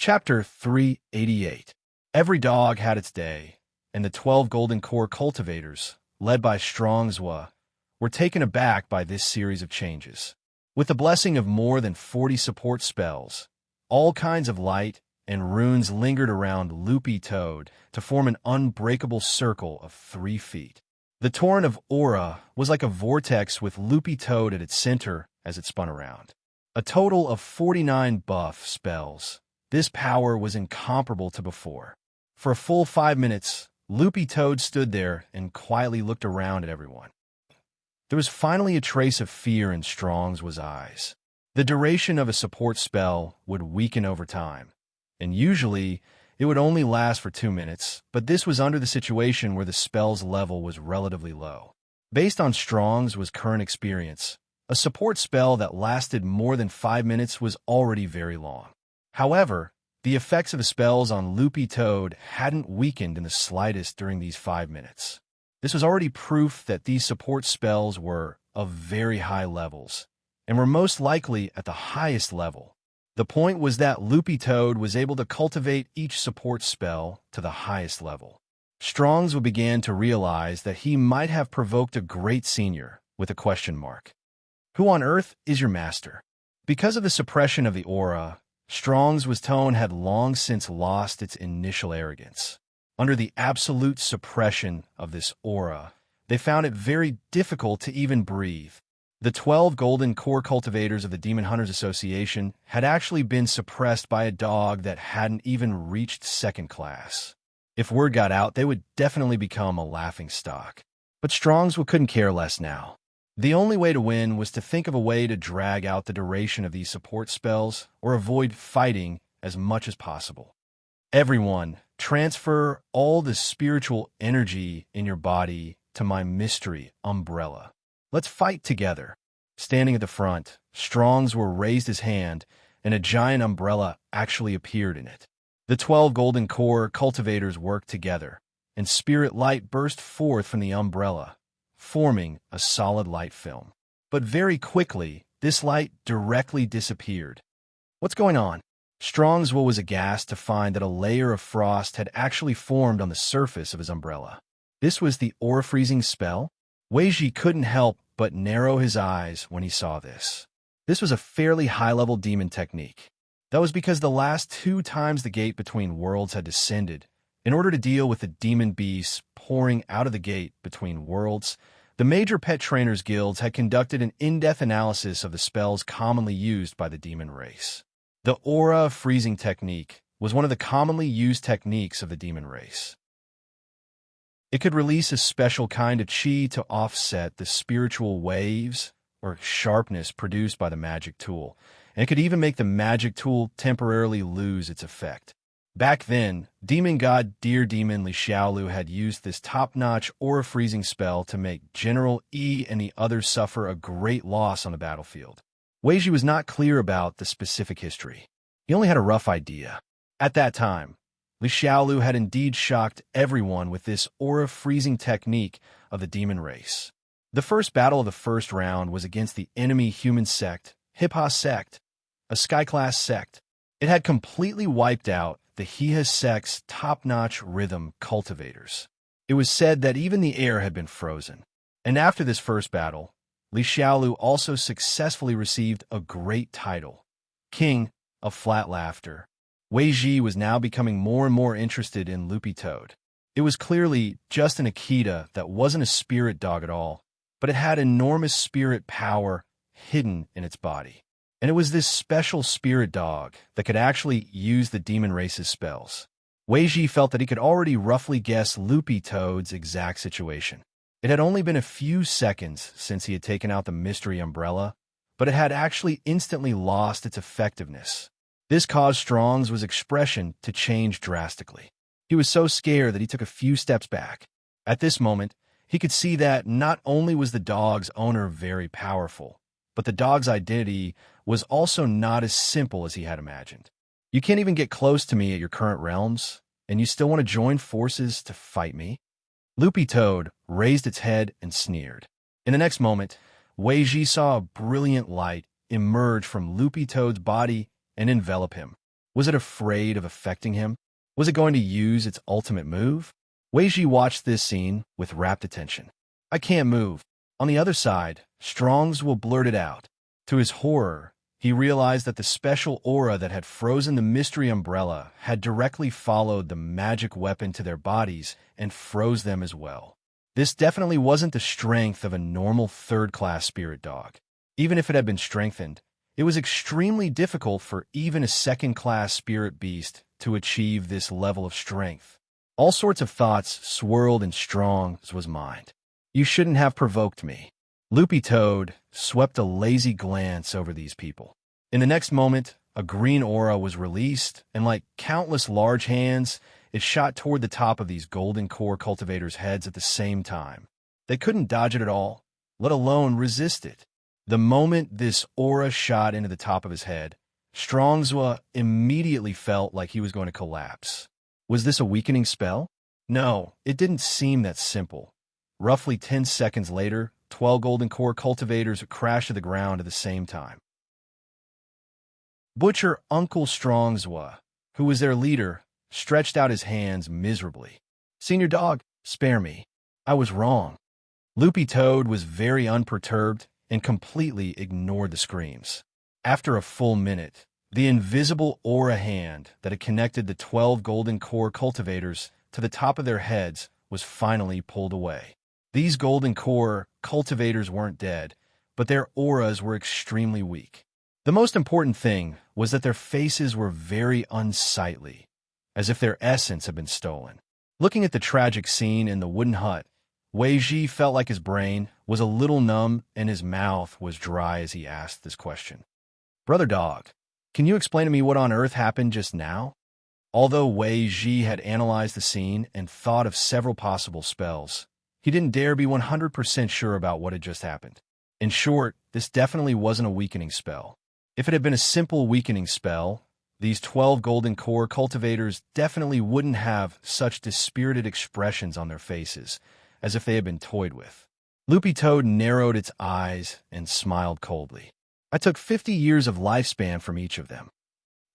Chapter 388. Every dog had its day, and the 12 Golden Core cultivators, led by Strongswa, were taken aback by this series of changes. With the blessing of more than 40 support spells, all kinds of light and runes lingered around Loopy Toad to form an unbreakable circle of 3 feet. The torrent of aura was like a vortex with Loopy Toad at its center as it spun around. A total of 49 buff spells. This power was incomparable to before. For a full 5 minutes, Loopy Toad stood there and quietly looked around at everyone. There was finally a trace of fear in Strongs's eyes. The duration of a support spell would weaken over time, and usually it would only last for 2 minutes, but this was under the situation where the spell's level was relatively low. Based on Strongs's current experience, a support spell that lasted more than 5 minutes was already very long. However, the effects of the spells on Loopy Toad hadn't weakened in the slightest during these 5 minutes. This was already proof that these support spells were of very high levels, and were most likely at the highest level. The point was that Loopy Toad was able to cultivate each support spell to the highest level. Strongswood began to realize that he might have provoked a great senior with a question mark. Who on earth is your master? Because of the suppression of the aura, Strongswood's tone had long since lost its initial arrogance. Under the absolute suppression of this aura, they found it very difficult to even breathe. The 12 Golden Core cultivators of the Demon Hunters Association had actually been suppressed by a dog that hadn't even reached 2nd class. If word got out, they would definitely become a laughingstock. But Strongswood couldn't care less now. The only way to win was to think of a way to drag out the duration of these support spells or avoid fighting as much as possible. Everyone, transfer all the spiritual energy in your body to my mystery umbrella. Let's fight together. Standing at the front, Strongswood raised his hand, and a giant umbrella actually appeared in it. The 12 Golden Core cultivators worked together, and spirit light burst forth from the umbrella, forming a solid light film. But very quickly, this light directly disappeared. What's going on? Strongswood was aghast to find that a layer of frost had actually formed on the surface of his umbrella. This was the aura freezing spell? Weiji couldn't help but narrow his eyes when he saw this. This was a fairly high-level demon technique. That was because the last 2 times the gate between worlds had descended, in order to deal with the demon beasts pouring out of the gate between worlds, the major pet trainers guilds had conducted an in-depth analysis of the spells commonly used by the demon race. The aura freezing technique was one of the commonly used techniques of the demon race. It could release a special kind of chi to offset the spiritual waves or sharpness produced by the magic tool, and it could even make the magic tool temporarily lose its effect. Back then, demon god Deer Demon Li Xiaolu had used this top-notch aura-freezing spell to make General E and the others suffer a great loss on the battlefield. Weiji was not clear about the specific history. He only had a rough idea. At that time, Li Xiaolu had indeed shocked everyone with this aura-freezing technique of the demon race. The first battle of the first round was against the enemy human sect, Hipha sect, a sky-class sect. It had completely wiped out the Hipha sect's top-notch rhythm cultivators. It was said that even the air had been frozen. And after this first battle, Li Xiaolu also successfully received a great title, King of Flat Laughter. Weiji was now becoming more and more interested in Loopy Toad. It was clearly just an Akita that wasn't a spirit dog at all, but it had enormous spirit power hidden in its body. And it was this special spirit dog that could actually use the demon race's spells. Weiji felt that he could already roughly guess Loopy Toad's exact situation. It had only been a few seconds since he had taken out the mystery umbrella, but it had actually instantly lost its effectiveness. This caused Strongswood's expression to change drastically. He was so scared that he took a few steps back. At this moment, he could see that not only was the dog's owner very powerful, but the dog's identity was also not as simple as he had imagined. You can't even get close to me at your current realms, and you still want to join forces to fight me? Loopy Toad raised its head and sneered. In the next moment, Weiji saw a brilliant light emerge from Loopy Toad's body and envelop him. Was it afraid of affecting him? Was it going to use its ultimate move? Wei Ji watched this scene with rapt attention. I can't move. On the other side, Strong's-Wa blurted out. To his horror, he realized that the special aura that had frozen the mystery umbrella had directly followed the magic weapon to their bodies and froze them as well. This definitely wasn't the strength of a normal third-class spirit dog. Even if it had been strengthened, it was extremely difficult for even a second-class spirit beast to achieve this level of strength. All sorts of thoughts swirled in Strong's mind. You shouldn't have provoked me. Loopy Toad swept a lazy glance over these people. In the next moment, a green aura was released, and like countless large hands, it shot toward the top of these golden core cultivators' heads at the same time. They couldn't dodge it at all, let alone resist it. The moment this aura shot into the top of his head, Strong's-Wa immediately felt like he was going to collapse. Was this a weakening spell? No, it didn't seem that simple. Roughly 10 seconds later, 12 golden core cultivators crashed to the ground at the same time. Butcher Uncle Strong's-Wa, who was their leader, stretched out his hands miserably. Senior Dog, spare me. I was wrong. Loopy Toad was very unperturbed and completely ignored the screams. After a full minute, the invisible aura hand that had connected the 12 golden core cultivators to the top of their heads was finally pulled away. These golden core cultivators weren't dead, but their auras were extremely weak. The most important thing was that their faces were very unsightly, as if their essence had been stolen. Looking at the tragic scene in the wooden hut, Wei Ji felt like his brain was a little numb and his mouth was dry as he asked this question. Brother Dog, can you explain to me what on earth happened just now? Although Wei Ji had analyzed the scene and thought of several possible spells, he didn't dare be 100% sure about what had just happened. In short, this definitely wasn't a weakening spell. If it had been a simple weakening spell, these 12 golden core cultivators definitely wouldn't have such dispirited expressions on their faces, as if they had been toyed with. Loopy Toad narrowed its eyes and smiled coldly. I took 50 years of lifespan from each of them.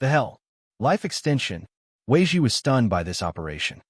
The hell? Life extension? Wei Ji was stunned by this operation.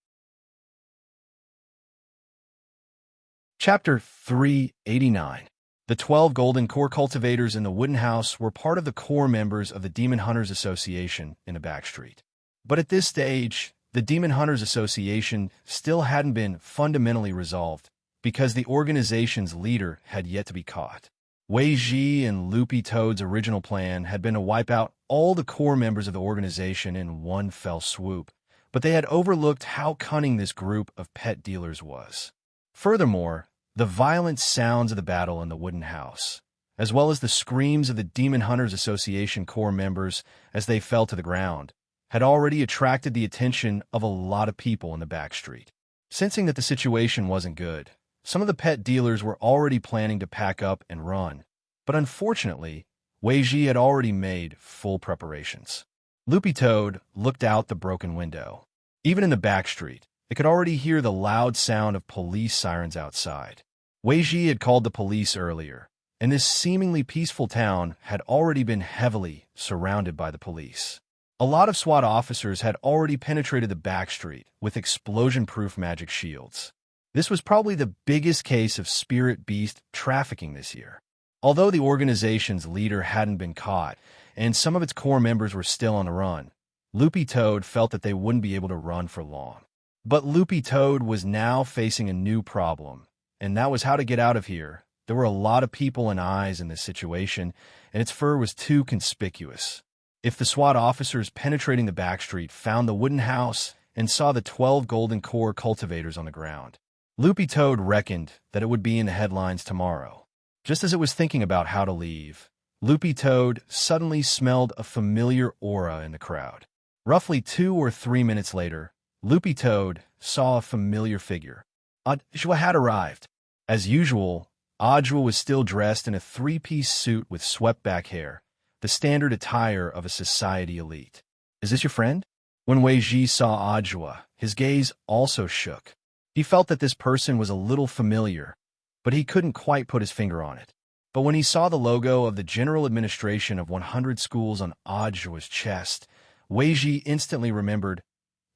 Chapter 389. The 12 golden core cultivators in the wooden house were part of the core members of the Demon Hunters Association in the backstreet. But at this stage, the Demon Hunters Association still hadn't been fundamentally resolved because the organization's leader had yet to be caught. Wei Ji and Loopy Toad's original plan had been to wipe out all the core members of the organization in one fell swoop, but they had overlooked how cunning this group of pet dealers was. Furthermore, the violent sounds of the battle in the wooden house, as well as the screams of the Demon Hunters Association core members as they fell to the ground, had already attracted the attention of a lot of people in the backstreet. Sensing that the situation wasn't good, some of the pet dealers were already planning to pack up and run, but unfortunately, Wei Ji had already made full preparations. Loopy Toad looked out the broken window. Even in the backstreet, they could already hear the loud sound of police sirens outside. Wei Ji had called the police earlier, and this seemingly peaceful town had already been heavily surrounded by the police. A lot of SWAT officers had already penetrated the backstreet with explosion-proof magic shields. This was probably the biggest case of spirit beast trafficking this year. Although the organization's leader hadn't been caught, and some of its core members were still on the run, Loopy Toad felt that they wouldn't be able to run for long. But Loopy Toad was now facing a new problem, and that was how to get out of here. There were a lot of people and eyes in this situation, and its fur was too conspicuous. If the SWAT officers penetrating the backstreet found the wooden house and saw the 12 golden core cultivators on the ground, Loopy Toad reckoned that it would be in the headlines tomorrow. Just as it was thinking about how to leave, Loopy Toad suddenly smelled a familiar aura in the crowd. Roughly 2 or 3 minutes later, Loopy Toad saw a familiar figure. Ajwa had arrived. As usual, Ajwa was still dressed in a 3-piece suit with swept-back hair, the standard attire of a society elite. Is this your friend? When Wei Ji saw Ajwa, his gaze also shook. He felt that this person was a little familiar, but he couldn't quite put his finger on it. But when he saw the logo of the General Administration of 100 Schools on Ajwa's chest, Wei Ji instantly remembered,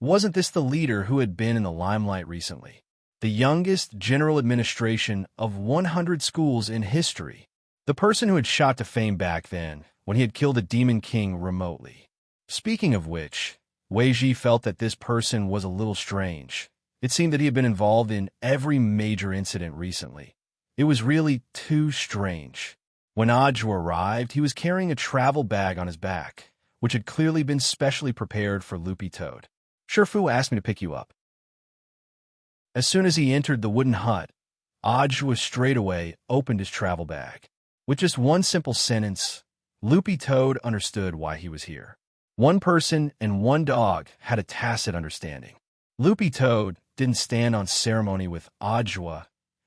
wasn't this the leader who had been in the limelight recently? The youngest general administration of 100 schools in history. The person who had shot to fame back then, when he had killed a demon king remotely. Speaking of which, Wei Ji felt that this person was a little strange. It seemed that he had been involved in every major incident recently. It was really too strange. When Aju arrived, he was carrying a travel bag on his back, which had clearly been specially prepared for Loopy Toad. Shifu asked me to pick you up. As soon as he entered the wooden hut, Aju straightaway opened his travel bag. With just one simple sentence, Loopy Toad understood why he was here. One person and one dog had a tacit understanding. Loopy Toad didn't stand on ceremony with Ajwa,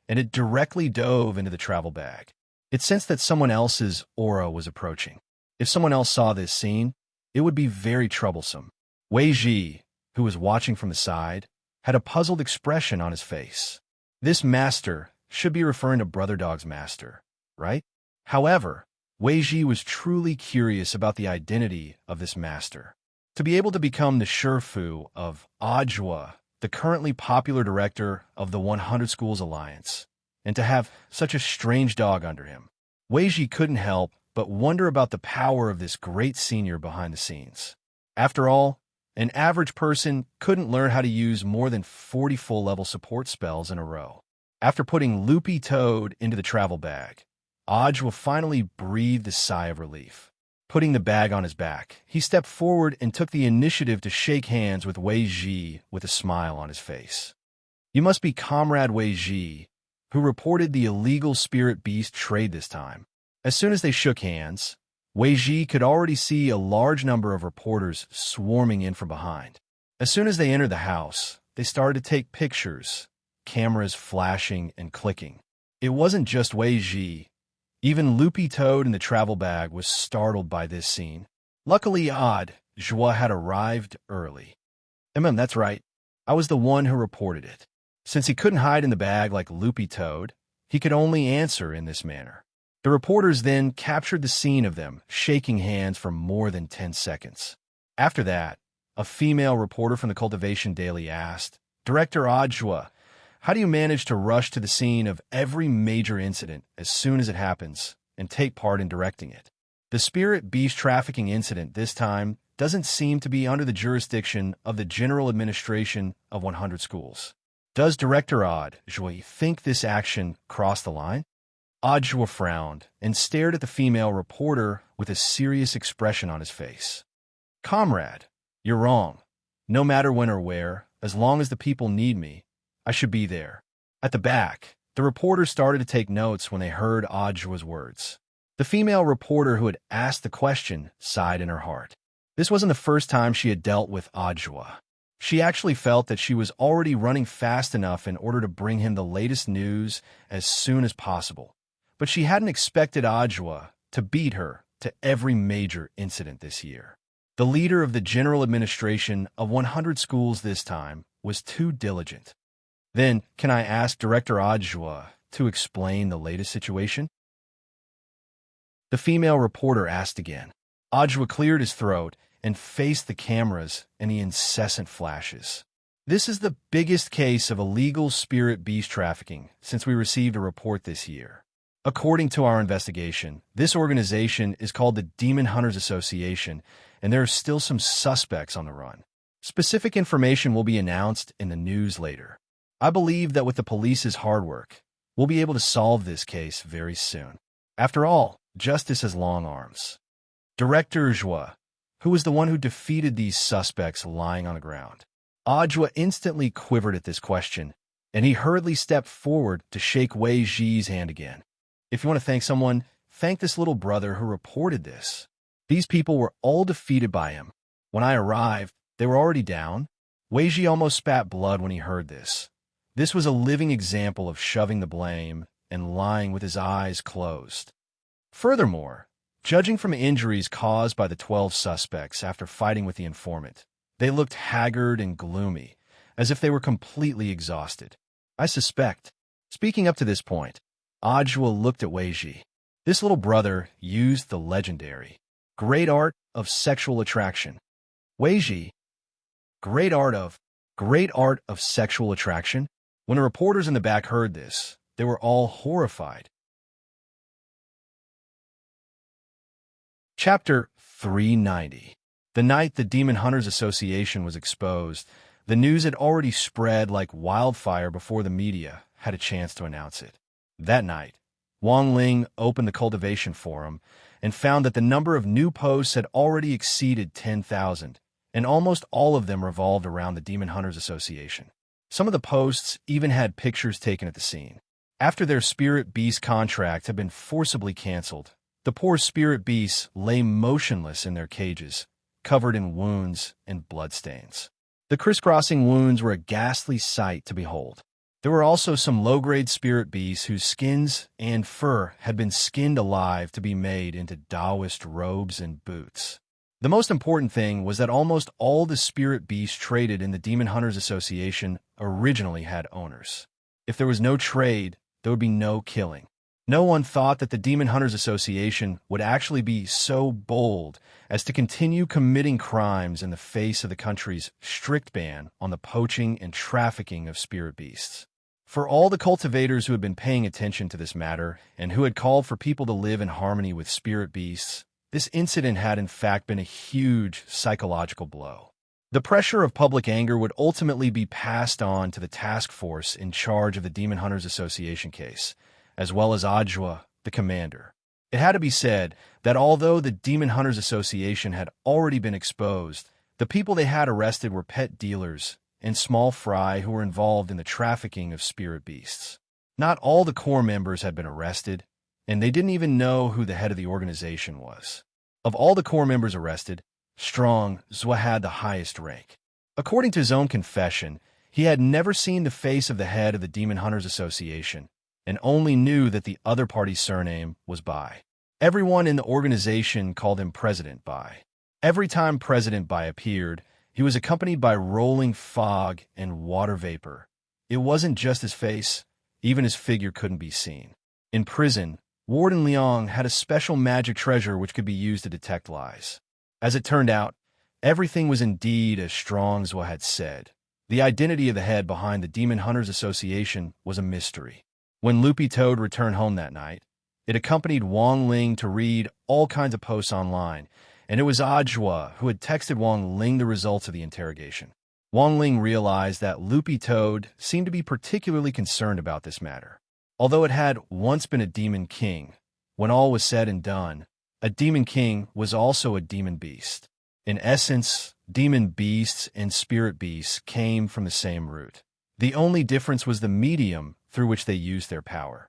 and it directly dove into the travel bag. It sensed that someone else's aura was approaching. If someone else saw this scene, it would be very troublesome. Wei Ji, who was watching from the side, had a puzzled expression on his face. This master should be referring to Brother Dog's master, right? However, Wei Ji was truly curious about the identity of this master. To be able to become the Shifu of Ajwa, the currently popular director of the 100 Schools Alliance, and to have such a strange dog under him, Wei Ji couldn't help but wonder about the power of this great senior behind the scenes. After all, an average person couldn't learn how to use more than 40 full-level support spells in a row. After putting Loopy Toad into the travel bag, Ajwa finally breathed a sigh of relief. Putting the bag on his back, he stepped forward and took the initiative to shake hands with Wei Ji with a smile on his face. You must be Comrade Wei Ji, who reported the illegal spirit beast trade this time. As soon as they shook hands, Wei Ji could already see a large number of reporters swarming in from behind. As soon as they entered the house, they started to take pictures, cameras flashing and clicking. It wasn't just Wei Ji. Even Loopy Toad in the travel bag was startled by this scene. Luckily, Jua had arrived early. That's right. I was the one who reported it. Since he couldn't hide in the bag like Loopy Toad, he could only answer in this manner. The reporters then captured the scene of them shaking hands for more than 10 seconds. After that, a female reporter from the Cultivation Daily asked, Director Ajwa, how do you manage to rush to the scene of every major incident as soon as it happens and take part in directing it? The spirit beast trafficking incident this time doesn't seem to be under the jurisdiction of the General Administration of 100 Schools. Does Director Ajwa think this action crossed the line? Ajwa frowned and stared at the female reporter with a serious expression on his face. Comrade, you're wrong. No matter when or where, as long as the people need me, I should be there. At the back, the reporters started to take notes when they heard Ajwa's words. The female reporter who had asked the question sighed in her heart. This wasn't the first time she had dealt with Ajwa. She actually felt that she was already running fast enough in order to bring him the latest news as soon as possible. But she hadn't expected Ajwa to beat her to every major incident this year. The leader of the General Administration of 100 Schools this time was too diligent. Then, can I ask Director Ajwa to explain the latest situation? The female reporter asked again. Ajwa cleared his throat and faced the cameras and the incessant flashes. This is the biggest case of illegal spirit beast trafficking since we received a report this year. According to our investigation, this organization is called the Demon Hunters Association, and there are still some suspects on the run. Specific information will be announced in the news later. I believe that with the police's hard work, we'll be able to solve this case very soon. After all, justice has long arms. Director Jua, who was the one who defeated these suspects lying on the ground. Ajwa instantly quivered at this question, and he hurriedly stepped forward to shake Wei Ji's hand again. If you want to thank someone, thank this little brother who reported this. These people were all defeated by him. When I arrived, they were already down. Wei Ji almost spat blood when he heard this. This was a living example of shoving the blame and lying with his eyes closed. Furthermore, judging from injuries caused by the 12 suspects after fighting with the informant, they looked haggard and gloomy, as if they were completely exhausted. I suspect. Speaking up to this point, Ajwa looked at Wei Ji. This little brother used the legendary great art of sexual attraction. Weiji, great art of, great art of sexual attraction. When the reporters in the back heard this, they were all horrified. Chapter 390. The night the Demon Hunters Association was exposed, the news had already spread like wildfire before the media had a chance to announce it. That night, Wang Ling opened the cultivation forum and found that the number of new posts had already exceeded 10,000, and almost all of them revolved around the Demon Hunters Association. Some of the posts even had pictures taken at the scene. After their spirit beast contract had been forcibly canceled, the poor spirit beasts lay motionless in their cages, covered in wounds and bloodstains. The crisscrossing wounds were a ghastly sight to behold. There were also some low-grade spirit beasts whose skins and fur had been skinned alive to be made into Taoist robes and boots. The most important thing was that almost all the spirit beasts traded in the Demon Hunters Association originally had owners. If there was no trade, there would be no killing. No one thought that the Demon Hunters Association would actually be so bold as to continue committing crimes in the face of the country's strict ban on the poaching and trafficking of spirit beasts. For all the cultivators who had been paying attention to this matter and who had called for people to live in harmony with spirit beasts, this incident had in fact been a huge psychological blow. The pressure of public anger would ultimately be passed on to the task force in charge of the Demon Hunters Association case, as well as Ajwa, the commander. It had to be said that although the Demon Hunters Association had already been exposed, the people they had arrested were pet dealers and small fry who were involved in the trafficking of spirit beasts. Not all the core members had been arrested, and they didn't even know who the head of the organization was. Of all the core members arrested, Strong Zhua had the highest rank. According to his own confession, he had never seen the face of the head of the Demon Hunters Association, and only knew that the other party's surname was Bai. Everyone in the organization called him President Bai. Every time President Bai appeared, he was accompanied by rolling fog and water vapor. It wasn't just his face, even his figure couldn't be seen. In prison, Warden Liang had a special magic treasure which could be used to detect lies. As it turned out, everything was indeed as Strong Zhua had said. The identity of the head behind the Demon Hunters Association was a mystery. When Loopy Toad returned home that night, it accompanied Wang Ling to read all kinds of posts online, and it was Ajwa who had texted Wang Ling the results of the interrogation. Wang Ling realized that Loopy Toad seemed to be particularly concerned about this matter. Although it had once been a demon king, when all was said and done, a demon king was also a demon beast. In essence, demon beasts and spirit beasts came from the same root. The only difference was the medium through which they used their power.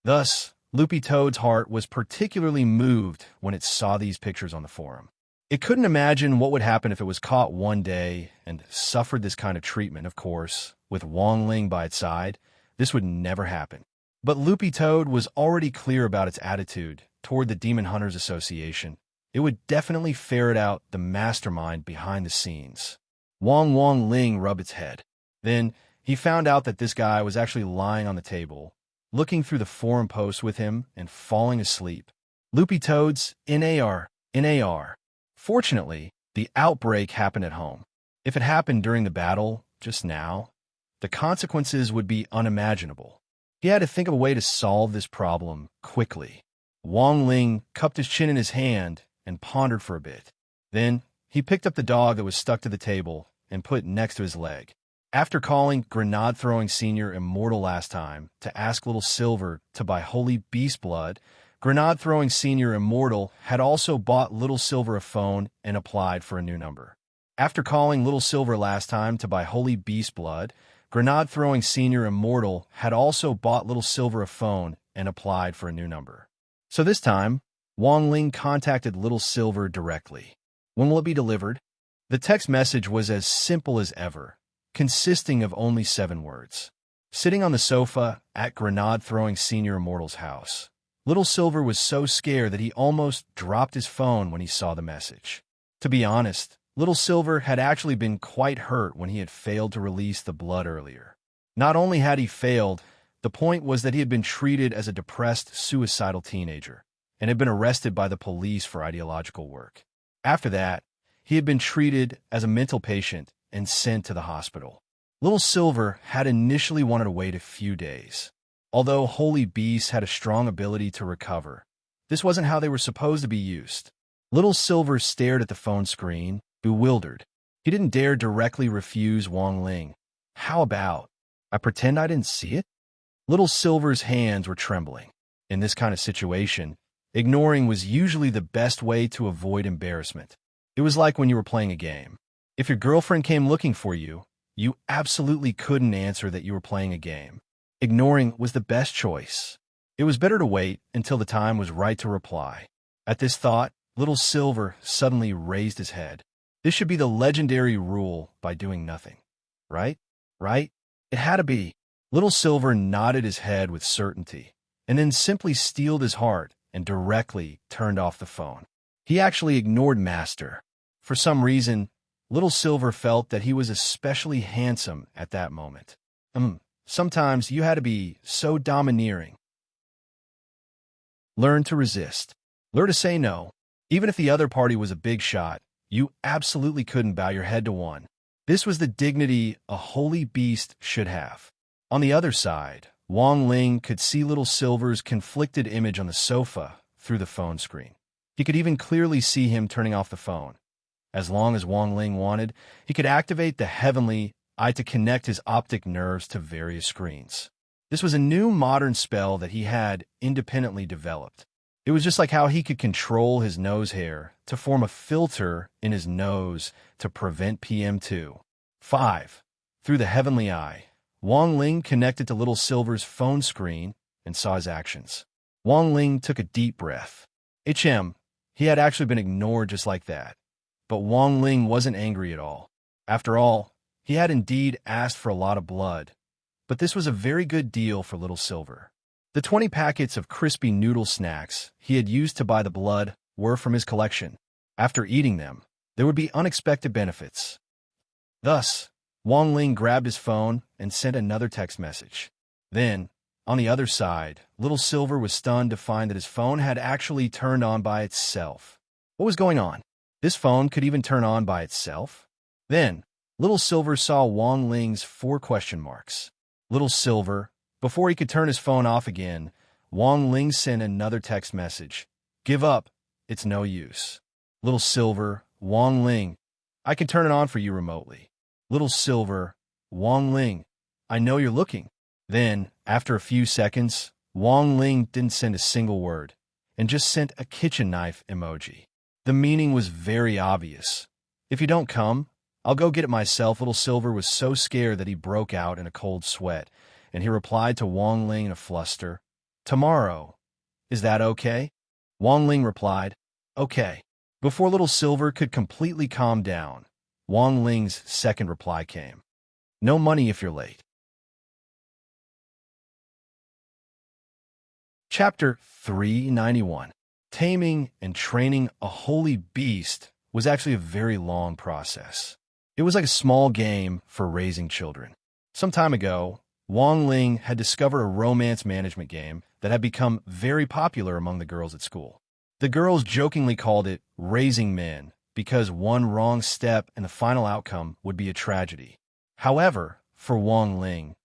Thus, Loopy Toad's heart was particularly moved when it saw these pictures on the forum. It couldn't imagine what would happen if it was caught one day and suffered this kind of treatment. Of course, with Wang Ling by its side, this would never happen. But Loopy Toad was already clear about its attitude toward the Demon Hunters Association. It would definitely ferret out the mastermind behind the scenes. Wang Ling rubbed its head. Then he found out that this guy was actually lying on the table, looking through the forum posts with him and falling asleep. Loopy Toad's NAR. Fortunately, the outbreak happened at home. If it happened during the battle, just now, the consequences would be unimaginable. He had to think of a way to solve this problem quickly. Wang Ling cupped his chin in his hand and pondered for a bit. Then he picked up the dog that was stuck to the table and put it next to his leg. After calling Grenade-Throwing Senior Immortal last time to ask Little Silver to buy Holy Beast Blood, Grenade-Throwing Senior Immortal had also bought Little Silver a phone and applied for a new number. After calling Little Silver last time to buy Holy Beast Blood, Grenade-Throwing Senior Immortal had also bought Little Silver a phone and applied for a new number. So this time, Wang Ling contacted Little Silver directly. When will it be delivered? The text message was as simple as ever, consisting of only 7 words. Sitting on the sofa at Grenade-Throwing Senior Immortal's house, Little Silver was so scared that he almost dropped his phone when he saw the message. To be honest, Little Silver had actually been quite hurt when he had failed to release the blood earlier. Not only had he failed, the point was that he had been treated as a depressed, suicidal teenager and had been arrested by the police for ideological work. After that, he had been treated as a mental patient and sent to the hospital. Little Silver had initially wanted to wait a few days. Although holy beasts had a strong ability to recover, this wasn't how they were supposed to be used. Little Silver stared at the phone screen, bewildered. He didn't dare directly refuse Wang Ling. How about, I pretend I didn't see it? Little Silver's hands were trembling. In this kind of situation, ignoring was usually the best way to avoid embarrassment. It was like when you were playing a game. If your girlfriend came looking for you, you absolutely couldn't answer that you were playing a game. Ignoring was the best choice. It was better to wait until the time was right to reply. At this thought, Little Silver suddenly raised his head. This should be the legendary rule by doing nothing. Right? Right? It had to be. Little Silver nodded his head with certainty, and then simply steeled his heart and directly turned off the phone. He actually ignored Master. For some reason, Little Silver felt that he was especially handsome at that moment. Sometimes you had to be so domineering. Learn to resist. Learn to say no. Even if the other party was a big shot, you absolutely couldn't bow your head to one. This was the dignity a holy beast should have. On the other side, Wang Ling could see Little Silver's conflicted image on the sofa through the phone screen. He could even clearly see him turning off the phone. As long as Wang Ling wanted, he could activate the heavenly eye to connect his optic nerves to various screens. This was a new modern spell that he had independently developed. It was just like how he could control his nose hair to form a filter in his nose to prevent PM2. 5. Through the heavenly eye, Wang Ling connected to Little Silver's phone screen and saw his actions. Wang Ling took a deep breath. He had actually been ignored just like that. But Wang Ling wasn't angry at all. After all, he had indeed asked for a lot of blood. But this was a very good deal for Little Silver. The 20 packets of crispy noodle snacks he had used to buy the blood were from his collection. After eating them, there would be unexpected benefits. Thus, Wang Ling grabbed his phone and sent another text message. Then, on the other side, Little Silver was stunned to find that his phone had actually turned on by itself. What was going on? This phone could even turn on by itself? Then, Little Silver saw Wang Ling's 4 question marks. Little Silver, before he could turn his phone off again, Wang Ling sent another text message. Give up. It's no use. Little Silver, Wang Ling, I can turn it on for you remotely. Little Silver, Wang Ling, I know you're looking. Then, after a few seconds, Wang Ling didn't send a single word and just sent a kitchen knife emoji. The meaning was very obvious. If you don't come, I'll go get it myself. Little Silver was so scared that he broke out in a cold sweat, and he replied to Wang Ling in a fluster. Tomorrow. Is that okay? Wang Ling replied, okay. Before Little Silver could completely calm down, Wang Ling's second reply came. No money if you're late. Chapter 391. Taming and training a holy beast was actually a very long process. It was like a small game for raising children. Some time ago, Wang Ling had discovered a romance management game that had become very popular among the girls at school. The girls jokingly called it Raising Men because one wrong step and the final outcome would be a tragedy. However, for Wang Ling,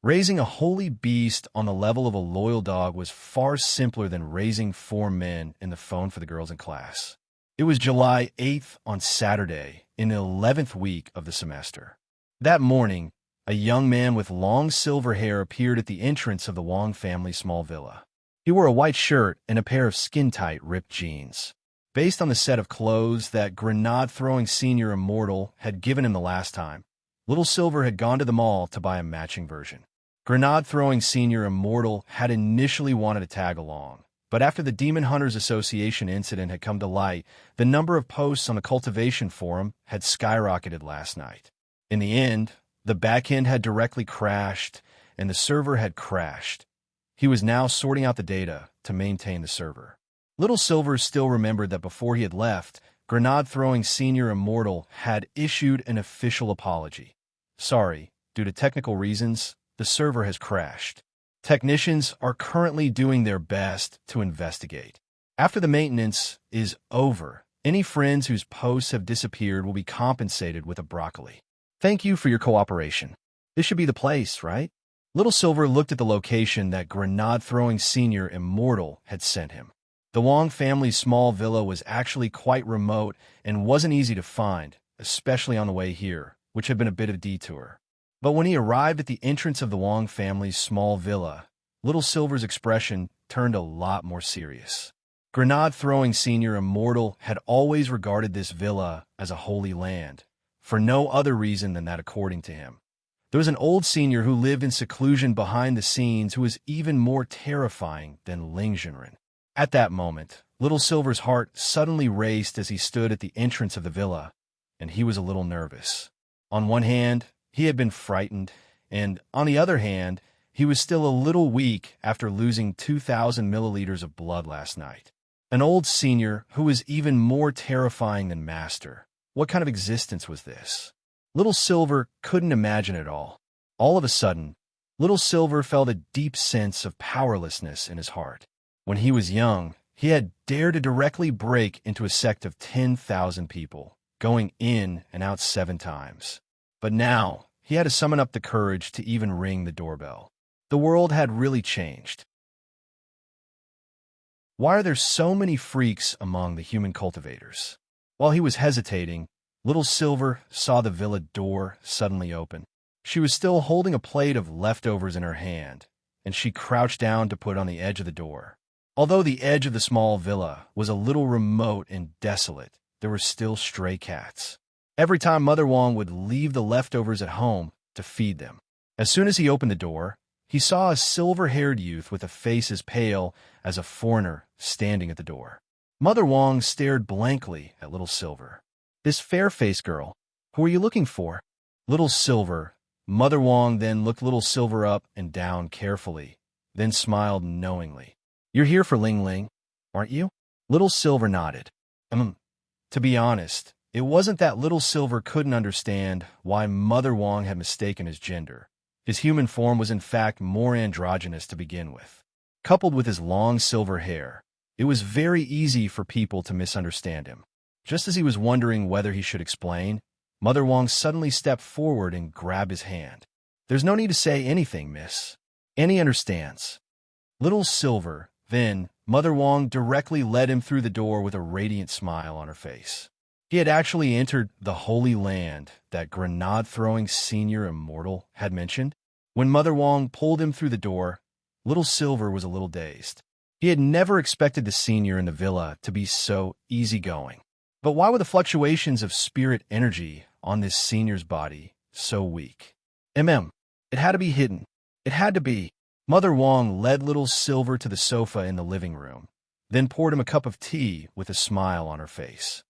raising a holy beast on the level of a loyal dog was far simpler than raising 4 men in the phone for the girls in class. It was July 8th on Saturday in the 11th week of the semester. That morning, a young man with long silver hair appeared at the entrance of the Wang family small villa. He wore a white shirt and a pair of skin-tight ripped jeans. Based on the set of clothes that grenade-throwing senior immortal had given him the last time, Little Silver had gone to the mall to buy a matching version. Grenade-throwing senior immortal had initially wanted to tag along, but after the Demon Hunters Association incident had come to light, the number of posts on the cultivation forum had skyrocketed last night. In the end, the backend had directly crashed, and the server had crashed. He was now sorting out the data to maintain the server. Little Silver still remembered that before he had left, grenade-throwing senior immortal had issued an official apology. Sorry, due to technical reasons, the server has crashed. Technicians are currently doing their best to investigate. After the maintenance is over, Any friends whose posts have disappeared will be compensated with a broccoli. Thank you for your cooperation. This should be the place, right? Little Silver looked at the location that grenade-throwing senior immortal had sent him. The Wong family's small villa was actually quite remote and wasn't easy to find, especially on the way here, which had been a bit of a detour. But when he arrived at the entrance of the Wong family's small villa, Little Silver's expression turned a lot more serious. Grenade-throwing senior immortal had always regarded this villa as a holy land, for no other reason than that according to him. There was an old senior who lived in seclusion behind the scenes who was even more terrifying than Ling Junren. At that moment, Little Silver's heart suddenly raced as he stood at the entrance of the villa, and he was a little nervous. On one hand, he had been frightened, and on the other hand, he was still a little weak after losing 2,000 milliliters of blood last night. An old senior who was even more terrifying than Master. What kind of existence was this? Little Silver couldn't imagine it all. All of a sudden, Little Silver felt a deep sense of powerlessness in his heart. When he was young, he had dared to directly break into a sect of 10,000 people, going in and out 7 times. But now, he had to summon up the courage to even ring the doorbell. The world had really changed. Why are there so many freaks among the human cultivators? While he was hesitating, Little Silver saw the villa door suddenly open. She was still holding a plate of leftovers in her hand, and she crouched down to put on the edge of the door. Although the edge of the small villa was a little remote and desolate, there were still stray cats. Every time Mother Wong would leave the leftovers at home to feed them. As soon as he opened the door, he saw a silver-haired youth with a face as pale as a foreigner standing at the door. Mother Wong stared blankly at Little Silver. "This fair-faced girl, who are you looking for?" Little Silver. Mother Wong then looked Little Silver up and down carefully, then smiled knowingly. "You're here for Ling Ling, aren't you?" Little Silver nodded. To be honest, it wasn't that Little Silver couldn't understand why Mother Wong had mistaken his gender. His human form was in fact more androgynous to begin with. Coupled with his long silver hair, it was very easy for people to misunderstand him. Just as he was wondering whether he should explain, Mother Wong suddenly stepped forward and grabbed his hand. "There's no need to say anything, miss. Annie understands." Little Silver. Then, Mother Wong directly led him through the door with a radiant smile on her face. He had actually entered the Holy Land that grenade-throwing senior immortal had mentioned. When Mother Wong pulled him through the door, Little Silver was a little dazed. He had never expected the senior in the villa to be so easygoing. But why were the fluctuations of spirit energy on this senior's body so weak? It had to be hidden. It had to be. Mother Wong led Little Silver to the sofa in the living room, then poured him a cup of tea with a smile on her face.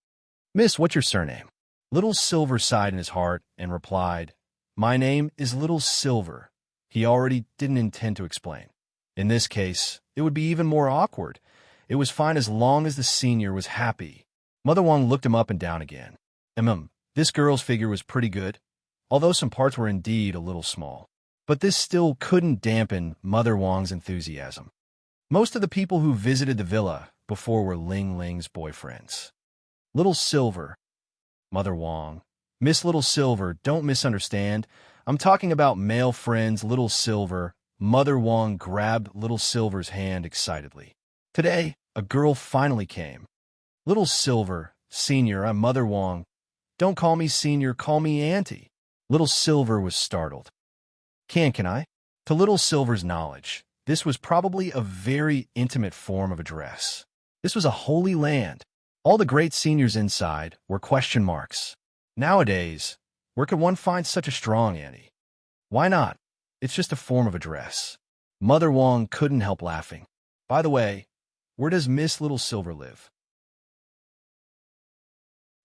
"Miss, what's your surname?" Little Silver sighed in his heart and replied, "My name is Little Silver." He already didn't intend to explain. In this case, it would be even more awkward. It was fine as long as the senior was happy. Mother Wong looked him up and down again. This girl's figure was pretty good, although some parts were indeed a little small. But this still couldn't dampen Mother Wong's enthusiasm. Most of the people who visited the villa before were Ling Ling's boyfriends. Little Silver. Mother Wong. "Miss Little Silver, don't misunderstand. I'm talking about male friends, Little Silver." Mother Wong grabbed Little Silver's hand excitedly. "Today, a girl finally came." "Little Silver, Senior, I'm Mother Wong." "Don't call me Senior, call me Auntie." Little Silver was startled. Can I?" To Little Silver's knowledge, this was probably a very intimate form of address. This was a holy land. All the great seniors inside were question marks. Nowadays, where could one find such a strong auntie? Why not? It's just a form of address. Mother Wong couldn't help laughing. "By the way, where does Miss Little Silver live?"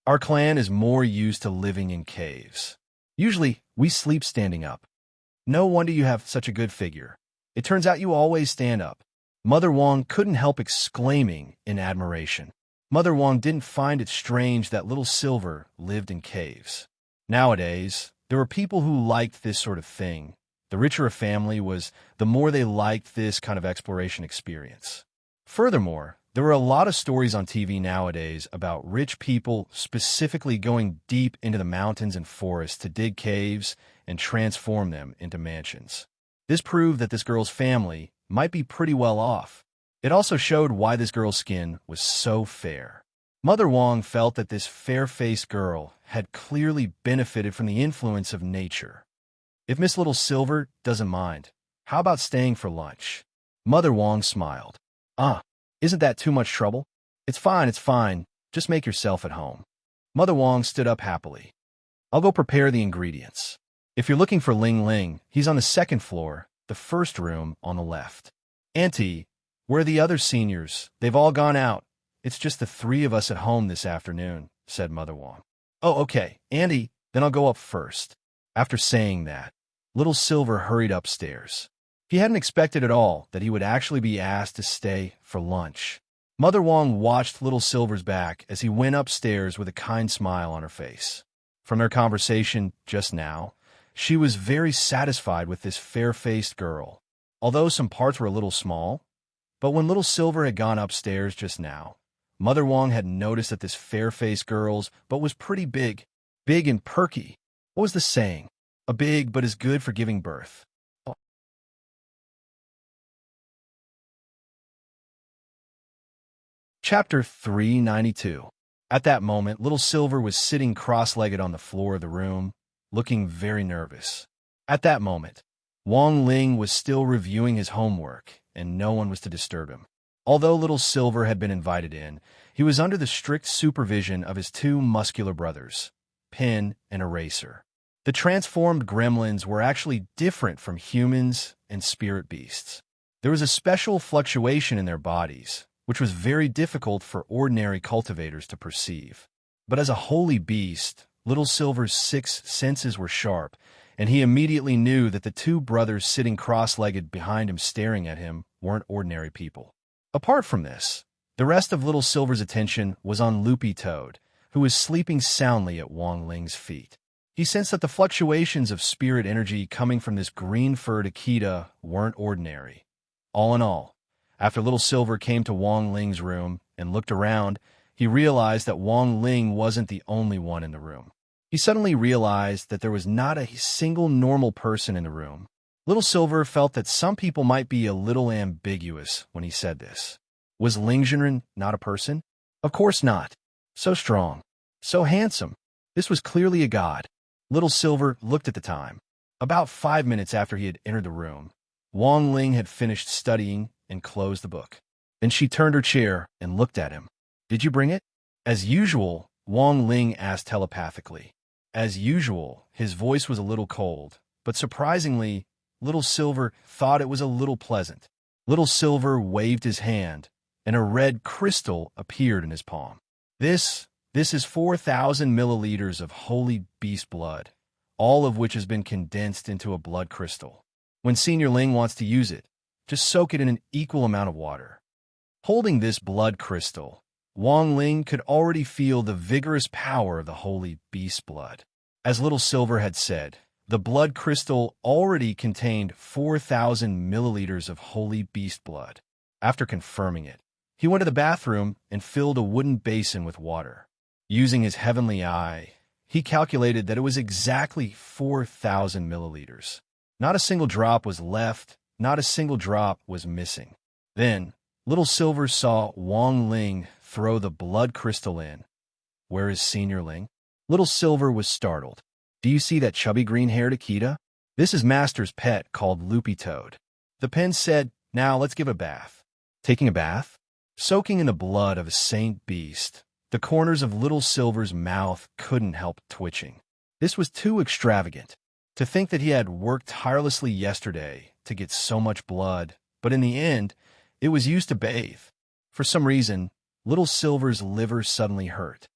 "Our clan is more used to living in caves. Usually, we sleep standing up." "No wonder you have such a good figure. It turns out you always stand up." Mother Wong couldn't help exclaiming in admiration. Mother Wong didn't find it strange that Little Silver lived in caves. Nowadays, there were people who liked this sort of thing. The richer a family was, the more they liked this kind of exploration experience. Furthermore, There are a lot of stories on TV nowadays about rich people specifically going deep into the mountains and forests to dig caves and transform them into mansions. This proved that this girl's family might be pretty well off. It also showed why this girl's skin was so fair. Mother Wong felt that this fair-faced girl had clearly benefited from the influence of nature. If Miss Little Silver doesn't mind, how about staying for lunch? Mother Wong smiled. Isn't that too much trouble? It's fine. Just make yourself at home. Mother Wong stood up happily. I'll go prepare the ingredients. If you're looking for Ling Ling, he's on the second floor, the first room on the left. Auntie, where are the other seniors? They've all gone out. It's just the three of us at home this afternoon, said Mother Wong. Oh, okay, Auntie, then I'll go up first. After saying that, Little Silver hurried upstairs. He hadn't expected at all that he would actually be asked to stay for lunch. Mother Wong watched Little Silver's back as he went upstairs with a kind smile on her face. From their conversation just now, she was very satisfied with this fair-faced girl, although some parts were a little small. But when Little Silver had gone upstairs just now, Mother Wong had noticed that this fair-faced girl's butt was pretty big and perky. What was the saying? A big butt is good for giving birth. Chapter 392. At that moment, Little Silver was sitting cross-legged on the floor of the room, looking very nervous. At that moment, Wong Ling was still reviewing his homework, and no one was to disturb him. Although Little Silver had been invited in, he was under the strict supervision of his two muscular brothers, Pin and Eraser. The transformed gremlins were actually different from humans and spirit beasts. There was a special fluctuation in their bodies, which was very difficult for ordinary cultivators to perceive. But as a holy beast, Little Silver's six senses were sharp, and he immediately knew that the two brothers sitting cross-legged behind him staring at him weren't ordinary people. Apart from this, the rest of Little Silver's attention was on Loopy Toad, who was sleeping soundly at Wong Ling's feet. He sensed that the fluctuations of spirit energy coming from this green-furred Akita weren't ordinary. All in all, after Little Silver came to Wong Ling's room and looked around, he realized that Wong Ling wasn't the only one in the room. He suddenly realized that there was not a single normal person in the room. Little Silver felt that some people might be a little ambiguous when he said this. Was Ling Jinren not a person? Of course not. So strong. So handsome. This was clearly a god. Little Silver looked at the time. About 5 minutes after he had entered the room, Wong Ling had finished studying and closed the book. Then she turned her chair and looked at him. Did you bring it? As usual, Wong Ling asked telepathically. As usual, his voice was a little cold, but surprisingly, Little Silver thought it was a little pleasant. Little Silver waved his hand, and a red crystal appeared in his palm. This is 4,000 milliliters of holy beast blood, all of which has been condensed into a blood crystal. When Senior Ling wants to use it, just soak it in an equal amount of water. Holding this blood crystal, Wong Ling could already feel the vigorous power of the holy beast blood. As Little Silver had said, the blood crystal already contained 4,000 milliliters of holy beast blood. After confirming it, he went to the bathroom and filled a wooden basin with water. Using his heavenly eye, he calculated that it was exactly 4,000 milliliters. Not a single drop was left, not a single drop was missing. Then, Little Silver saw Wong Ling throw the blood crystal in. Where is Senior Ling? Little Silver was startled. Do you see that chubby green-haired Akita? This is Master's pet called Loopy Toad. The pen said, now let's give a bath. Taking a bath? Soaking in the blood of a saint beast, the corners of Little Silver's mouth couldn't help twitching. This was too extravagant. To think that he had worked tirelessly yesterday to get so much blood, but in the end, it was used to bathe. For some reason, Little Silver's liver suddenly hurt.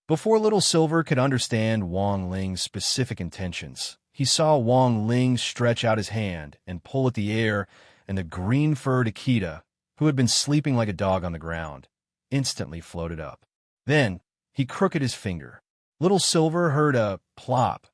Before Little Silver could understand Wong Ling's specific intentions, he saw Wong Ling stretch out his hand and pull at the air, and the green-furred Akita, who had been sleeping like a dog on the ground, instantly floated up. Then, he crooked his finger. Little Silver heard a plop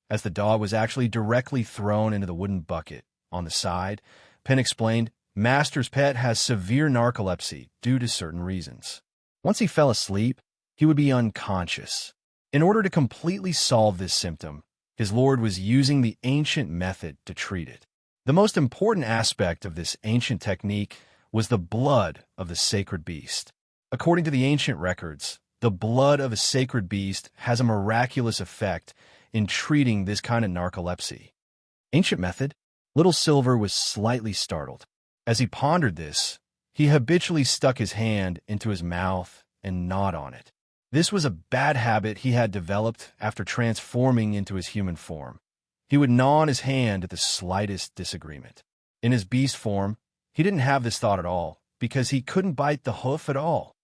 as the dog was actually directly thrown into the wooden bucket. On the side, Pen explained, Master's pet has severe narcolepsy due to certain reasons. Once he fell asleep, he would be unconscious. In order to completely solve this symptom, his lord was using the ancient method to treat it. The most important aspect of this ancient technique was the blood of the sacred beast. According to the ancient records, the blood of a sacred beast has a miraculous effect in treating this kind of narcolepsy. Ancient method? Little Silver was slightly startled. As he pondered this, he habitually stuck his hand into his mouth and gnawed on it. This was a bad habit he had developed after transforming into his human form. He would gnaw on his hand at the slightest disagreement. In his beast form, he didn't have this thought at all, because he couldn't bite the hoof at all.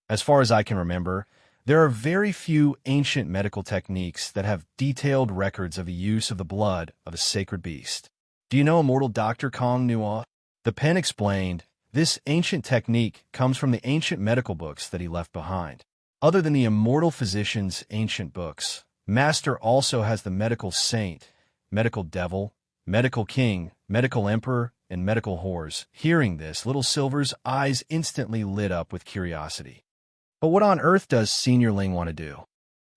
As far as I can remember, there are very few ancient medical techniques that have detailed records of the use of the blood of a sacred beast. Do you know immortal Dr. Kong Nuo? The pen explained, this ancient technique comes from the ancient medical books that he left behind. Other than the immortal physician's ancient books, Master also has the medical saint, medical devil, medical king, medical emperor, and medical whores. Hearing this, Little Silver's eyes instantly lit up with curiosity. But what on earth does Senior Ling want to do?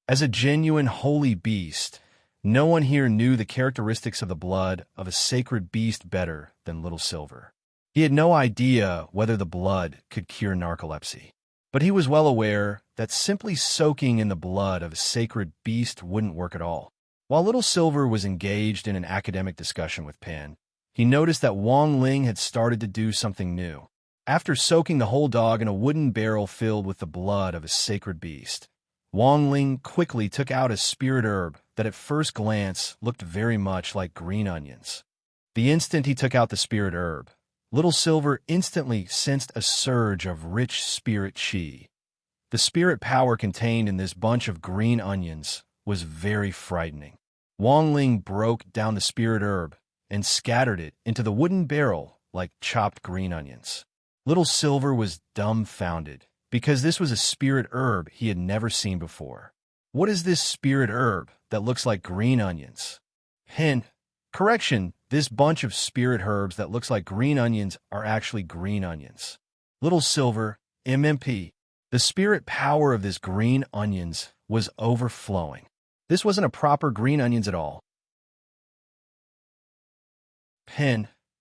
As a genuine holy beast, no one here knew the characteristics of the blood of a sacred beast better than Little Silver. He had no idea whether the blood could cure narcolepsy, but he was well aware that simply soaking in the blood of a sacred beast wouldn't work at all. While Little Silver was engaged in an academic discussion with Pen, he noticed that Wang Ling had started to do something new. After soaking the whole dog in a wooden barrel filled with the blood of a sacred beast, Wang Ling quickly took out a spirit herb that at first glance looked very much like green onions. The instant he took out the spirit herb, Little Silver instantly sensed a surge of rich spirit chi. The spirit power contained in this bunch of green onions was very frightening. Wang Ling broke down the spirit herb and scattered it into the wooden barrel like chopped green onions. Little Silver was dumbfounded, because this was a spirit herb he had never seen before. What is this spirit herb that looks like green onions? Correction, this bunch of spirit herbs that looks like green onions are actually green onions. Little Silver, MMP, the spirit power of this green onions was overflowing. This wasn't a proper green onions at all.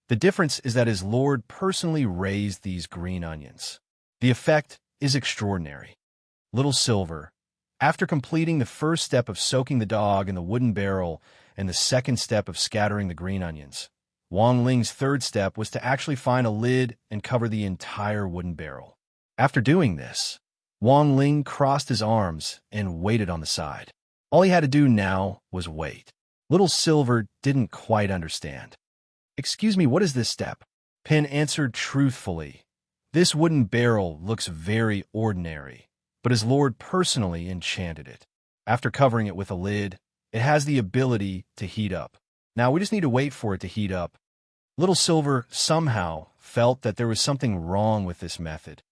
The difference is that his lord personally raised these green onions. The effect is extraordinary. Little Silver, after completing the first step of soaking the dog in the wooden barrel and the second step of scattering the green onions, Wang Ling's third step was to actually find a lid and cover the entire wooden barrel. After doing this, Wang Ling crossed his arms and waited on the side. All he had to do now was wait. Little Silver didn't quite understand. Excuse me, what is this step? Pen answered truthfully. This wooden barrel looks very ordinary, but his lord personally enchanted it. After covering it with a lid, it has the ability to heat up. Now we just need to wait for it to heat up. Little Silver somehow felt that there was something wrong with this method.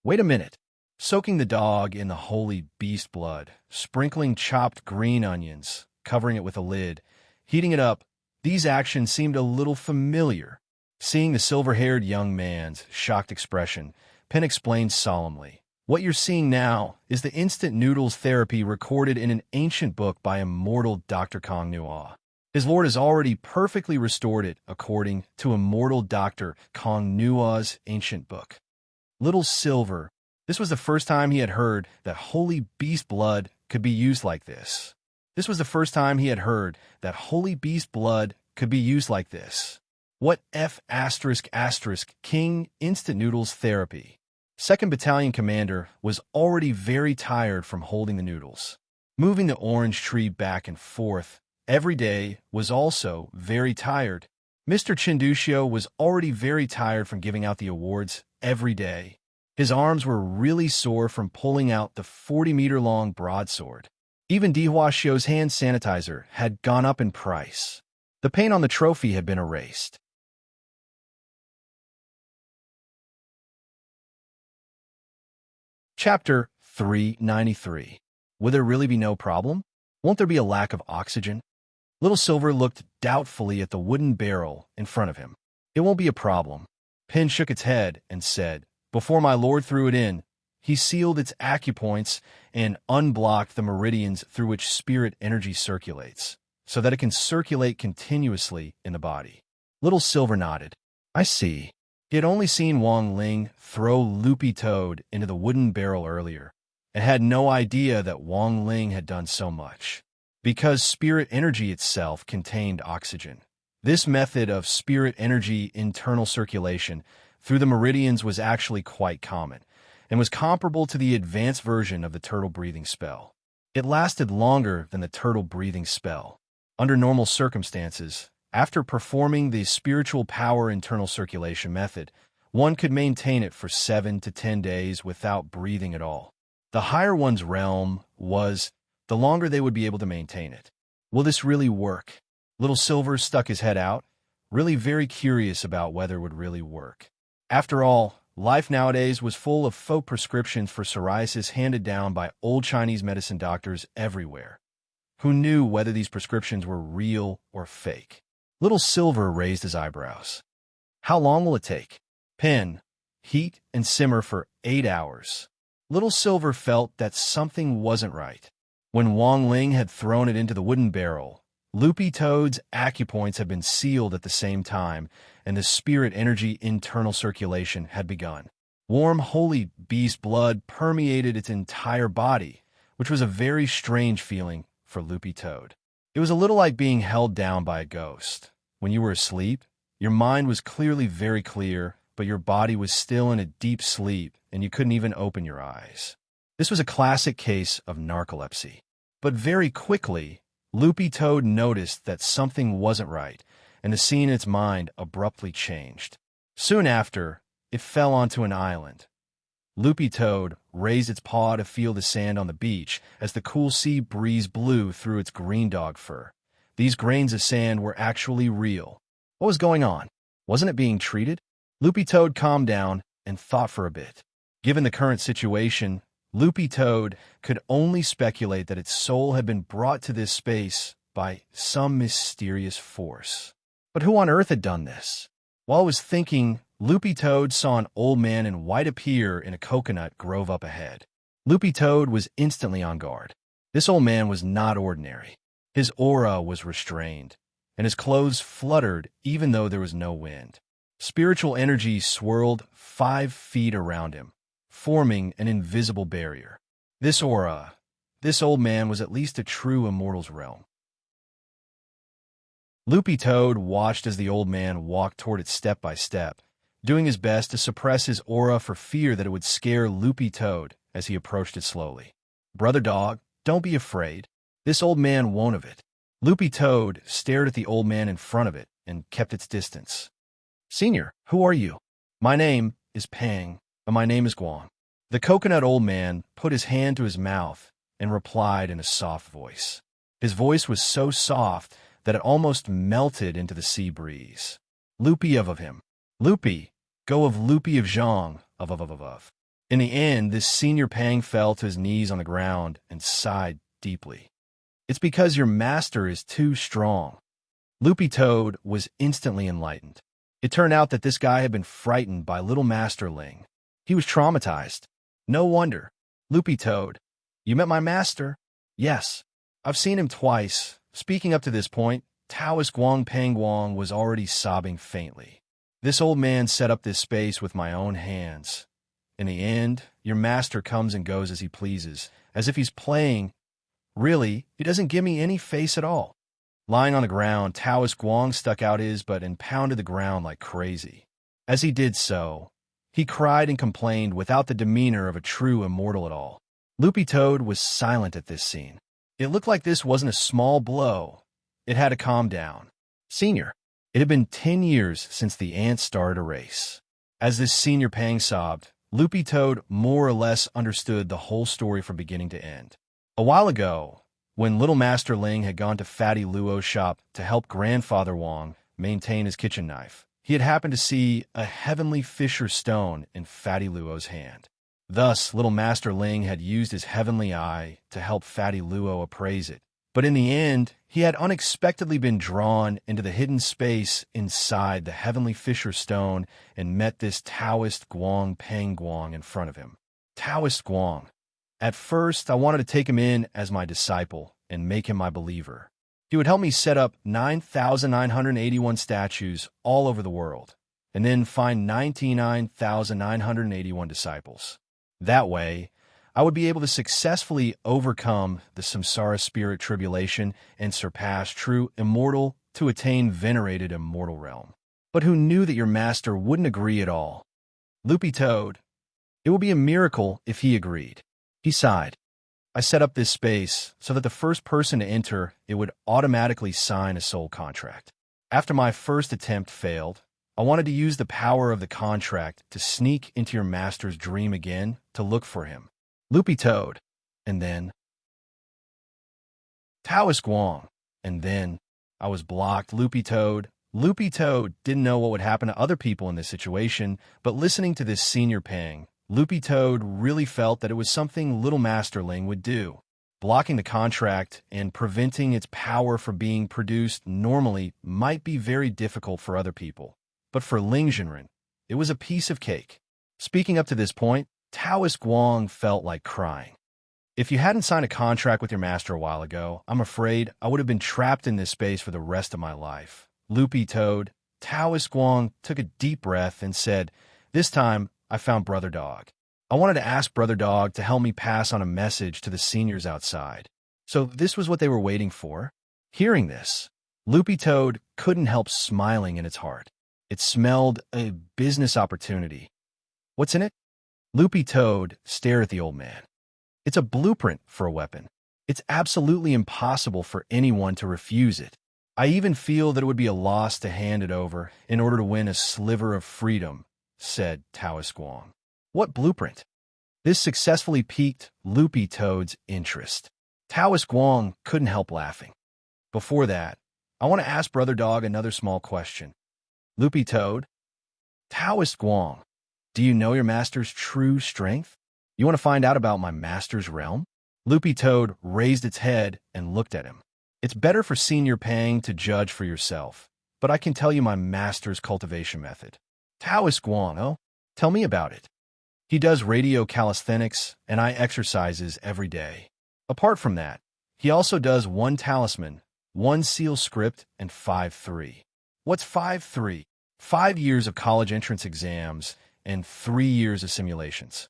Wait a minute. Soaking the dog in the holy beast blood, sprinkling chopped green onions, covering it with a lid, heating it up, these actions seemed a little familiar. Seeing the silver-haired young man's shocked expression, Pen explained solemnly, "What you're seeing now is the instant noodles therapy recorded in an ancient book by immortal Dr. Kong Nuo. His lord has already perfectly restored it according to immortal Dr. Kong Nuo's ancient book." Little Silver, this was the first time he had heard that holy beast blood could be used like this. This was the first time he had heard that holy beast blood could be used like this. What King Instant Noodles Therapy? 2nd Battalion Commander was already very tired from holding the noodles. Moving the orange tree back and forth every day was also very tired. Mr. Chindushio was already very tired from giving out the awards every day. His arms were really sore from pulling out the 40-meter-long broadsword. Even Dihuashio's hand sanitizer had gone up in price. The paint on the trophy had been erased. Chapter 393. Will there really be no problem? Won't there be a lack of oxygen? Little Silver looked doubtfully at the wooden barrel in front of him. It won't be a problem. Pin shook its head and said, "Before my lord threw it in, he sealed its acupoints and unblocked the meridians through which spirit energy circulates, so that it can circulate continuously in the body." Little Silver nodded. "I see." He had only seen Wang Ling throw Loopy Toad into the wooden barrel earlier, and had no idea that Wang Ling had done so much. Because spirit energy itself contained oxygen, this method of spirit energy internal circulation through the meridians was actually quite common, and was comparable to the advanced version of the turtle breathing spell. It lasted longer than the turtle breathing spell. Under normal circumstances, after performing the spiritual power internal circulation method, one could maintain it for 7 to 10 days without breathing at all. The higher one's realm was, the longer they would be able to maintain it. Will this really work? Little Silver stuck his head out, really very curious about whether it would really work. After all, life nowadays was full of faux prescriptions for psoriasis handed down by old Chinese medicine doctors everywhere. Who knew whether these prescriptions were real or fake? Little Silver raised his eyebrows. "How long will it take?" "Pin, heat and simmer for 8 hours." Little Silver felt that something wasn't right. When Wang Ling had thrown it into the wooden barrel, Loopy Toad's acupoints had been sealed at the same time, and the spirit energy internal circulation had begun. Warm holy beast blood permeated its entire body, which was a very strange feeling for Loopy Toad. It was a little like being held down by a ghost. When you were asleep, your mind was clearly very clear, but your body was still in a deep sleep, and you couldn't even open your eyes. This was a classic case of narcolepsy. But very quickly, Loopy Toad noticed that something wasn't right, and the scene in its mind abruptly changed. Soon after, it fell onto an island. Loopy Toad raised its paw to feel the sand on the beach as the cool sea breeze blew through its green dog fur. These grains of sand were actually real. What was going on? Wasn't it being treated? Loopy Toad calmed down and thought for a bit. Given the current situation, Loopy Toad could only speculate that its soul had been brought to this space by some mysterious force. But who on earth had done this? While it was thinking, Loopy Toad saw an old man in white appear in a coconut grove up ahead. Loopy Toad was instantly on guard. This old man was not ordinary. His aura was restrained, and his clothes fluttered even though there was no wind. Spiritual energy swirled 5 feet around him, forming an invisible barrier. This aura, this old man was at least a true immortal's realm. Loopy Toad watched as the old man walked toward it step by step, doing his best to suppress his aura for fear that it would scare Loopy Toad as he approached it slowly. "Brother Dog, don't be afraid. This old man won't of it." Loopy Toad stared at the old man in front of it and kept its distance. "Senior, who are you?" "My name is Pang, and my name is Guang." The coconut old man put his hand to his mouth and replied in a soft voice. His voice was so soft that it almost melted into the sea breeze. "Loopy of him. Loopy, go of Loopy of Zhang, of. In the end, this senior Pang fell to his knees on the ground and sighed deeply. "It's because your master is too strong." Loopy Toad was instantly enlightened. It turned out that this guy had been frightened by Little Master Ling. He was traumatized. No wonder. "Loopy Toad, you met my master?" "Yes. I've seen him twice." Speaking up to this point, Taoist Guang Peng Guang was already sobbing faintly. "This old man set up this space with my own hands. In the end, your master comes and goes as he pleases, as if he's playing. Really, he doesn't give me any face at all." Lying on the ground, Taoist Guang stuck out his butt and pounded the ground like crazy. As he did so, he cried and complained without the demeanor of a true immortal at all. Loopy Toad was silent at this scene. It looked like this wasn't a small blow. It had to calm down. "Senior, it had been 10 years since the ants started a race." As this senior Pang sobbed, Loopy Toad more or less understood the whole story from beginning to end. A while ago, when Little Master Ling had gone to Fatty Luo's shop to help Grandfather Wang maintain his kitchen knife, he had happened to see a heavenly fisher stone in Fatty Luo's hand. Thus, Little Master Ling had used his heavenly eye to help Fatty Luo appraise it, But in the end, he had unexpectedly been drawn into the hidden space inside the heavenly fissure stone and met this Taoist Guang Peng Guang in front of him. Taoist Guang. At first, I wanted to take him in as my disciple and make him my believer. He would help me set up 9,981 statues all over the world, and then find 99,981 disciples. That way, I would be able to successfully overcome the samsara spirit tribulation and surpass true immortal to attain venerated immortal realm. But who knew that your master wouldn't agree at all? Loopy Toad. It would be a miracle if he agreed. He sighed. I set up this space so that the first person to enter it would automatically sign a soul contract. After my first attempt failed, I wanted to use the power of the contract to sneak into your master's dream again to look for him. Loopy Toad. And then Taoist Guang. And then I was blocked. Loopy Toad. Loopy Toad didn't know what would happen to other people in this situation, but listening to this senior Pang, Loopy Toad really felt that it was something Little Masterling would do. Blocking the contract and preventing its power from being produced normally might be very difficult for other people, but for Ling Jinren, it was a piece of cake. Speaking up to this point, Taoist Guang felt like crying. If you hadn't signed a contract with your master a while ago, I'm afraid I would have been trapped in this space for the rest of my life. Loopy Toad. Taoist Guang took a deep breath and said, "This time, I found Brother Dog. I wanted to ask Brother Dog to help me pass on a message to the seniors outside." So this was what they were waiting for? Hearing this, Loopy Toad couldn't help smiling in its heart. It smelled a business opportunity. What's in it? Loopy Toad stared at the old man. It's a blueprint for a weapon. It's absolutely impossible for anyone to refuse it. I even feel that it would be a loss to hand it over in order to win a sliver of freedom, said Taoist Guang. What blueprint? This successfully piqued Loopy Toad's interest. Taoist Guang couldn't help laughing. Before that, I want to ask Brother Dog another small question. Loopy Toad. Taoist Guang. Do you know your master's true strength? You want to find out about my master's realm? Loopy Toad raised its head and looked at him. It's better for Senior Pang to judge for yourself, but I can tell you my master's cultivation method. Taoist Guang, oh? Tell me about it. He does radio calisthenics and eye exercises every day. Apart from that, he also does 1 talisman, 1 seal script, and 5-3. What's 5-3? 5 years of college entrance exams and 3 years of simulations.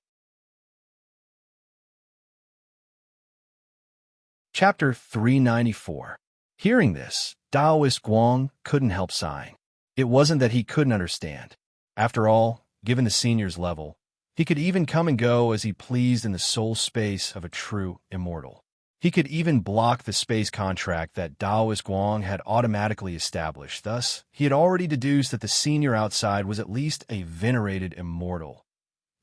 Chapter 394. Hearing this, Taoist Guang couldn't help sighing. It wasn't that he couldn't understand. After all, given the senior's level, he could even come and go as he pleased in the soul space of a true immortal. He could even block the space contract that Taoist Guang had automatically established. Thus, he had already deduced that the senior outside was at least a venerated immortal.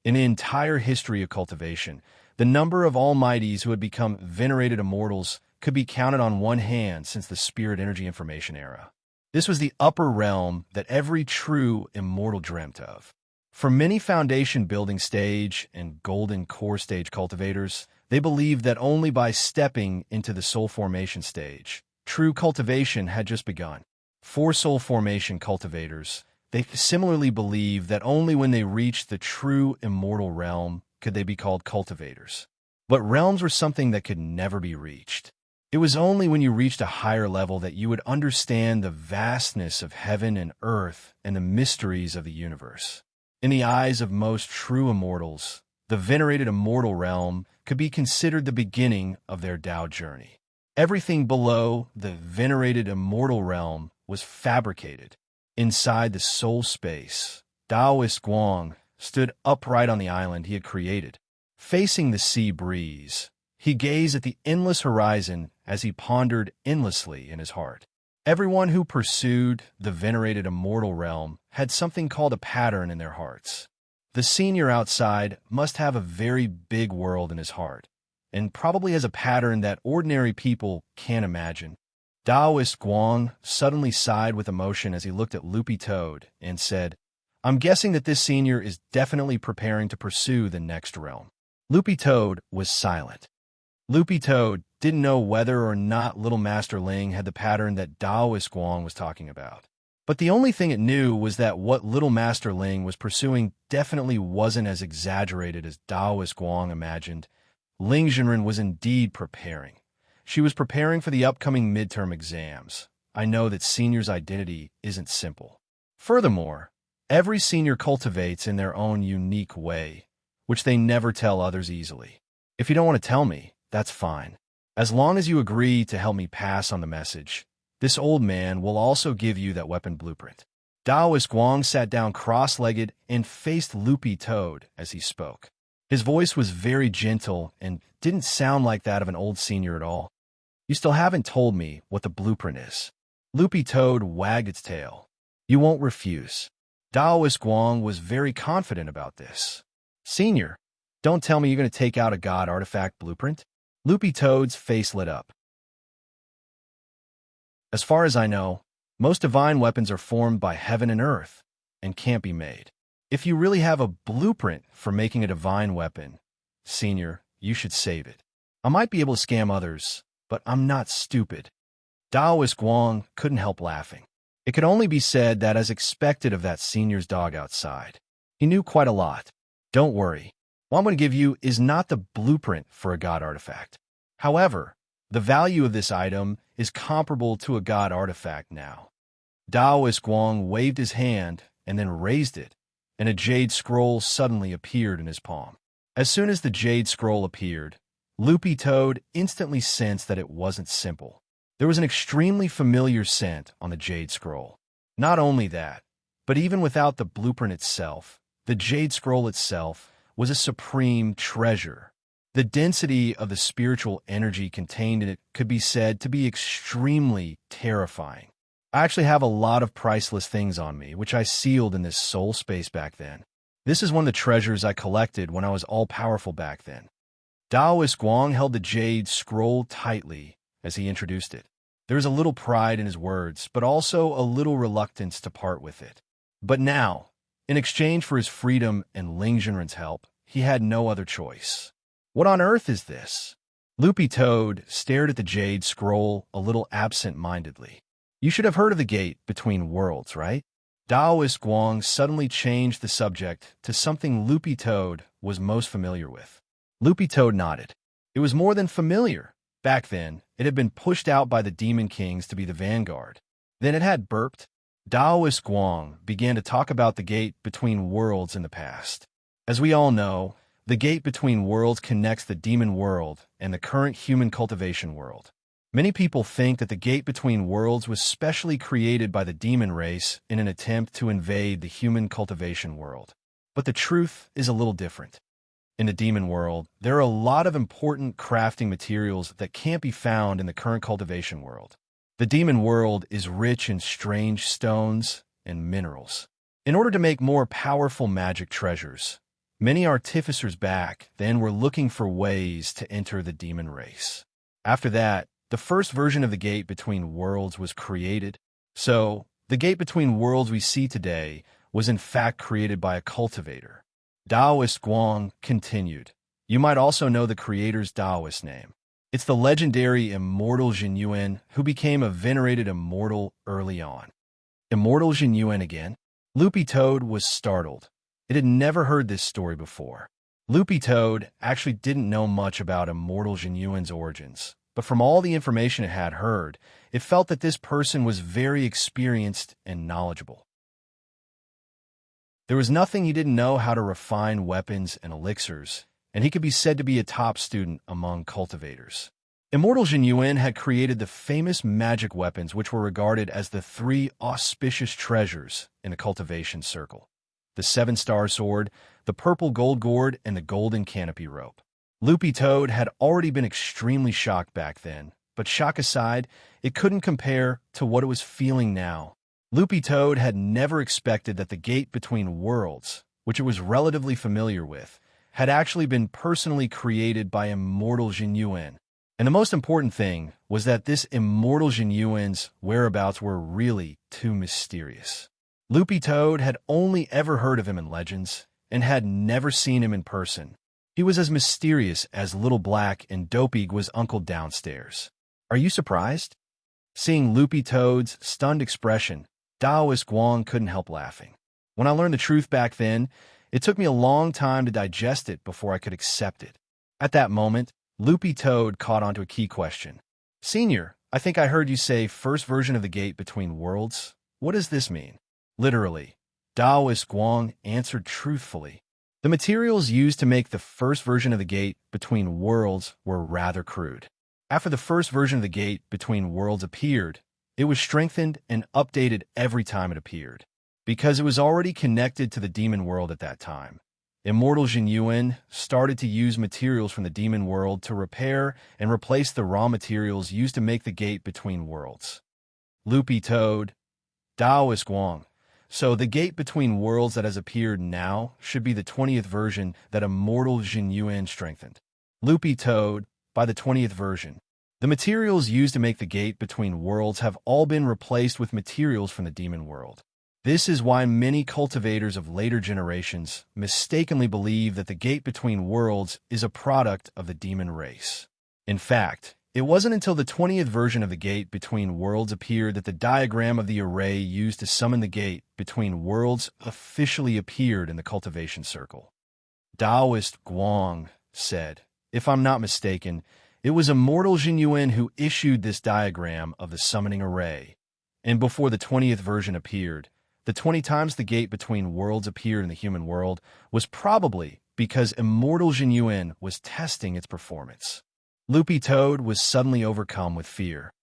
In the entire history of cultivation, the number of almighties who had become venerated immortals could be counted on one hand since the spirit energy information era. This was the upper realm that every true immortal dreamt of. For many foundation building stage and golden core stage cultivators, they believed that only by stepping into the soul formation stage, true cultivation had just begun. For soul formation cultivators, they similarly believed that only when they reached the true immortal realm could they be called cultivators. But realms were something that could never be reached. It was only when you reached a higher level that you would understand the vastness of heaven and earth and the mysteries of the universe. In the eyes of most true immortals, the venerated immortal realm could be considered the beginning of their Tao journey. Everything below the venerated immortal realm was fabricated. Inside the soul space, Taoist Guang stood upright on the island he had created. Facing the sea breeze, he gazed at the endless horizon as he pondered endlessly in his heart. Everyone who pursued the venerated immortal realm had something called a pattern in their hearts. The senior outside must have a very big world in his heart, and probably has a pattern that ordinary people can't imagine. Taoist Guang suddenly sighed with emotion as he looked at Loopy Toad and said, "I'm guessing that this senior is definitely preparing to pursue the next realm." Loopy Toad was silent. Loopy Toad didn't know whether or not Little Master Ling had the pattern that Daoist Guang was talking about. But the only thing it knew was that what Little Master Ling was pursuing definitely wasn't as exaggerated as Daoist Guang imagined. Ling Jinren was indeed preparing. She was preparing for the upcoming midterm exams. I know that senior's identity isn't simple. Furthermore, every senior cultivates in their own unique way, which they never tell others easily. If you don't want to tell me, that's fine. As long as you agree to help me pass on the message, this old man will also give you that weapon blueprint. Daoist Guang sat down cross-legged and faced Loopy Toad as he spoke. His voice was very gentle and didn't sound like that of an old senior at all. You still haven't told me what the blueprint is. Loopy Toad wagged its tail. You won't refuse. Daoist Guang was very confident about this. Senior, don't tell me you're going to take out a god artifact blueprint? Loopy Toad's face lit up. As far as I know, most divine weapons are formed by heaven and earth and can't be made. If you really have a blueprint for making a divine weapon, Senior, you should save it. I might be able to scam others, but I'm not stupid. Daoist Guang couldn't help laughing. It could only be said that as expected of that senior's dog outside. He knew quite a lot. Don't worry. What I'm going to give you is not the blueprint for a god artifact. However, the value of this item is comparable to a god artifact now. Daoist Guang waved his hand and then raised it, and a jade scroll suddenly appeared in his palm. As soon as the jade scroll appeared, Loopy Toad instantly sensed that it wasn't simple. There was an extremely familiar scent on the jade scroll. Not only that, but even without the blueprint itself, the jade scroll itself was a supreme treasure. The density of the spiritual energy contained in it could be said to be extremely terrifying. I actually have a lot of priceless things on me, which I sealed in this soul space back then. This is one of the treasures I collected when I was all-powerful back then. Daoist Guang held the jade scroll tightly as he introduced it. There was a little pride in his words, but also a little reluctance to part with it. But now, in exchange for his freedom and Ling Jinren's help, he had no other choice. What on earth is this? Loopy Toad stared at the jade scroll a little absent-mindedly. You should have heard of the gate between worlds, right? Daoist Guang suddenly changed the subject to something Loopy Toad was most familiar with. Loopy Toad nodded. It was more than familiar. Back then, it had been pushed out by the Demon Kings to be the vanguard. Then it had burped. Daoist Guang began to talk about the gate between worlds in the past. As we all know, the gate between worlds connects the demon world and the current human cultivation world. Many people think that the gate between worlds was specially created by the demon race in an attempt to invade the human cultivation world. But the truth is a little different. In the demon world, there are a lot of important crafting materials that can't be found in the current cultivation world. The demon world is rich in strange stones and minerals. In order to make more powerful magic treasures, many artificers back then were looking for ways to enter the demon race. After that, the first version of the gate between worlds was created. So, the gate between worlds we see today was in fact created by a cultivator. Daoist Guang continued. You might also know the creator's Daoist name. It's the legendary immortal Jin Yuan who became a venerated immortal early on. Immortal Jin Yuan again? Loopy Toad was startled. It had never heard this story before. Loopy Toad actually didn't know much about immortal Jin Yuan's origins, but from all the information it had heard, it felt that this person was very experienced and knowledgeable. There was nothing he didn't know how to refine weapons and elixirs, and he could be said to be a top student among cultivators. Immortal Jin Yuan had created the famous magic weapons which were regarded as the three auspicious treasures in the cultivation circle: the seven-star sword, the purple gold gourd, and the golden canopy rope. Loopy Toad had already been extremely shocked back then, but shock aside, it couldn't compare to what it was feeling now. Loopy Toad had never expected that the gate between worlds, which it was relatively familiar with, had actually been personally created by immortal Jin Yuan. And the most important thing was that this immortal Jin Yuan's whereabouts were really too mysterious. Loopy Toad had only ever heard of him in legends and had never seen him in person. He was as mysterious as Little Black, and Dopey was Uncle Downstairs. Are you surprised? Seeing Loopy Toad's stunned expression, Taoist Guang couldn't help laughing. When I learned the truth back then, it took me a long time to digest it before I could accept it. At that moment, Loopy Toad caught onto a key question. Senior, I think I heard you say first version of the gate between worlds. What does this mean? Literally, Taoist Guang answered truthfully. The materials used to make the first version of the gate between worlds were rather crude. After the first version of the gate between worlds appeared, it was strengthened and updated every time it appeared. Because it was already connected to the demon world at that time, Immortal Jin Yuan started to use materials from the demon world to repair and replace the raw materials used to make the gate between worlds. Loopy Toad, Taoist Guang. So the gate between worlds that has appeared now should be the 20th version that Immortal Jin Yuan strengthened. Loopy Toad, by the 20th version. The materials used to make the gate between worlds have all been replaced with materials from the demon world. This is why many cultivators of later generations mistakenly believe that the gate between worlds is a product of the demon race. In fact, it wasn't until the 20th version of the gate between worlds appeared that the diagram of the array used to summon the gate between worlds officially appeared in the cultivation circle. Taoist Guang said, if I'm not mistaken, it was Immortal Jin Yuan who issued this diagram of the summoning array, and before the 20th version appeared, the 20 times the gate between worlds appeared in the human world was probably because Immortal Jin Yuan was testing its performance. Loopy Toad was suddenly overcome with fear.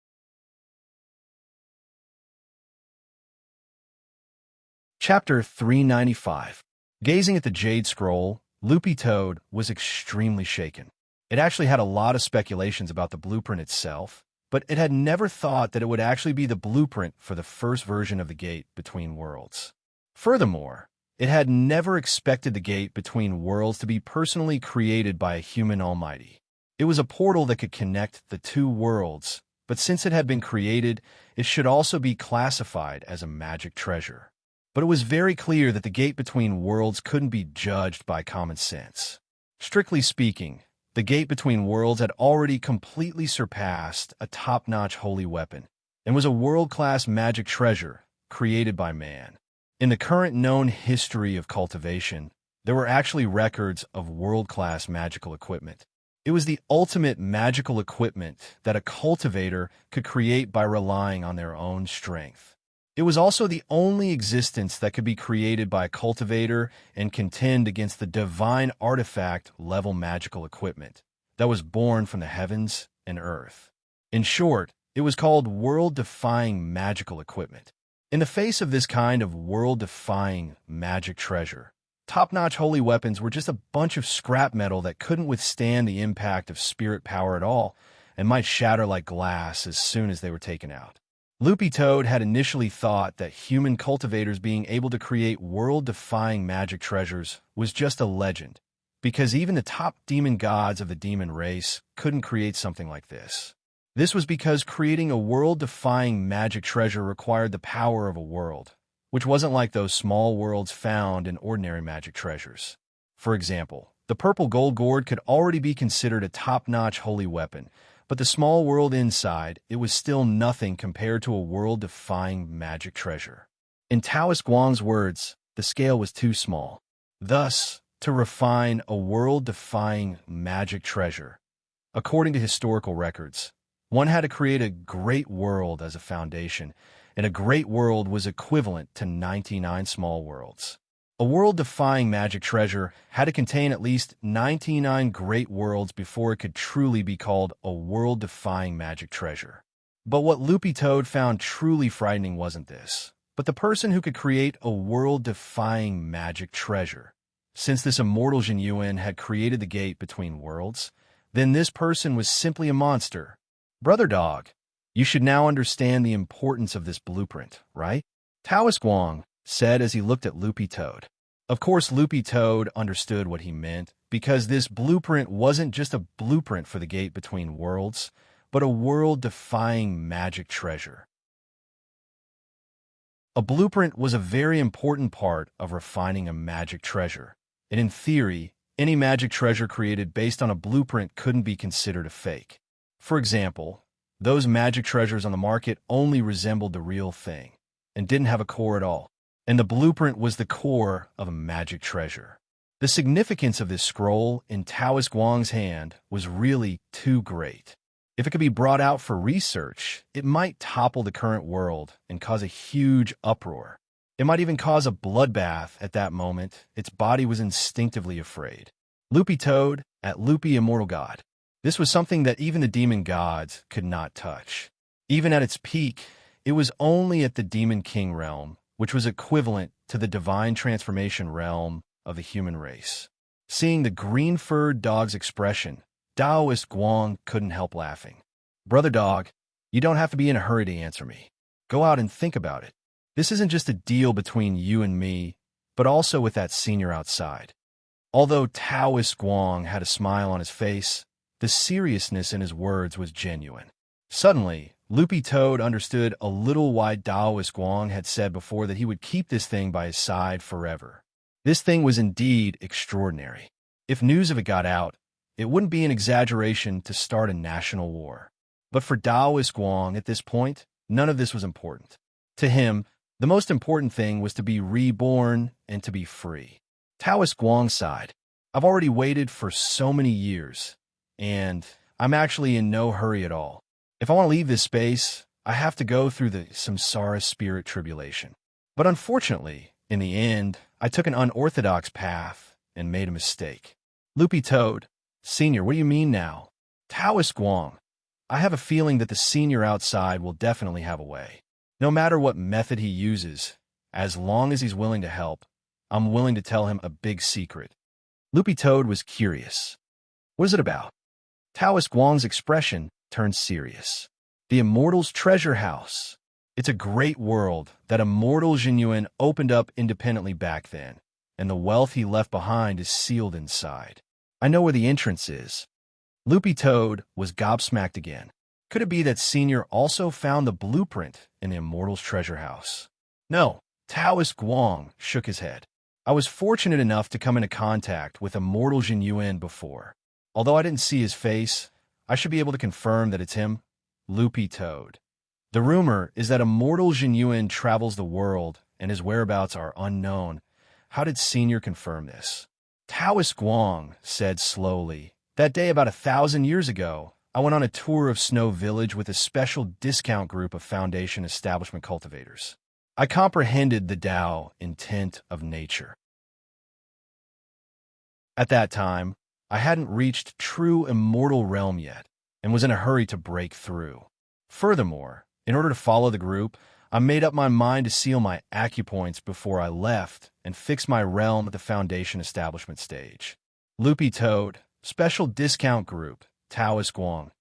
Chapter 395. Gazing at the Jade Scroll, Loopy Toad was extremely shaken. It actually had a lot of speculations about the blueprint itself, but it had never thought that it would actually be the blueprint for the first version of the gate between worlds. Furthermore, it had never expected the gate between worlds to be personally created by a human almighty. It was a portal that could connect the two worlds, but since it had been created, it should also be classified as a magic treasure. But it was very clear that the gate between worlds couldn't be judged by common sense. Strictly speaking, the gate between worlds had already completely surpassed a top-notch holy weapon and was a world-class magic treasure created by man. In the current known history of cultivation, there were actually records of world-class magical equipment. It was the ultimate magical equipment that a cultivator could create by relying on their own strength. It was also the only existence that could be created by a cultivator and contend against the divine artifact-level magical equipment that was born from the heavens and earth. In short, it was called world-defying magical equipment. In the face of this kind of world-defying magic treasure, top-notch holy weapons were just a bunch of scrap metal that couldn't withstand the impact of spirit power at all and might shatter like glass as soon as they were taken out. Loopy Toad had initially thought that human cultivators being able to create world-defying magic treasures was just a legend, because even the top demon gods of the demon race couldn't create something like this. This was because creating a world-defying magic treasure required the power of a world, which wasn't like those small worlds found in ordinary magic treasures. For example, the purple gold gourd could already be considered a top-notch holy weapon, but the small world inside, it was still nothing compared to a world-defying magic treasure. In Taoist Guang's words, the scale was too small. Thus, to refine a world-defying magic treasure, according to historical records, one had to create a great world as a foundation, and a great world was equivalent to 99 small worlds. A world-defying magic treasure had to contain at least 99 great worlds before it could truly be called a world-defying magic treasure. But what Loopy Toad found truly frightening wasn't this, but the person who could create a world-defying magic treasure. Since this Immortal Jin Yuan had created the gate between worlds, then this person was simply a monster. Brother Dog, you should now understand the importance of this blueprint, right? Taoist Guang said as he looked at Loopy Toad. Of course, Loopy Toad understood what he meant, because this blueprint wasn't just a blueprint for the gate between worlds, but a world-defying magic treasure. A blueprint was a very important part of refining a magic treasure, and in theory, Any magic treasure created based on a blueprint couldn't be considered a fake. For example, those magic treasures on the market only resembled the real thing and didn't have a core at all. And the blueprint was the core of a magic treasure. The significance of this scroll in Taoist Guang's hand was really too great. If it could be brought out for research, it might topple the current world and cause a huge uproar. It might even cause a bloodbath at that moment. Its body was instinctively afraid. Loopy Toad, at Loopy Immortal God. This was something that even the demon gods could not touch. Even at its peak, it was only at the Demon King realm, which was equivalent to the divine transformation realm of the human race. Seeing the green-furred dog's expression, Taoist Guang couldn't help laughing. Brother dog, you don't have to be in a hurry to answer me. Go out and think about it. This isn't just a deal between you and me, but also with that senior outside. Although Taoist Guang had a smile on his face, the seriousness in his words was genuine. Suddenly, Loopy Toad understood a little why Taoist Guang had said before that he would keep this thing by his side forever. This thing was indeed extraordinary. If news of it got out, it wouldn't be an exaggeration to start a national war. But for Taoist Guang at this point, none of this was important. To him, the most important thing was to be reborn and to be free. Taoist Guang sighed. I've already waited for so many years, and I'm actually in no hurry at all. If I want to leave this space, I have to go through the samsara spirit tribulation. But unfortunately, in the end, I took an unorthodox path and made a mistake. Loopy Toad, Senior, what do you mean now? Taoist Guang, I have a feeling that the senior outside will definitely have a way. No matter what method he uses, as long as he's willing to help, I'm willing to tell him a big secret. Loopy Toad was curious. What is it about? Taoist Guang's expression turned serious. The Immortal's Treasure House. It's a great world that Immortal Jinyuan opened up independently back then, and the wealth he left behind is sealed inside. I know where the entrance is. Loopy Toad was gobsmacked again. Could it be that Senior also found the blueprint in the Immortal's Treasure House? No, Taoist Guang shook his head. I was fortunate enough to come into contact with Immortal Jinyuan before. Although I didn't see his face, I should be able to confirm that it's him, Loopy Toad. The rumor is that Immortal Jinyuan travels the world and his whereabouts are unknown. How did Senior confirm this? Taoist Guang said slowly, that day about 1,000 years ago, I went on a tour of Snow Village with a special discount group of Foundation establishment cultivators. I comprehended the Tao intent of nature. At that time, I hadn't reached true immortal realm yet and was in a hurry to break through. Furthermore, in order to follow the group, I made up my mind to seal my acupoints before I left and fix my realm at the Foundation establishment stage. Loopy Toad, special discount group, Taoist Guang.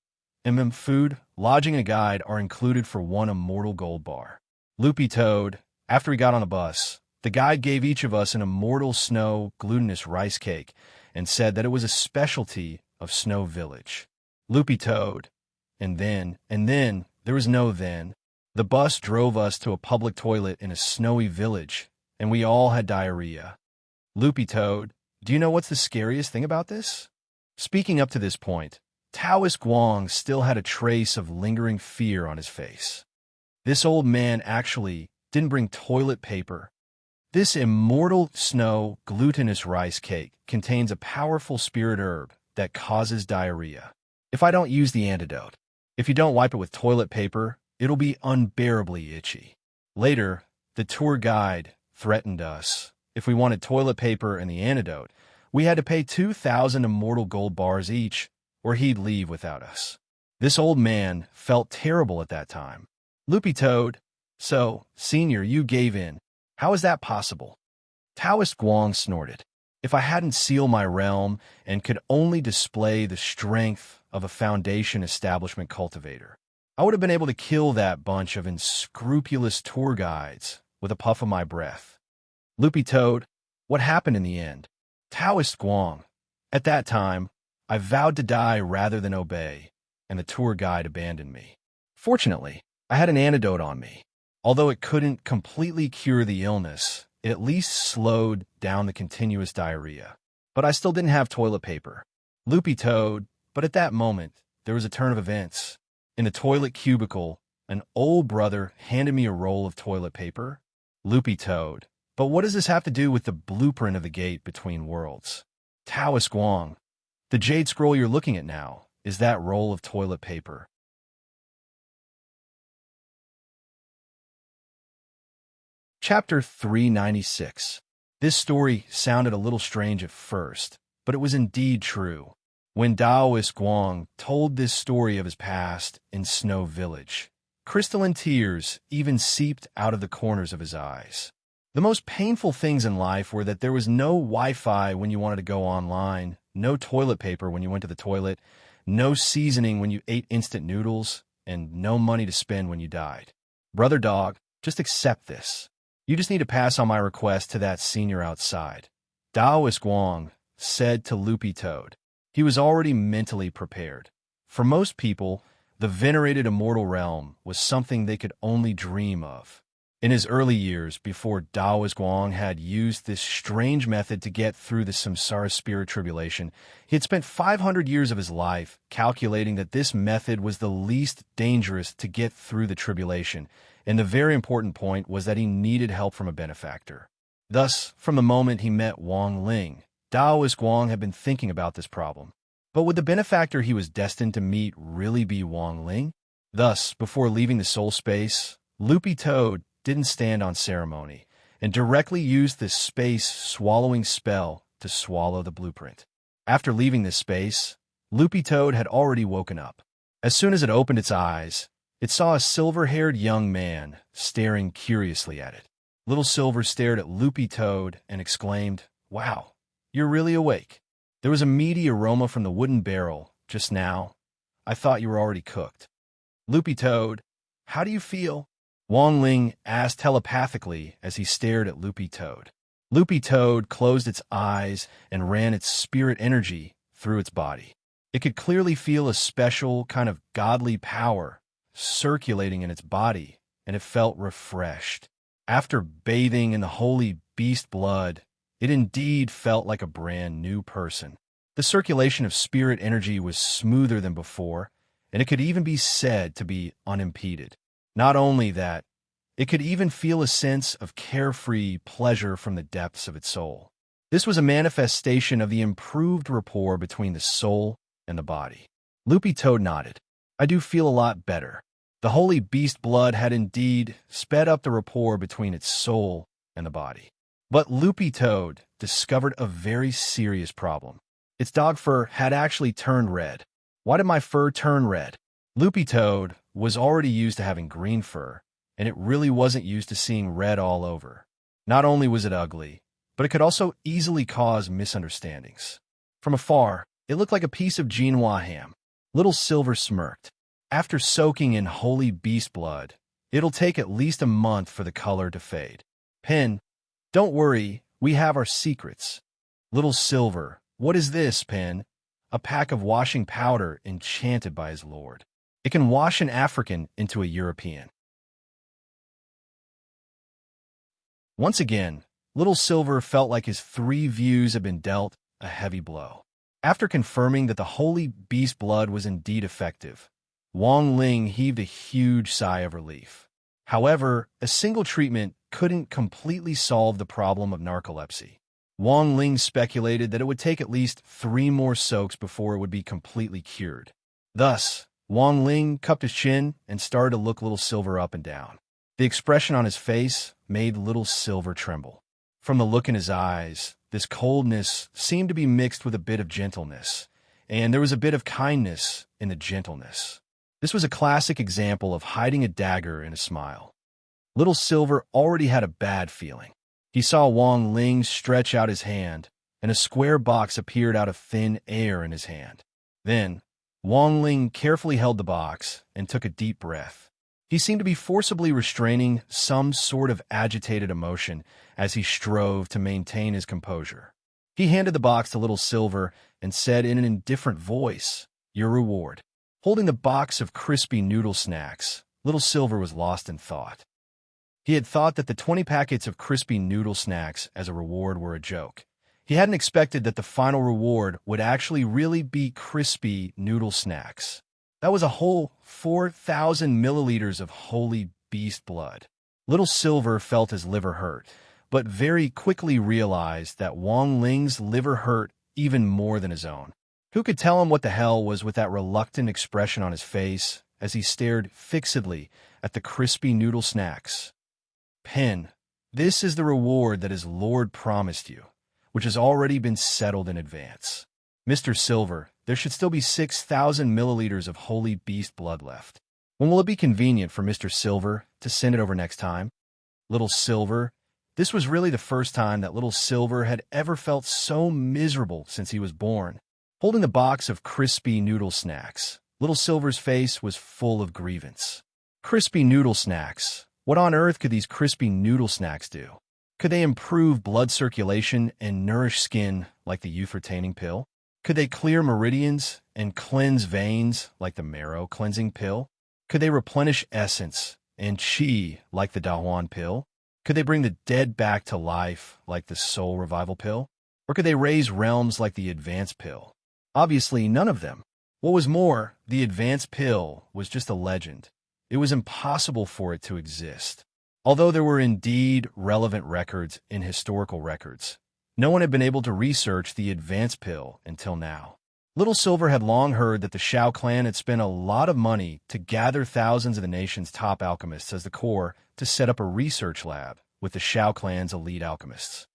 Food, lodging, and a guide are included for one immortal gold bar. Loopy Toad, after we got on the bus, the guide gave each of us an immortal snow glutinous rice cake and said that it was a specialty of Snow Village. Loopy Toad, and then, there was no then. The bus drove us to a public toilet in a snowy village, and we all had diarrhea. Loopy Toad, do you know what's the scariest thing about this? Speaking up to this point, Taoist Guang still had a trace of lingering fear on his face. This old man actually didn't bring toilet paper. This immortal snow glutinous rice cake contains a powerful spirit herb that causes diarrhea. If I don't use the antidote, if you don't wipe it with toilet paper, it'll be unbearably itchy. Later, the tour guide threatened us. If we wanted toilet paper and the antidote, we had to pay 2,000 immortal gold bars each, or he'd leave without us. This old man felt terrible at that time. Loopy Toad, so, Senior, you gave in. How is that possible? Taoist Guang snorted. If I hadn't sealed my realm and could only display the strength of a Foundation establishment cultivator, I would have been able to kill that bunch of unscrupulous tour guides with a puff of my breath. Loopy Toad, what happened in the end? Taoist Guang, at that time, I vowed to die rather than obey, and the tour guide abandoned me. Fortunately, I had an antidote on me. Although it couldn't completely cure the illness, it at least slowed down the continuous diarrhea. but I still didn't have toilet paper. Loopy Toad, but at that moment, there was a turn of events. In the toilet cubicle, an old brother handed me a roll of toilet paper. Loopy Toad, but what does this have to do with the blueprint of the gate between worlds? Taoist Guang, the jade scroll you're looking at now is that roll of toilet paper. Chapter 396. This story sounded a little strange at first, but it was indeed true. When Taoist Guang told this story of his past in Snow Village, crystalline tears even seeped out of the corners of his eyes. The most painful things in life were that there was no Wi-Fi when you wanted to go online, no toilet paper when you went to the toilet, no seasoning when you ate instant noodles, and no money to spend when you died. Brother Dog, just accept this. You just need to pass on my request to that senior outside. Taoist Guang said to Loopy Toad. He was already mentally prepared. For most people, the venerated immortal realm was something they could only dream of. In his early years, before Taoist Guang had used this strange method to get through the samsara spirit tribulation, he had spent 500 years of his life calculating that this method was the least dangerous to get through the tribulation, and the very important point was that he needed help from a benefactor. Thus, from the moment he met Wang Ling, Taoist Guang had been thinking about this problem. But would the benefactor he was destined to meet really be Wang Ling? Thus, before leaving the soul space, Loopy Toad didn't stand on ceremony and directly used this space-swallowing spell to swallow the blueprint. After leaving this space, Loopy Toad had already woken up. As soon as it opened its eyes, it saw a silver-haired young man staring curiously at it. Little Silver stared at Loopy Toad and exclaimed, "Wow, you're really awake. There was a meaty aroma from the wooden barrel just now. I thought you were already cooked." "Loopy Toad, how do you feel?" Wang Ling asked telepathically as he stared at Loopy Toad. Loopy Toad closed its eyes and ran its spirit energy through its body. It could clearly feel a special kind of godly power circulating in its body, and it felt refreshed. After bathing in the holy beast blood, it indeed felt like a brand new person. The circulation of spirit energy was smoother than before, and it could even be said to be unimpeded. Not only that, it could even feel a sense of carefree pleasure from the depths of its soul. This was a manifestation of the improved rapport between the soul and the body. Loopy Toad nodded. "I do feel a lot better." The holy beast blood had indeed sped up the rapport between its soul and the body. But Loopy Toad discovered a very serious problem. Its dog fur had actually turned red. Why did my fur turn red? Loopy Toad was already used to having green fur, and it really wasn't used to seeing red all over. Not only was it ugly, but it could also easily cause misunderstandings. From afar, it looked like a piece of Genoa ham. Little Silver smirked. "After soaking in holy beast blood, it'll take at least a month for the color to fade. Pen, don't worry, we have our secrets." Little Silver, "What is this, Pen?" "A pack of washing powder enchanted by his lord. It can wash an African into a European." Once again, Little Silver felt like his 3 views had been dealt a heavy blow. After confirming that the holy beast blood was indeed effective, Wang Ling heaved a huge sigh of relief. However, a single treatment couldn't completely solve the problem of narcolepsy. Wang Ling speculated that it would take at least 3 more soaks before it would be completely cured. Thus, Wang Ling cupped his chin and started to look Little Silver up and down. The expression on his face made Little Silver tremble. From the look in his eyes, this coldness seemed to be mixed with a bit of gentleness, and there was a bit of kindness in the gentleness. This was a classic example of hiding a dagger in a smile. Little Silver already had a bad feeling. He saw Wang Ling stretch out his hand, and a square box appeared out of thin air in his hand. Then, Wang Ling carefully held the box and took a deep breath. He seemed to be forcibly restraining some sort of agitated emotion as he strove to maintain his composure. He handed the box to Little Silver and said in an indifferent voice, "Your reward." Holding the box of crispy noodle snacks, Little Silver was lost in thought. He had thought that the 20 packets of crispy noodle snacks as a reward were a joke, He hadn't expected that the final reward would actually really be crispy noodle snacks. That was a whole 4,000 milliliters of holy beast blood. Little Silver felt his liver hurt, but very quickly realized that Wang Ling's liver hurt even more than his own. Who could tell him what the hell was with that reluctant expression on his face as he stared fixedly at the crispy noodle snacks? Pin, this is the reward that his lord promised you, which has already been settled in advance. Mr. Silver, there should still be 6,000 milliliters of holy beast blood left. When will it be convenient for Mr. Silver to send it over next time? Little Silver, this was really the first time that Little Silver had ever felt so miserable since he was born. Holding the box of crispy noodle snacks, Little Silver's face was full of grievance. Crispy noodle snacks. What on earth could these crispy noodle snacks do? Could they improve blood circulation and nourish skin like the youth-retaining pill? Could they clear meridians and cleanse veins like the marrow cleansing pill? Could they replenish essence and chi like the Dahuan pill? Could they bring the dead back to life like the soul revival pill? Or could they raise realms like the advanced pill? Obviously, none of them. What was more, the advanced pill was just a legend. It was impossible for it to exist. Although there were indeed relevant records in historical records, no one had been able to research the advanced pill until now. Little Silver had long heard that the Shao clan had spent a lot of money to gather thousands of the nation's top alchemists as the core to set up a research lab with the Shao clan's elite alchemists.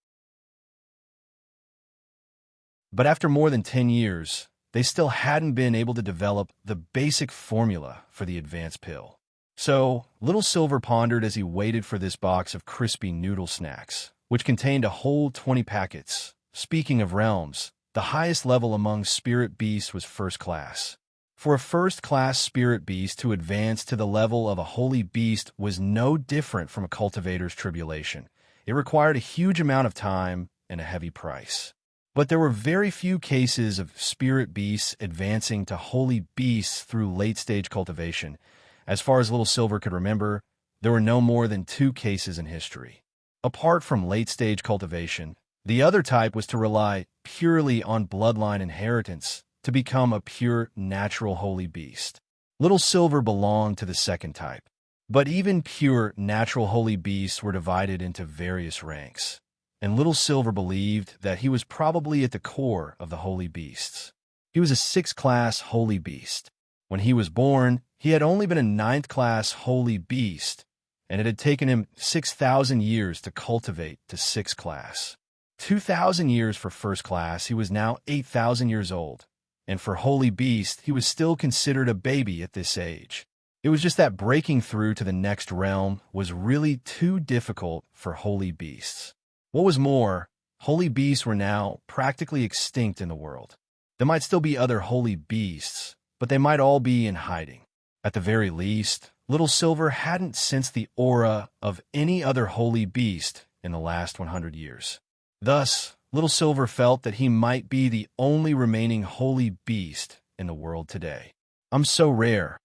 But after more than 10 years, they still hadn't been able to develop the basic formula for the advanced pill. So, Little Silver pondered as he waited for this box of crispy noodle snacks, which contained a whole 20 packets. Speaking of realms, the highest level among spirit beasts was first class. For a first-class spirit beast to advance to the level of a holy beast was no different from a cultivator's tribulation. It required a huge amount of time and a heavy price. But there were very few cases of spirit beasts advancing to holy beasts through late-stage cultivation. As far as Little Silver could remember, there were no more than 2 cases in history. Apart from late-stage cultivation, the other type was to rely purely on bloodline inheritance to become a pure natural holy beast. Little Silver belonged to the second type. But even pure natural holy beasts were divided into various ranks, and Little Silver believed that he was probably at the core of the holy beasts. He was a 6th-class holy beast. When he was born, he had only been a 9th-class holy beast, and it had taken him 6,000 years to cultivate to 6th class. 2,000 years for first class, he was now 8,000 years old, and for holy beast, he was still considered a baby at this age. It was just that breaking through to the next realm was really too difficult for holy beasts. What was more, holy beasts were now practically extinct in the world. There might still be other holy beasts, but they might all be in hiding. At the very least, Little Silver hadn't sensed the aura of any other holy beast in the last 100 years. Thus, Little Silver felt that he might be the only remaining holy beast in the world today. I'm so rare.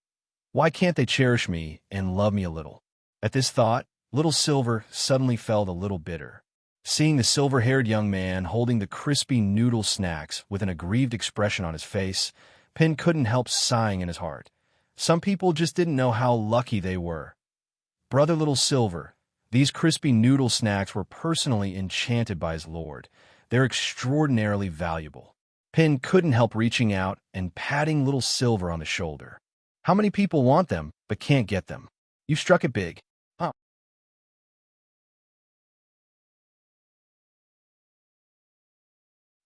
Why can't they cherish me and love me a little? At this thought, Little Silver suddenly felt a little bitter. Seeing the silver-haired young man holding the crispy noodle snacks with an aggrieved expression on his face, Pin couldn't help sighing in his heart. Some people just didn't know how lucky they were. Brother Little Silver, these crispy noodle snacks were personally enchanted by his lord. They're extraordinarily valuable. Pin couldn't help reaching out and patting Little Silver on the shoulder. How many people want them but can't get them? You struck it big. Huh?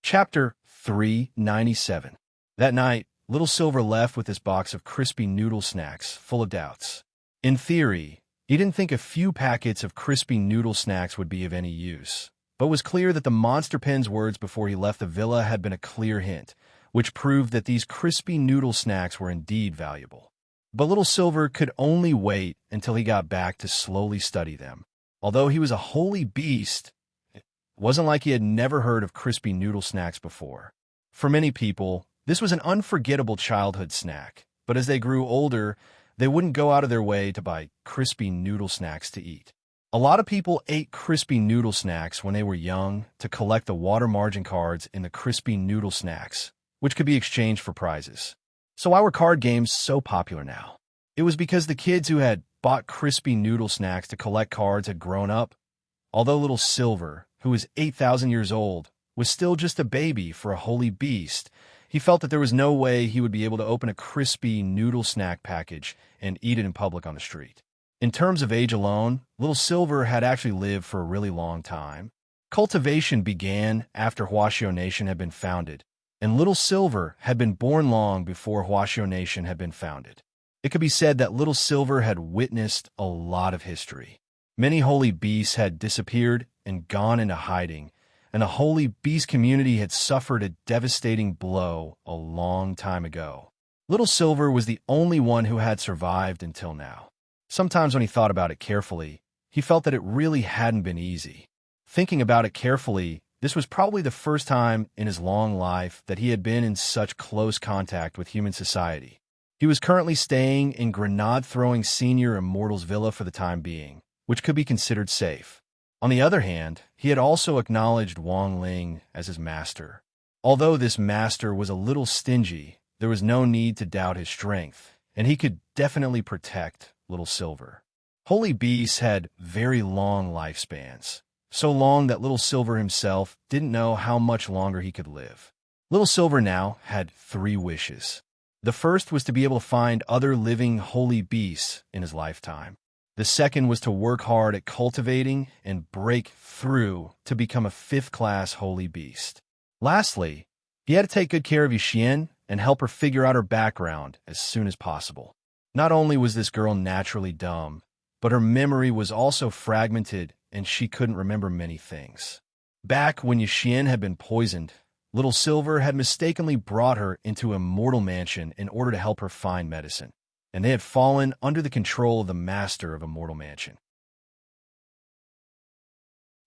Chapter 397. That night, Little Silver left with his box of crispy noodle snacks, full of doubts. In theory, he didn't think a few packets of crispy noodle snacks would be of any use, but was clear that the Monster Pin's words before he left the villa had been a clear hint, which proved that these crispy noodle snacks were indeed valuable. But Little Silver could only wait until he got back to slowly study them. Although he was a holy beast, it wasn't like he had never heard of crispy noodle snacks before. For many people, this was an unforgettable childhood snack, but as they grew older, they wouldn't go out of their way to buy crispy noodle snacks to eat. A lot of people ate crispy noodle snacks when they were young to collect the water margin cards in the crispy noodle snacks, which could be exchanged for prizes. So why were card games so popular now? It was because the kids who had bought crispy noodle snacks to collect cards had grown up. Although little Silver, who was 8,000 years old, was still just a baby for a holy beast, he felt that there was no way he would be able to open a crispy noodle snack package and eat it in public on the street. In terms of age alone, little Silver had actually lived for a really long time. Cultivation began after Huashio Nation had been founded, and little Silver had been born long before Huashio Nation had been founded. It could be said that little Silver had witnessed a lot of history. Many holy beasts had disappeared and gone into hiding, and the holy beast community had suffered a devastating blow a long time ago. Little Silver was the only one who had survived until now. Sometimes when he thought about it carefully, he felt that it really hadn't been easy. Thinking about it carefully, this was probably the first time in his long life that he had been in such close contact with human society. He was currently staying in grenade-throwing Senior Immortal's villa for the time being, which could be considered safe. On the other hand, he had also acknowledged Wang Ling as his master. Although this master was a little stingy, there was no need to doubt his strength, and he could definitely protect little Silver. Holy beasts had very long lifespans, so long that little Silver himself didn't know how much longer he could live. Little Silver now had 3 wishes. The first was to be able to find other living holy beasts in his lifetime. The second was to work hard at cultivating and break through to become a 5th-class holy beast. Lastly, he had to take good care of Yuxian and help her figure out her background as soon as possible. Not only was this girl naturally dumb, but her memory was also fragmented and she couldn't remember many things. Back when Yuxian had been poisoned, little Silver had mistakenly brought her into Immortal Mansion in order to help her find medicine, and they had fallen under the control of the master of Immortal Mansion.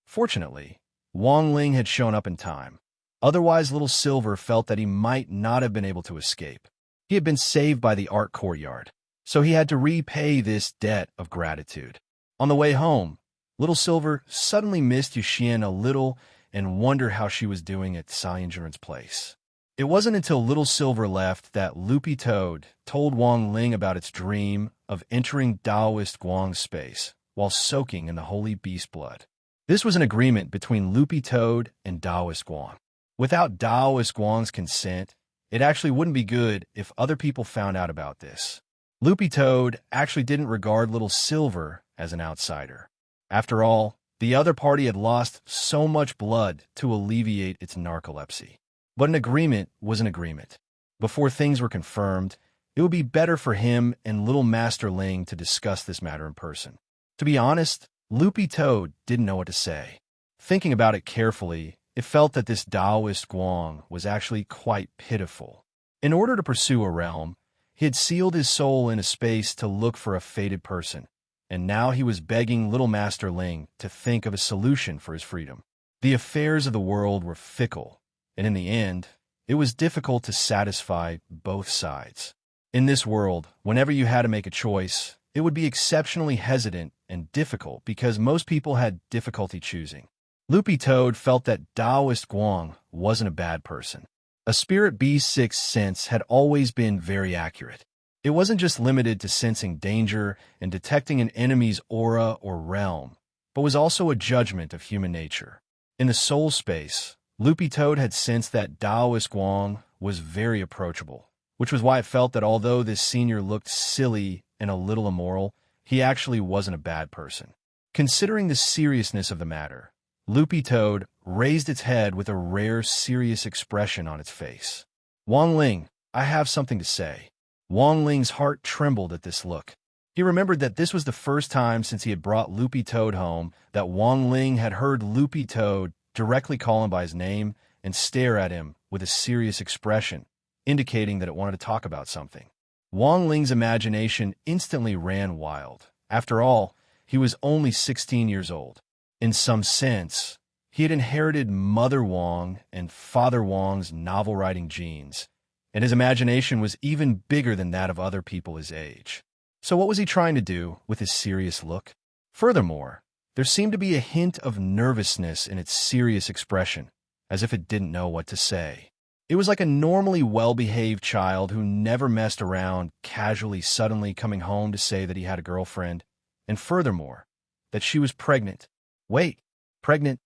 Fortunately, Wang Ling had shown up in time. Otherwise, little Silver felt that he might not have been able to escape. He had been saved by the art courtyard, so he had to repay this debt of gratitude. On the way home, little Silver suddenly missed Yuxian a little and wondered how she was doing at Cyanjuran's place. It wasn't until little Silver left that Loopy Toad told Wang Ling about its dream of entering Taoist Guang's space while soaking in the holy beast blood. This was an agreement between Loopy Toad and Taoist Guang. Without Taoist Guang's consent, it actually wouldn't be good if other people found out about this. Loopy Toad actually didn't regard little Silver as an outsider. After all, the other party had lost so much blood to alleviate its narcolepsy. But an agreement was an agreement. Before things were confirmed, it would be better for him and little Master Ling to discuss this matter in person. To be honest, Loopy Toad didn't know what to say. Thinking about it carefully, it felt that this Taoist Guang was actually quite pitiful. In order to pursue a realm, he had sealed his soul in a space to look for a fated person, and now he was begging little Master Ling to think of a solution for his freedom. The affairs of the world were fickle, and in the end, it was difficult to satisfy both sides. In this world, whenever you had to make a choice, it would be exceptionally hesitant and difficult because most people had difficulty choosing. Loopy Toad felt that Taoist Guang wasn't a bad person. A spirit beast's sixth sense had always been very accurate. It wasn't just limited to sensing danger and detecting an enemy's aura or realm, but was also a judgment of human nature. In the soul space, Loopy Toad had sensed that Taoist Guang was very approachable, which was why it felt that although this senior looked silly and a little immoral, he actually wasn't a bad person. Considering the seriousness of the matter, Loopy Toad raised its head with a rare, serious expression on its face. "Wang Ling, I have something to say." Wang Ling's heart trembled at this look. He remembered that this was the first time since he had brought Loopy Toad home that Wang Ling had heard Loopy Toad directly call him by his name and stare at him with a serious expression, indicating that it wanted to talk about something. Wang Ling's imagination instantly ran wild. After all, he was only 16 years old. In some sense, he had inherited Mother Wang and Father Wang's novel-writing genes, and his imagination was even bigger than that of other people his age. So what was he trying to do with his serious look? Furthermore, There seemed to be a hint of nervousness in its serious expression, as if it didn't know what to say. It was like a normally well-behaved child who never messed around, casually suddenly coming home to say that he had a girlfriend, and furthermore, that she was pregnant. Wait, pregnant?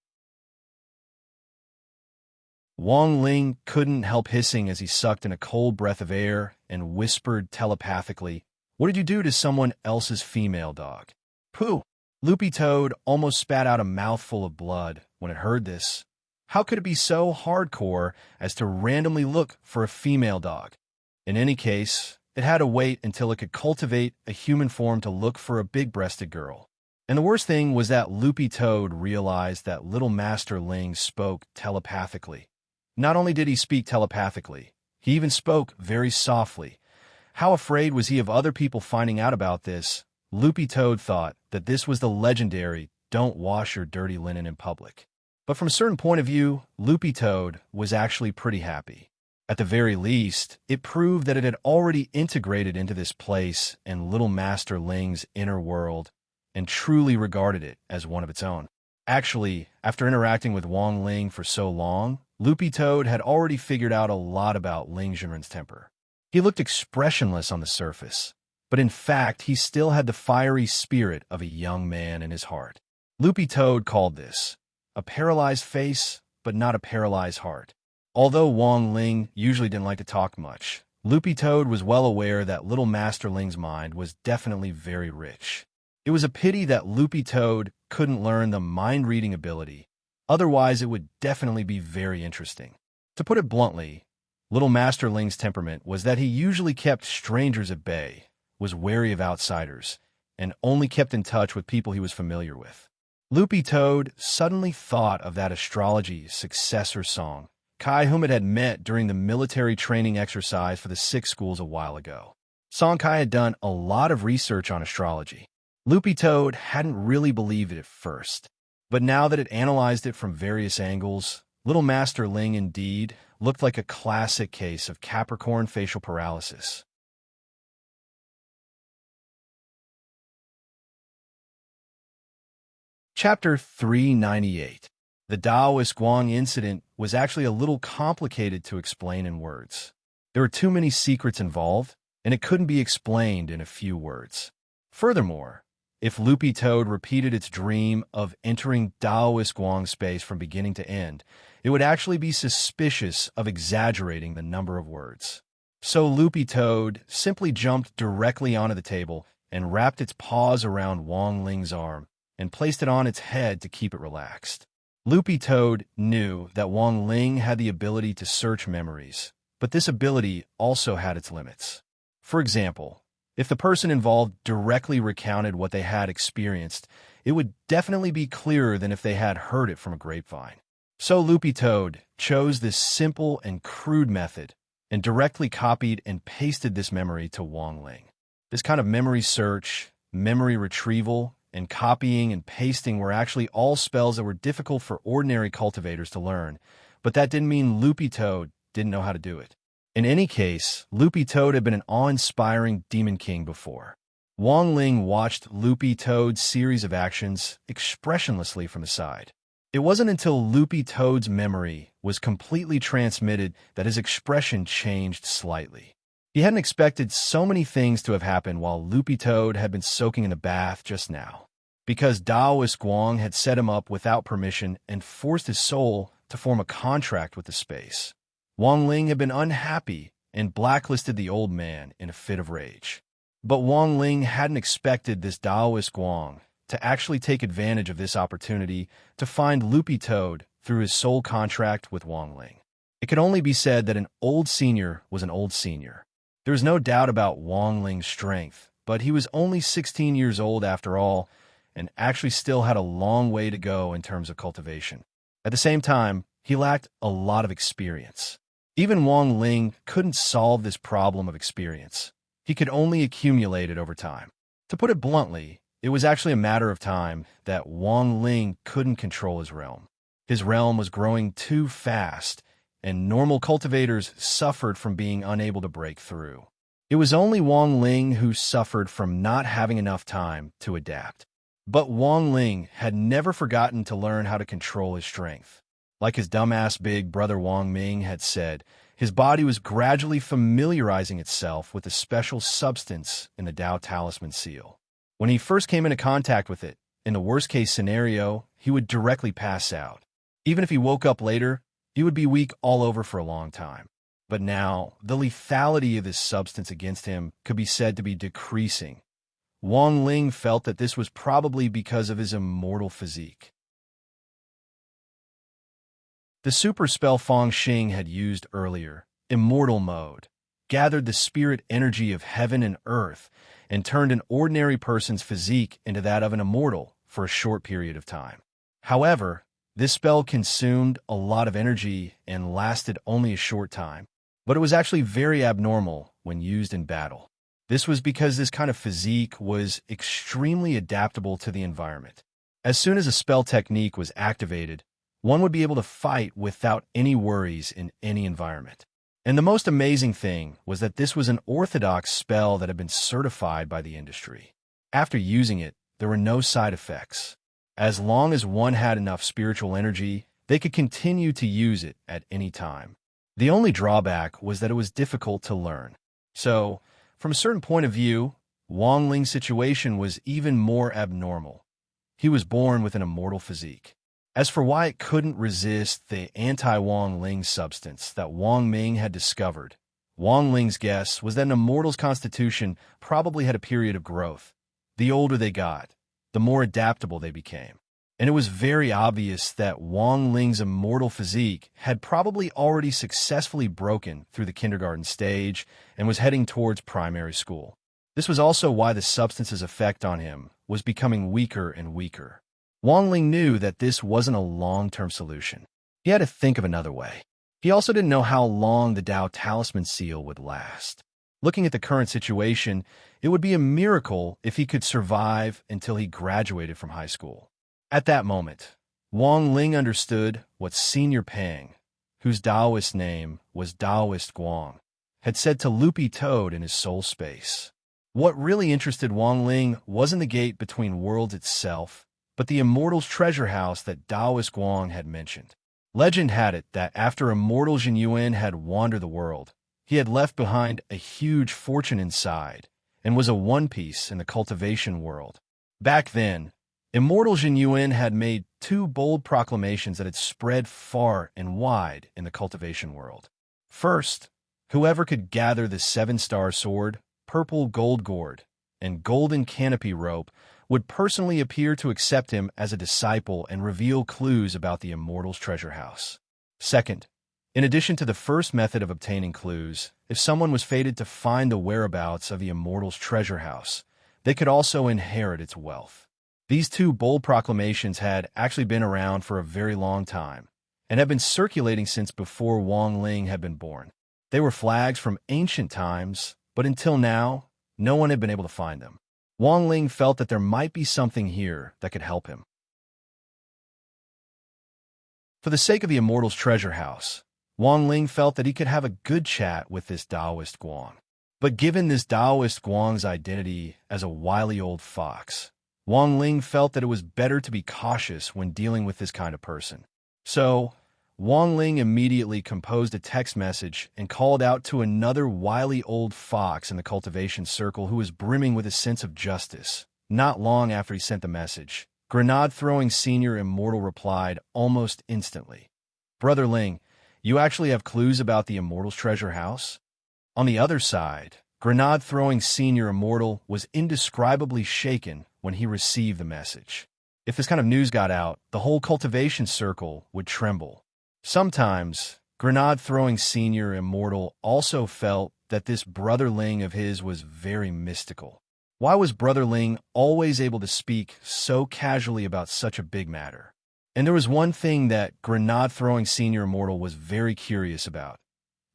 Wang Ling couldn't help hissing as he sucked in a cold breath of air and whispered telepathically, "What did you do to someone else's female dog?" Pooh! Loopy Toad almost spat out a mouthful of blood when it heard this. How could it be so hardcore as to randomly look for a female dog? In any case, it had to wait until it could cultivate a human form to look for a big-breasted girl. And the worst thing was that Loopy Toad realized that Little Master Ling spoke telepathically. Not only did he speak telepathically, he even spoke very softly. How afraid was he of other people finding out about this? Loopy Toad thought that this was the legendary "don't wash your dirty linen in public." But from a certain point of view, Loopy Toad was actually pretty happy. At the very least, it proved that it had already integrated into this place and Little Master Ling's inner world, and truly regarded it as one of its own. Actually, after interacting with Wang Ling for so long, Loopy Toad had already figured out a lot about Ling Junren's temper. He looked expressionless on the surface, but in fact he still had the fiery spirit of a young man in his heart. Loopy Toad called this a paralyzed face, but not a paralyzed heart. Although Wang Ling usually didn't like to talk much, Loopy Toad was well aware that Little Master Ling's mind was definitely very rich. It was a pity that Loopy Toad couldn't learn the mind-reading ability. Otherwise, it would definitely be very interesting. To put it bluntly, Little Master Ling's temperament was that he usually kept strangers at bay, was wary of outsiders, and only kept in touch with people he was familiar with. Loopy Toad suddenly thought of that astrology successor Song Kai, whom it had met during the military training exercise for the 6 schools a while ago. Song Kai had done a lot of research on astrology. Loopy Toad hadn't really believed it at first, but now that it analyzed it from various angles, Little Master Ling indeed looked like a classic case of Capricorn facial paralysis. Chapter 398. The Taoist Guang incident was actually a little complicated to explain in words. There were too many secrets involved, and it couldn't be explained in a few words. Furthermore, if Loopy Toad repeated its dream of entering Taoist Guang space from beginning to end, it would actually be suspicious of exaggerating the number of words. So Loopy Toad simply jumped directly onto the table and wrapped its paws around Wang Ling's arm and placed it on its head to keep it relaxed. Loopy Toad knew that Wang Ling had the ability to search memories, but this ability also had its limits. For example, if the person involved directly recounted what they had experienced, it would definitely be clearer than if they had heard it from a grapevine. So Loopy Toad chose this simple and crude method and directly copied and pasted this memory to Wang Ling. This kind of memory search, memory retrieval, and copying and pasting were actually all spells that were difficult for ordinary cultivators to learn, but that didn't mean Loopy Toad didn't know how to do it. In any case, Loopy Toad had been an awe-inspiring Demon King before. Wang Ling watched Loopy Toad's series of actions expressionlessly from the side. It wasn't until Loopy Toad's memory was completely transmitted that his expression changed slightly. He hadn't expected so many things to have happened while Loopy Toad had been soaking in the bath just now, because Taoist Guang had set him up without permission and forced his soul to form a contract with the space. Wang Ling had been unhappy and blacklisted the old man in a fit of rage. But Wang Ling hadn't expected this Taoist Guang to actually take advantage of this opportunity to find Loopy Toad through his soul contract with Wang Ling. It could only be said that an old senior was an old senior. There was no doubt about Wang Ling's strength, but he was only 16 years old after all, and actually still had a long way to go in terms of cultivation. At the same time, he lacked a lot of experience. Even Wang Ling couldn't solve this problem of experience. He could only accumulate it over time. To put it bluntly, it was actually a matter of time that Wang Ling couldn't control his realm. His realm was growing too fast, and normal cultivators suffered from being unable to break through. It was only Wang Ling who suffered from not having enough time to adapt. But Wang Ling had never forgotten to learn how to control his strength. Like his dumbass big brother Wang Ming had said, his body was gradually familiarizing itself with a special substance in the Tao Talisman seal. When he first came into contact with it, in the worst-case scenario, he would directly pass out. Even if he woke up later, he would be weak all over for a long time. But now, the lethality of this substance against him could be said to be decreasing. Wang Ling felt that this was probably because of his immortal physique. The super spell Feng Xing had used earlier, Immortal Mode, gathered the spirit energy of heaven and earth and turned an ordinary person's physique into that of an immortal for a short period of time. However, this spell consumed a lot of energy and lasted only a short time, but it was actually very abnormal when used in battle. This was because this kind of physique was extremely adaptable to the environment. As soon as a spell technique was activated, one would be able to fight without any worries in any environment. And the most amazing thing was that this was an orthodox spell that had been certified by the industry. After using it, there were no side effects. As long as one had enough spiritual energy, they could continue to use it at any time. The only drawback was that it was difficult to learn. So, from a certain point of view, Wang Ling's situation was even more abnormal. He was born with an immortal physique. As for why it couldn't resist the anti-Wang Ling substance that Wang Ming had discovered, Wang Ling's guess was that an immortal's constitution probably had a period of growth. The older they got, the more adaptable they became. And it was very obvious that Wang Ling's immortal physique had probably already successfully broken through the kindergarten stage and was heading towards primary school. This was also why the substance's effect on him was becoming weaker and weaker. Wang Ling knew that this wasn't a long-term solution. He had to think of another way. He also didn't know how long the Tao Talisman seal would last. Looking at the current situation, it would be a miracle if he could survive until he graduated from high school. At that moment, Wang Ling understood what Senior Pang, whose Taoist name was Taoist Guang, had said to Loopy Toad in his soul space. What really interested Wang Ling wasn't the gate between worlds itself, but the Immortal's treasure house that Taoist Guang had mentioned. Legend had it that after Immortal Jin Yuan had wandered the world, he had left behind a huge fortune inside and was a one piece in the cultivation world. Back then, Immortal Jin Yuan had made two bold proclamations that had spread far and wide in the cultivation world. First, whoever could gather the 7-star sword, purple gold gourd, and golden canopy rope would personally appear to accept him as a disciple and reveal clues about the Immortal's treasure house. Second, in addition to the first method of obtaining clues, if someone was fated to find the whereabouts of the Immortal's treasure house, they could also inherit its wealth. These two bold proclamations had actually been around for a very long time and had been circulating since before Wang Ling had been born. They were flags from ancient times, but until now, no one had been able to find them. Wang Ling felt that there might be something here that could help him. For the sake of the Immortal's treasure house, Wang Ling felt that he could have a good chat with this Taoist Guang. But given this Taoist Guang's identity as a wily old fox, Wang Ling felt that it was better to be cautious when dealing with this kind of person. So, Wang Ling immediately composed a text message and called out to another wily old fox in the cultivation circle who was brimming with a sense of justice. Not long after he sent the message, Grenade-throwing Senior Immortal replied almost instantly. "Brother Ling, you actually have clues about the Immortal's treasure house?" On the other side, Grenade-throwing Senior Immortal was indescribably shaken when he received the message. If this kind of news got out, the whole cultivation circle would tremble. Sometimes, Grenade-throwing Senior Immortal also felt that this Brother Ling of his was very mystical. Why was Brother Ling always able to speak so casually about such a big matter? And there was one thing that Grenade-throwing Senior Immortal was very curious about.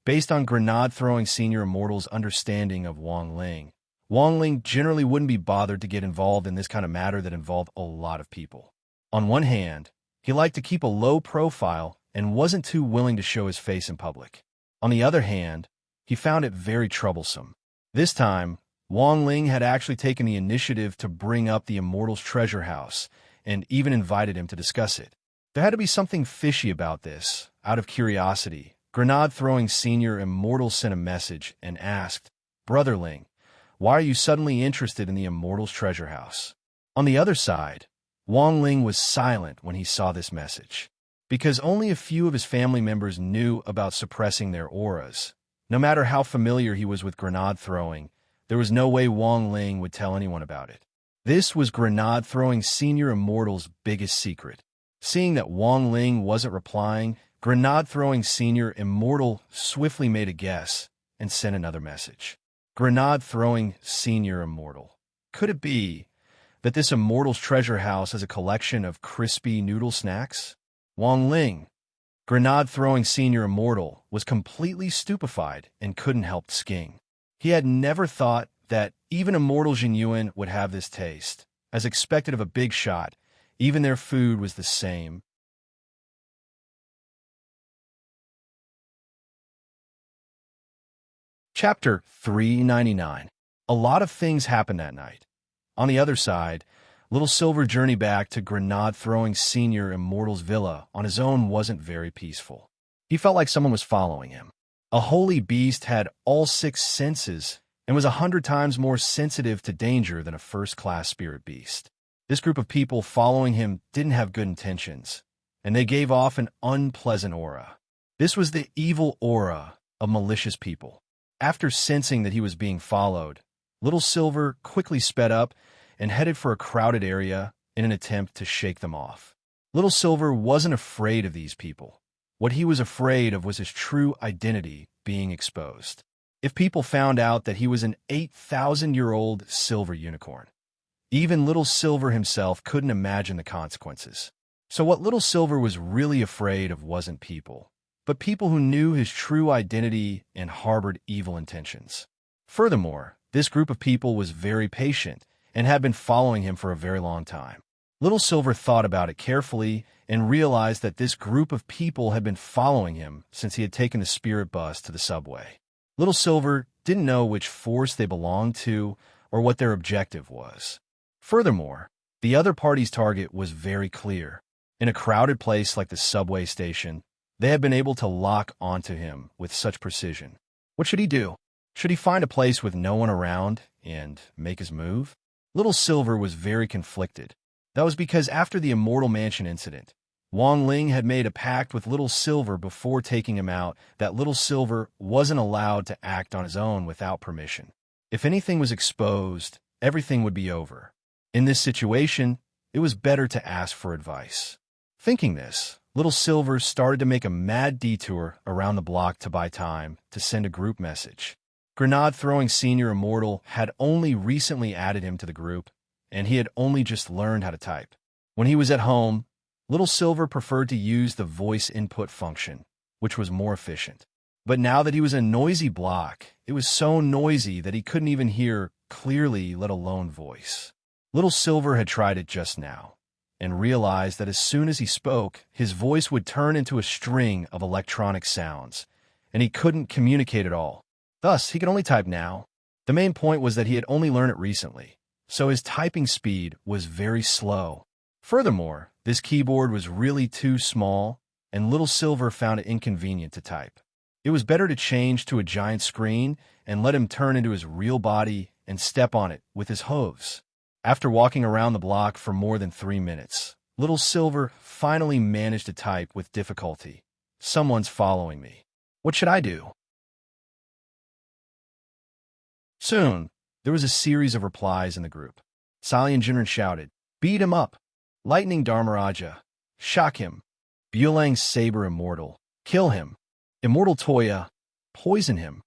Based on Grenade-throwing Senior Immortal's understanding of Wang Ling generally wouldn't be bothered to get involved in this kind of matter that involved a lot of people. On one hand, he liked to keep a low profile and wasn't too willing to show his face in public. On the other hand, he found it very troublesome. This time, Wang Ling had actually taken the initiative to bring up the Immortal's treasure house and even invited him to discuss it. There had to be something fishy about this. Out of curiosity, Grenade-throwing Senior Immortal sent a message and asked, "Brother Ling, why are you suddenly interested in the Immortal's treasure house?" On the other side, Wang Ling was silent when he saw this message, because only a few of his family members knew about suppressing their auras. No matter how familiar he was with grenade-throwing, there was no way Wang Ling would tell anyone about it. This was grenade-throwing Senior Immortal's biggest secret. Seeing that Wang Ling wasn't replying, grenade-throwing Senior Immortal swiftly made a guess and sent another message. Grenade-throwing Senior Immortal. Could it be that this Immortal's treasure house has a collection of crispy noodle snacks? Wang Ling, grenade-throwing Senior Immortal, was completely stupefied and couldn't help skiing. He had never thought that even Immortal Jinyuan would have this taste. As expected of a big shot, even their food was the same. Chapter 399. A lot of things happened that night. On the other side, Little Silver journey back to grenade-throwing Senior Immortal's villa on his own wasn't very peaceful. He felt like someone was following him. A holy beast had all 6 senses and was 100 times more sensitive to danger than a first-class spirit beast. This group of people following him didn't have good intentions, and they gave off an unpleasant aura. This was the evil aura of malicious people. After sensing that he was being followed, Little Silver quickly sped up and headed for a crowded area in an attempt to shake them off. Little Silver wasn't afraid of these people. What he was afraid of was his true identity being exposed. If people found out that he was an 8,000-year-old silver unicorn, even Little Silver himself couldn't imagine the consequences. So what Little Silver was really afraid of wasn't people, but people who knew his true identity and harbored evil intentions. Furthermore, this group of people was very patient and had been following him for a very long time. Little Silver thought about it carefully and realized that this group of people had been following him since he had taken the spirit bus to the subway. Little Silver didn't know which force they belonged to or what their objective was. Furthermore, the other party's target was very clear. In a crowded place like the subway station, they had been able to lock onto him with such precision. What should he do? Should he find a place with no one around and make his move? Little Silver was very conflicted. That was because after the Immortal Mansion incident, Wang Ling had made a pact with Little Silver before taking him out that Little Silver wasn't allowed to act on his own without permission. If anything was exposed, everything would be over. In this situation, it was better to ask for advice. Thinking this, Little Silver started to make a mad detour around the block to buy time to send a group message. Grenade-throwing Senior Immortal had only recently added him to the group, and he had only just learned how to type. When he was at home, Little Silver preferred to use the voice input function, which was more efficient. But now that he was in a noisy block, it was so noisy that he couldn't even hear clearly, let alone voice. Little Silver had tried it just now, and realized that as soon as he spoke, his voice would turn into a string of electronic sounds, and he couldn't communicate at all. Thus, he could only type now. The main point was that he had only learned it recently, so his typing speed was very slow. Furthermore, this keyboard was really too small, and Little Silver found it inconvenient to type. It was better to change to a giant screen and let him turn into his real body and step on it with his hooves. After walking around the block for more than 3 minutes, Little Silver finally managed to type with difficulty. "Someone's following me. What should I do?" Soon, there was a series of replies in the group. Salian Jinren shouted, "Beat him up! Lightning Dharmaraja! Shock him! Buelang Saber Immortal! Kill him! Immortal Toya! Poison him!"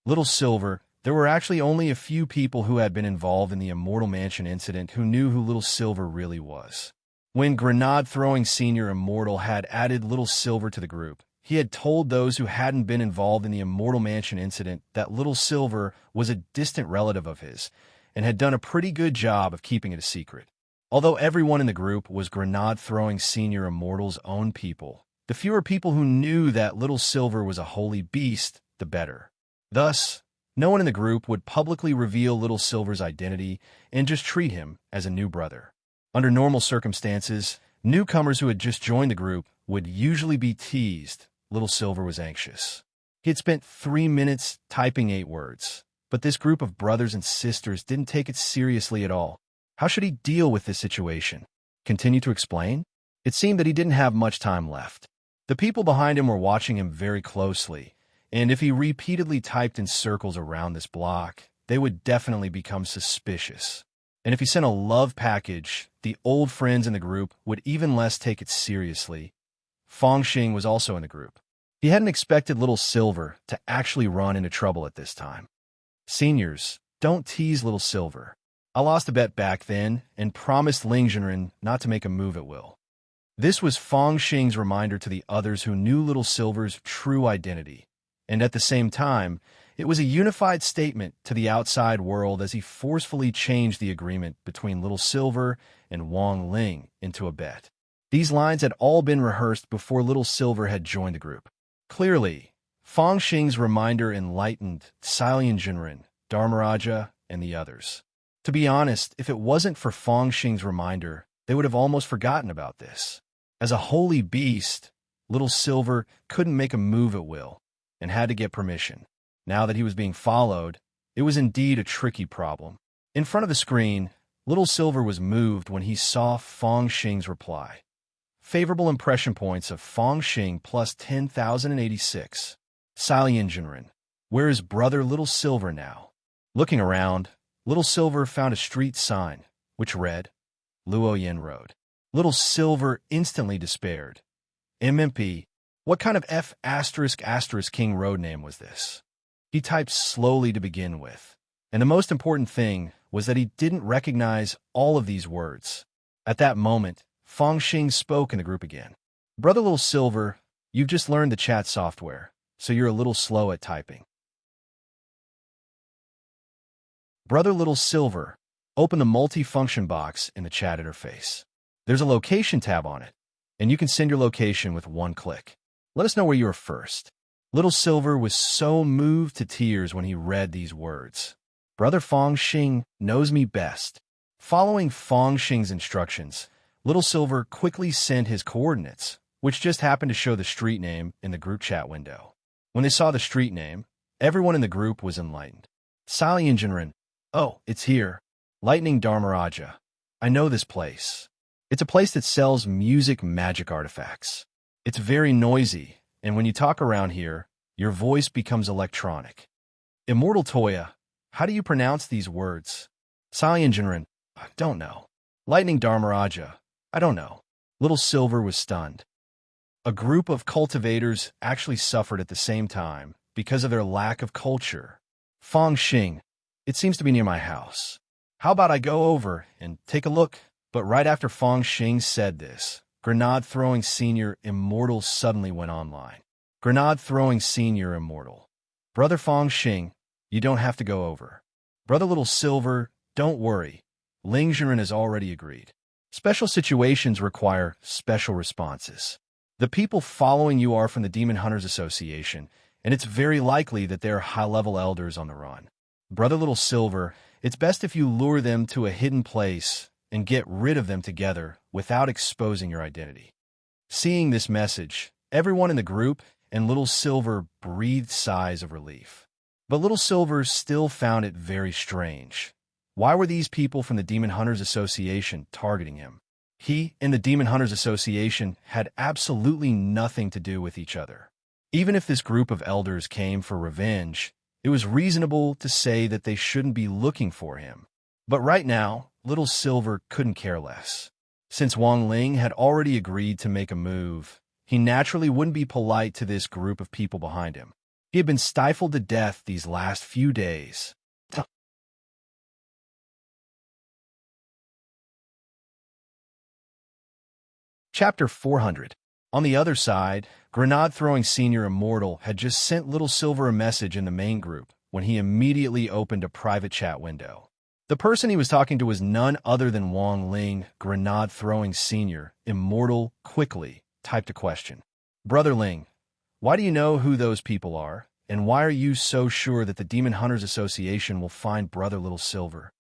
Little Silver, there were actually only a few people who had been involved in the Immortal Mansion incident who knew who Little Silver really was. When grenade-throwing Senior Immortal had added Little Silver to the group, he had told those who hadn't been involved in the Immortal Mansion incident that Little Silver was a distant relative of his and had done a pretty good job of keeping it a secret. Although everyone in the group was grenade-throwing Senior Immortal's own people, the fewer people who knew that Little Silver was a holy beast, the better. Thus, No one in the group would publicly reveal Little Silver's identity and just treat him as a new brother. Under normal circumstances, newcomers who had just joined the group would usually be teased. Little Silver was anxious. He had spent 3 minutes typing 8 words, but this group of brothers and sisters didn't take it seriously at all. How should he deal with this situation? Continue to explain? It seemed that he didn't have much time left. The people behind him were watching him very closely, and if he repeatedly typed in circles around this block, they would definitely become suspicious. And if he sent a love package, the old friends in the group would even less take it seriously. Fongxing was also in the group. He hadn't expected Little Silver to actually run into trouble at this time. Seniors, don't tease Little Silver. I lost a bet back then and promised Ling Zhenren not to make a move at will. This was Fongxing's reminder to the others who knew Little Silver's true identity, and at the same time, it was a unified statement to the outside world as he forcefully changed the agreement between Little Silver and Wang Ling into a bet. These lines had all been rehearsed before Little Silver had joined the group. Clearly, Fongxing's reminder enlightened Silian Jinren, Dharmaraja, and the others. To be honest, if it wasn't for Fongxing's reminder, they would have almost forgotten about this. As a holy beast, Little Silver couldn't make a move at will and had to get permission. Now that he was being followed, it was indeed a tricky problem. In front of the screen, Little Silver was moved when he saw Fongxing's reply. Favorable impression points of Fongxing plus 10,086. Silian Jinren. Where is brother Little Silver now? Looking around, Little Silver found a street sign, which read, Luoyan Road. Little Silver instantly despaired. MMP, what kind of F*** King road name was this? He typed slowly to begin with, and the most important thing was that he didn't recognize all of these words. At that moment, Fongxing spoke in the group again. Brother Little Silver, you've just learned the chat software, so you're a little slow at typing. Brother Little Silver, open the multi-function box in the chat interface. There's a location tab on it, and you can send your location with one click. Let us know where you are first. Little Silver was so moved to tears when he read these words. Brother Fongxing knows me best. Following Fongxing's instructions, Little Silver quickly sent his coordinates, which just happened to show the street name in the group chat window. When they saw the street name, everyone in the group was enlightened. Silian Jinren, oh, it's here. Lightning Dharmaraja. I know this place. It's a place that sells music magic artifacts. It's very noisy, and when you talk around here, your voice becomes electronic. Immortal Toya, how do you pronounce these words? Silian Jinren, I don't know. Lightning Dharmaraja, I don't know. Little Silver was stunned. A group of cultivators actually suffered at the same time because of their lack of culture. Fongxing, it seems to be near my house. How about I go over and take a look? But right after Fongxing said this, Grenade-throwing Senior Immortal suddenly went online. Grenade-throwing Senior Immortal. Brother Fongxing, you don't have to go over. Brother Little Silver, don't worry. Ling Zhenren has already agreed. Special situations require special responses. The people following you are from the Demon Hunters Association, and it's very likely that they're high-level elders on the run. Brother Little Silver, it's best if you lure them to a hidden place and get rid of them together without exposing your identity. Seeing this message, everyone in the group and Little Silver breathed sighs of relief. But Little Silver still found it very strange. Why were these people from the Demon Hunters Association targeting him? He and the Demon Hunters Association had absolutely nothing to do with each other. Even if this group of elders came for revenge, it was reasonable to say that they shouldn't be looking for him. But right now, Little Silver couldn't care less. Since Wang Ling had already agreed to make a move, he naturally wouldn't be polite to this group of people behind him. He had been stifled to death these last few days. Chapter 400. On the other side, Grenade-throwing Senior Immortal had just sent Little Silver a message in the main group when he immediately opened a private chat window. The person he was talking to was none other than Wang Ling. Grenade-throwing Senior Immortal quickly typed a question. Brother Ling, why do you know who those people are, and why are you so sure that the Demon Hunters Association will find Brother Little Silver?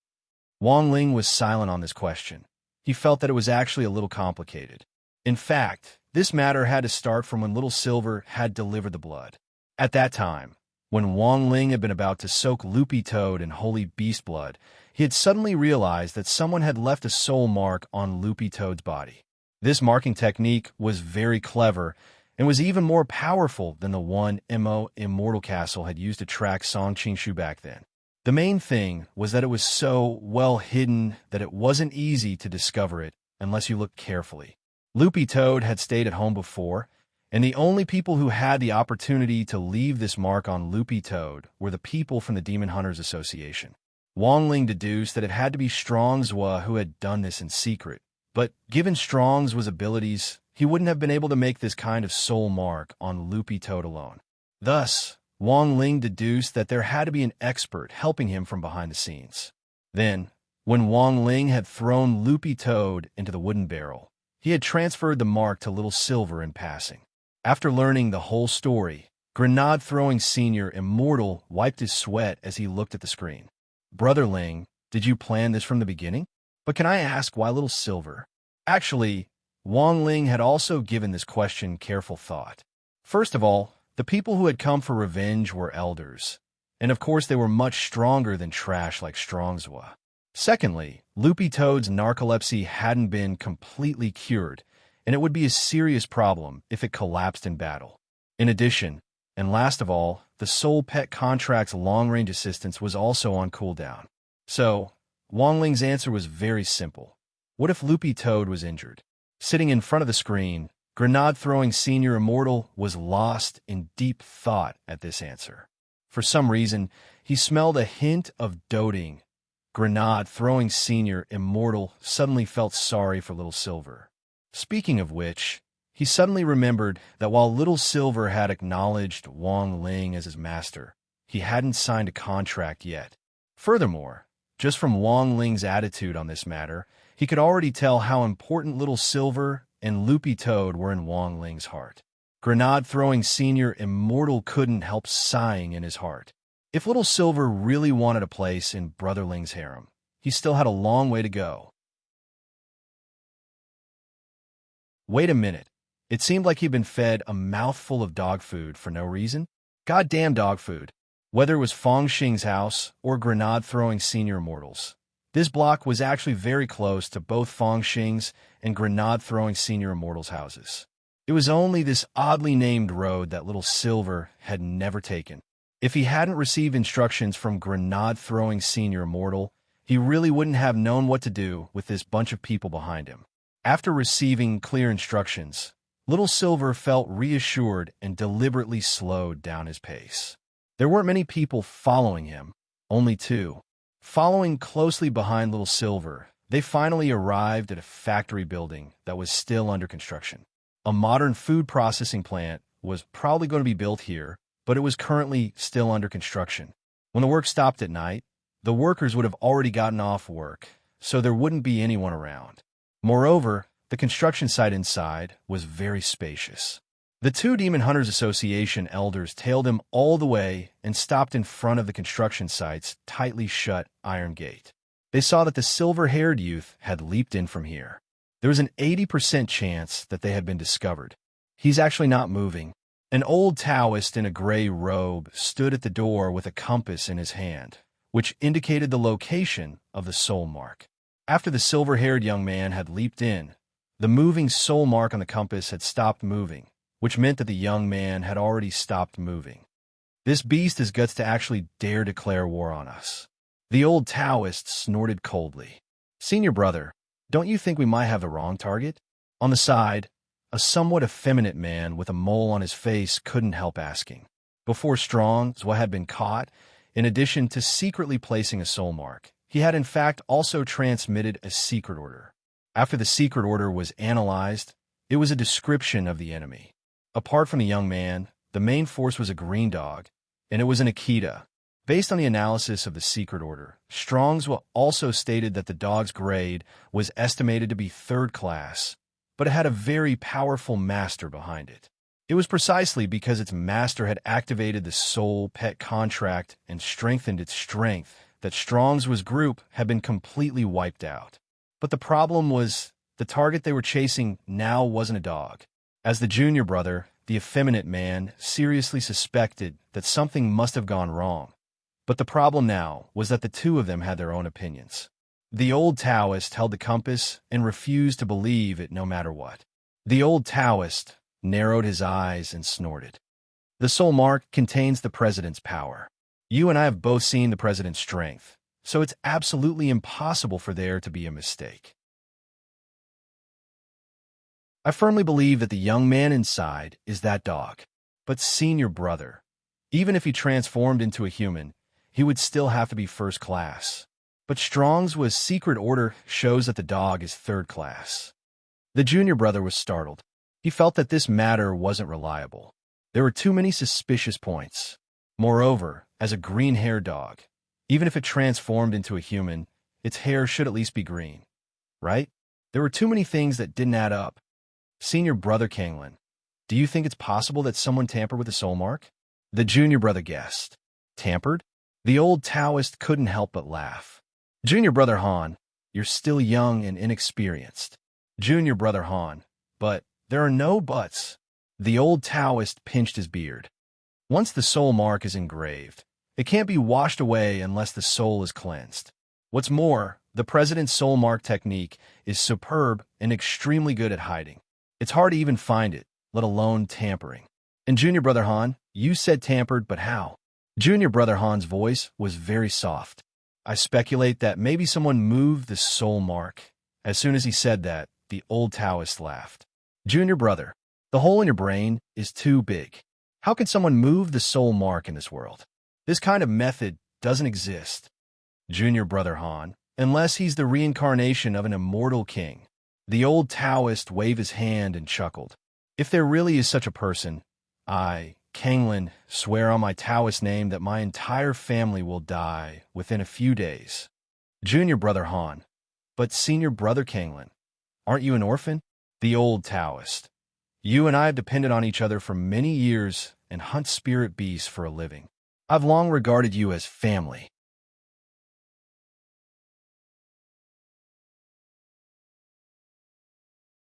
Wang Ling was silent on this question. He felt that it was actually a little complicated. In fact, this matter had to start from when Little Silver had delivered the blood. At that time, when Wang Ling had been about to soak Loopy Toad in holy beast blood, he had suddenly realized that someone had left a soul mark on Loopy Toad's body. This marking technique was very clever and was even more powerful than the one Mo Immortal Castle had used to track Song Qingshu back then. The main thing was that it was so well hidden that it wasn't easy to discover it unless you looked carefully. Loopy Toad had stayed at home before, and the only people who had the opportunity to leave this mark on Loopy Toad were the people from the Demon Hunters Association. Wang Ling deduced that it had to be Strong Zhua who had done this in secret, but given Strong Zhua's abilities, he wouldn't have been able to make this kind of soul mark on Loopy Toad alone. Thus, Wang Ling deduced that there had to be an expert helping him from behind the scenes. Then, when Wang Ling had thrown Loopy Toad into the wooden barrel, he had transferred the mark to Little Silver in passing. After learning the whole story, Grenade-throwing Senior Immortal wiped his sweat as he looked at the screen. Brother Ling, did you plan this from the beginning? But can I ask why Little Silver? Actually, Wang Ling had also given this question careful thought. First of all, the people who had come for revenge were elders, and of course they were much stronger than trash like Strong Zhua. Secondly, Loopy Toad's narcolepsy hadn't been completely cured, and it would be a serious problem if it collapsed in battle. In addition, and last of all, the Soul Pet Contract's long-range assistance was also on cooldown. So, Wang Ling's answer was very simple. What if Loopy Toad was injured? Sitting in front of the screen, Grenade-throwing Senior Immortal was lost in deep thought at this answer. For some reason, he smelled a hint of doting. Grenade-throwing Senior Immortal suddenly felt sorry for Little Silver. Speaking of which, he suddenly remembered that while Little Silver had acknowledged Wang Ling as his master, he hadn't signed a contract yet. Furthermore, just from Wang Ling's attitude on this matter, he could already tell how important Little Silver and Loopy Toad were in Wang Ling's heart. Grenade-throwing Senior Immortal couldn't help sighing in his heart. If Little Silver really wanted a place in Brother Ling's harem, he still had a long way to go. Wait a minute. It seemed like he'd been fed a mouthful of dog food for no reason. Goddamn dog food. Whether it was Fong Xing's house or Grenade-throwing Senior Immortals. This block was actually very close to both Fong Xing's and Grenade-throwing Senior Immortals' houses. It was only this oddly named road that Little Silver had never taken. If he hadn't received instructions from Grenade-throwing Senior Immortal, he really wouldn't have known what to do with this bunch of people behind him. After receiving clear instructions, Little Silver felt reassured and deliberately slowed down his pace. There weren't many people following him, only two. Following closely behind Little Silver, they finally arrived at a factory building that was still under construction. A modern food processing plant was probably going to be built here, but it was currently still under construction. When the work stopped at night, the workers would have already gotten off work, so there wouldn't be anyone around. Moreover, the construction site inside was very spacious. The two Demon Hunters Association elders tailed him all the way and stopped in front of the construction site's tightly shut iron gate. They saw that the silver-haired youth had leaped in from here. There was an 80% chance that they had been discovered. He's actually not moving. An old Taoist in a gray robe stood at the door with a compass in his hand, which indicated the location of the soul mark. After the silver-haired young man had leaped in, the moving soul mark on the compass had stopped moving, which meant that the young man had already stopped moving. This beast has guts to actually dare declare war on us. The old Taoist snorted coldly. Senior brother, don't you think we might have the wrong target? On the side, a somewhat effeminate man with a mole on his face couldn't help asking. Before Strong Zhua had been caught, in addition to secretly placing a soul mark, he had in fact also transmitted a secret order. After the secret order was analyzed, it was a description of the enemy. Apart from the young man, the main force was a green dog, and it was an Akita. Based on the analysis of the secret order, Strong Zhua also stated that the dog's grade was estimated to be 3rd class, but it had a very powerful master behind it. It was precisely because its master had activated the soul pet contract and strengthened its strength that Strong's group had been completely wiped out. But the problem was the target they were chasing now wasn't a dog. As the junior brother, the effeminate man, seriously suspected that something must have gone wrong. But the problem now was that the two of them had their own opinions. The old Taoist held the compass and refused to believe it no matter what. The old Taoist narrowed his eyes and snorted. The soul mark contains the president's power. You and I have both seen the president's strength, so it's absolutely impossible for there to be a mistake. I firmly believe that the young man inside is that dog. But senior brother, even if he transformed into a human, he would still have to be first class. But Strong's secret order shows that the dog is third class. The junior brother was startled. He felt that this matter wasn't reliable. There were too many suspicious points. Moreover, as a green-haired dog, even if it transformed into a human, its hair should at least be green, right? There were too many things that didn't add up. Senior brother Kanglin, do you think it's possible that someone tampered with the soul mark? The junior brother guessed. Tampered? The old Taoist couldn't help but laugh. Junior brother Han, you're still young and inexperienced. Junior brother Han, but there are no buts. The old Taoist pinched his beard. Once the soul mark is engraved, it can't be washed away unless the soul is cleansed. What's more, the president's soul mark technique is superb and extremely good at hiding. It's hard to even find it, let alone tampering. And Junior brother Han, you said tampered, but how? Junior brother Han's voice was very soft. I speculate that maybe someone moved the soul mark. As soon as he said that, the old Taoist laughed. Junior brother, the hole in your brain is too big. How can someone move the soul mark in this world? This kind of method doesn't exist. Junior brother Han, unless he's the reincarnation of an immortal king. The old Taoist waved his hand and chuckled. If there really is such a person, I, Kanglin, swear on my Taoist name that my entire family will die within a few days. Junior brother Han, but senior brother Kanglin, aren't you an orphan? The old Taoist. You and I have depended on each other for many years and hunt spirit beasts for a living. I've long regarded you as family.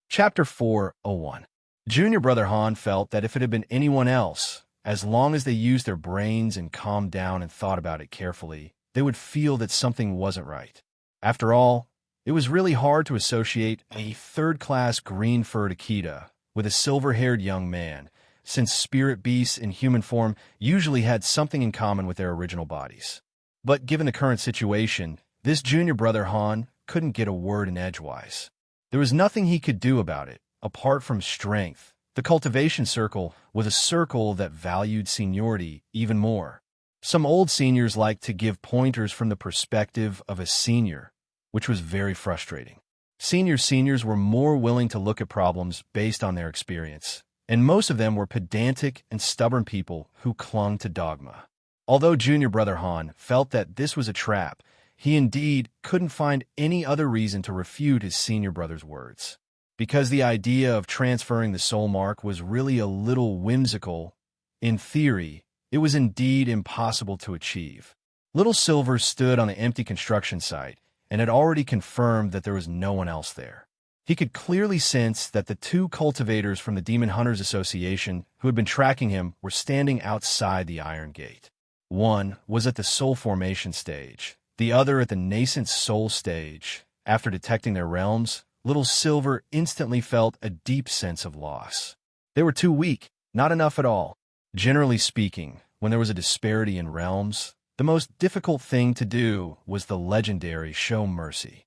Chapter 4:01. Junior brother Han felt that if it had been anyone else, as long as they used their brains and calmed down and thought about it carefully, they would feel that something wasn't right. After all, it was really hard to associate a third-class green-furred Akita with a silver-haired young man, since spirit beasts in human form usually had something in common with their original bodies. But given the current situation, this junior brother Han couldn't get a word in edgewise. There was nothing he could do about it, apart from strength. The cultivation circle was a circle that valued seniority even more. Some old seniors liked to give pointers from the perspective of a senior, which was very frustrating. Seniors were more willing to look at problems based on their experience, and most of them were pedantic and stubborn people who clung to dogma. Although junior brother Han felt that this was a trap, he indeed couldn't find any other reason to refute his senior brother's words. Because the idea of transferring the soul mark was really a little whimsical, in theory, it was indeed impossible to achieve. Little Silver stood on the empty construction site and had already confirmed that there was no one else there. He could clearly sense that the two cultivators from the Demon Hunters Association who had been tracking him were standing outside the Iron Gate. One was at the soul formation stage, the other at the nascent soul stage. After detecting their realms, Little Silver instantly felt a deep sense of loss. They were too weak, not enough at all. Generally speaking, when there was a disparity in realms, the most difficult thing to do was the legendary show mercy.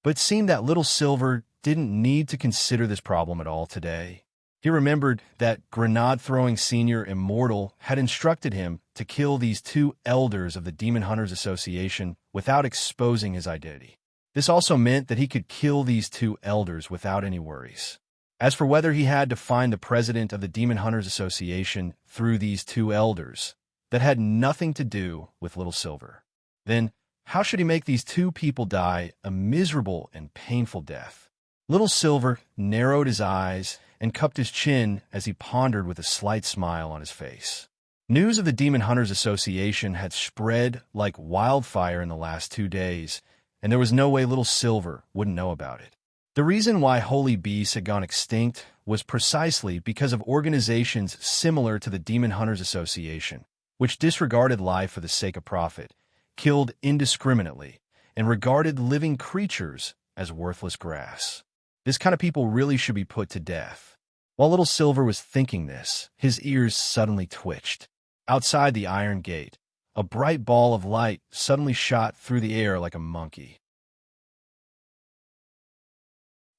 But it seemed that Little Silver didn't need to consider this problem at all today. He remembered that grenade-throwing senior immortal had instructed him to kill these two elders of the Demon Hunters Association without exposing his identity. This also meant that he could kill these two elders without any worries. As for whether he had to find the president of the Demon Hunters Association through these two elders, that had nothing to do with Little Silver. Then, how should he make these two people die a miserable and painful death? Little Silver narrowed his eyes and cupped his chin as he pondered with a slight smile on his face. News of the Demon Hunters Association had spread like wildfire in the last 2 days, and there was no way Little Silver wouldn't know about it. The reason why holy beasts had gone extinct was precisely because of organizations similar to the Demon Hunters Association, which disregarded life for the sake of profit, killed indiscriminately, and regarded living creatures as worthless grass. This kind of people really should be put to death. While Little Silver was thinking this, his ears suddenly twitched. Outside the iron gate, a bright ball of light suddenly shot through the air like a monkey.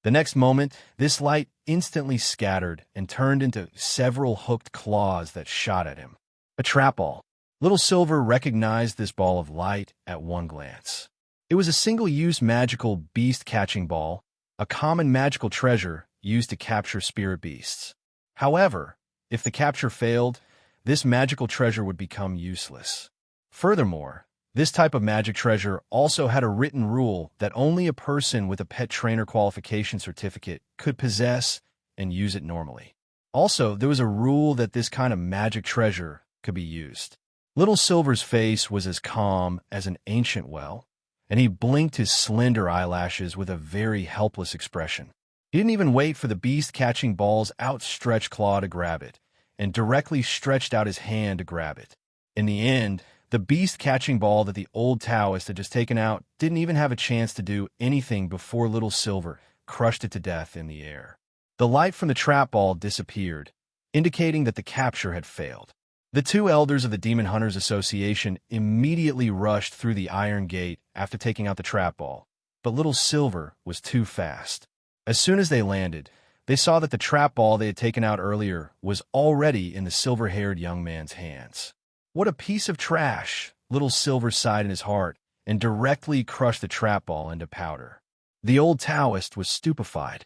The next moment, this light instantly scattered and turned into several hooked claws that shot at him. A trap ball. Little Silver recognized this ball of light at one glance. It was a single-use magical beast-catching ball, a common magical treasure used to capture spirit beasts. However, if the capture failed, this magical treasure would become useless. Furthermore, this type of magic treasure also had a written rule that only a person with a pet trainer qualification certificate could possess and use it normally. Also, there was a rule that this kind of magic treasure could be used. Little Silver's face was as calm as an ancient well, and he blinked his slender eyelashes with a very helpless expression. He didn't even wait for the beast-catching ball's outstretched claw to grab it, and directly stretched out his hand to grab it. In the end, the beast-catching ball that the old Taoist had just taken out didn't even have a chance to do anything before Little Silver crushed it to death in the air. The light from the trap ball disappeared, indicating that the capture had failed. The 2 elders of the Demon Hunters Association immediately rushed through the iron gate after taking out the trap ball, but Little Silver was too fast. As soon as they landed, they saw that the trap ball they had taken out earlier was already in the silver-haired young man's hands. What a piece of trash, Little Silver sighed in his heart, and directly crushed the trap ball into powder. The old Taoist was stupefied.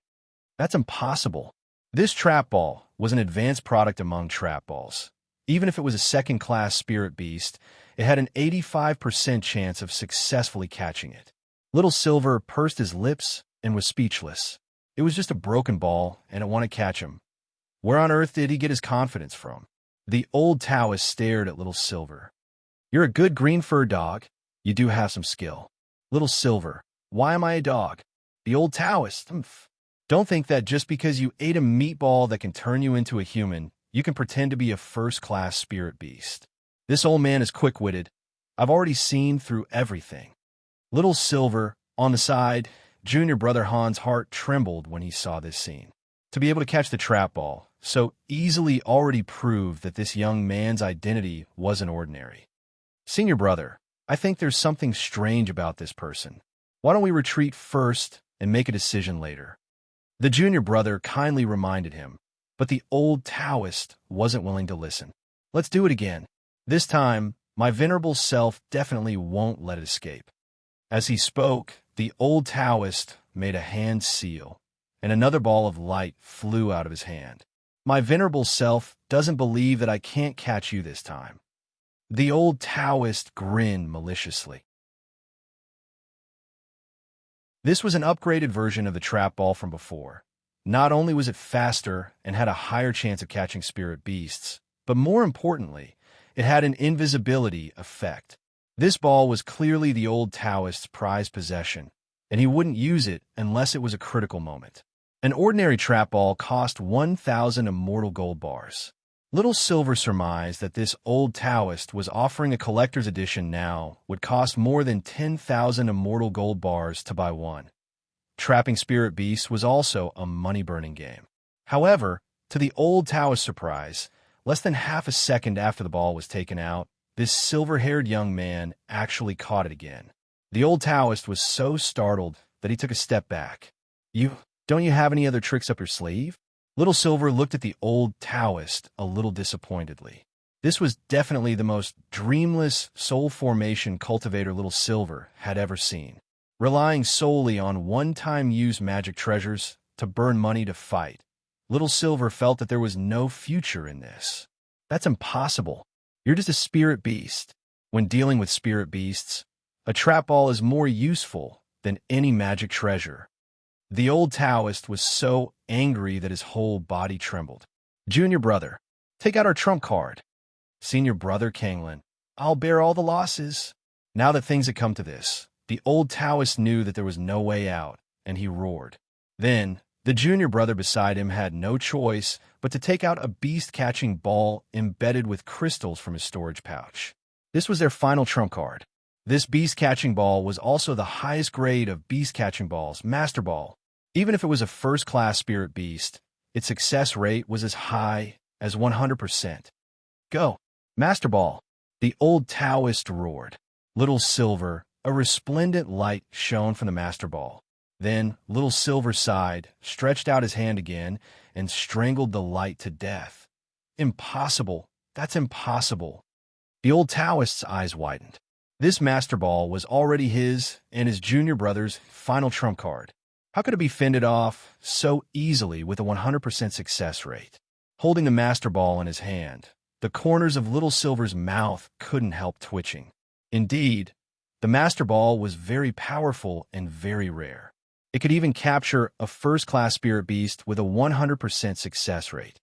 That's impossible. This trap ball was an advanced product among trap balls. Even if it was a second-class spirit beast, it had an 85% chance of successfully catching it. Little Silver pursed his lips and was speechless. It was just a broken ball, and it wanted to catch him. Where on earth did he get his confidence from? The old Taoist stared at Little Silver. You're a good green fur dog. You do have some skill. Little Silver, why am I a dog? The old Taoist, Don't think that just because you ate a meatball that can turn you into a human, you can pretend to be a first-class spirit beast. This old man is quick-witted. I've already seen through everything. Little Silver, on the side, junior brother Han's heart trembled when he saw this scene. To be able to catch the trap ball so easily already proved that this young man's identity wasn't ordinary. Senior brother, I think there's something strange about this person. Why don't we retreat first and make a decision later? The junior brother kindly reminded him, but the old Taoist wasn't willing to listen. Let's do it again. This time, my venerable self definitely won't let it escape. As he spoke, the old Taoist made a hand seal, and another ball of light flew out of his hand. My venerable self doesn't believe that I can't catch you this time. The old Taoist grinned maliciously. This was an upgraded version of the trap ball from before. Not only was it faster and had a higher chance of catching spirit beasts, but more importantly, it had an invisibility effect. This ball was clearly the old Taoist's prized possession, and he wouldn't use it unless it was a critical moment. An ordinary trap ball cost 1,000 immortal gold bars. Little Silver surmised that this old Taoist was offering a collector's edition now would cost more than 10,000 immortal gold bars to buy one. Trapping spirit beasts was also a money-burning game. However, to the old Taoist's surprise, less than half a second after the ball was taken out, this silver-haired young man actually caught it again. The old Taoist was so startled that he took a step back. Don't you have any other tricks up your sleeve? Little Silver looked at the old Taoist a little disappointedly. This was definitely the most dreamless soul formation cultivator Little Silver had ever seen. Relying solely on one-time use magic treasures to burn money to fight, Little Silver felt that there was no future in this. That's impossible. You're just a spirit beast. When dealing with spirit beasts, a trap ball is more useful than any magic treasure. The old Taoist was so angry that his whole body trembled. Junior brother, take out our trump card. Senior brother Kanglin, I'll bear all the losses. Now that things had come to this, the old Taoist knew that there was no way out, and he roared. Then, the junior brother beside him had no choice but to take out a beast-catching ball embedded with crystals from his storage pouch. This was their final trump card. This beast-catching ball was also the highest grade of beast-catching balls, Master Ball. Even if it was a first-class spirit beast, its success rate was as high as 100%. Go, Master Ball! The old Taoist roared. Little Silver, a resplendent light shone from the Master Ball. Then Little Silver sighed, stretched out his hand again, and strangled the light to death. Impossible! That's impossible! The old Taoist's eyes widened. This Master Ball was already his and his junior brother's final trump card. How could it be fended off so easily with a 100% success rate? Holding the Master Ball in his hand, the corners of Little Silver's mouth couldn't help twitching. Indeed, the Master Ball was very powerful and very rare. It could even capture a first-class spirit beast with a 100% success rate.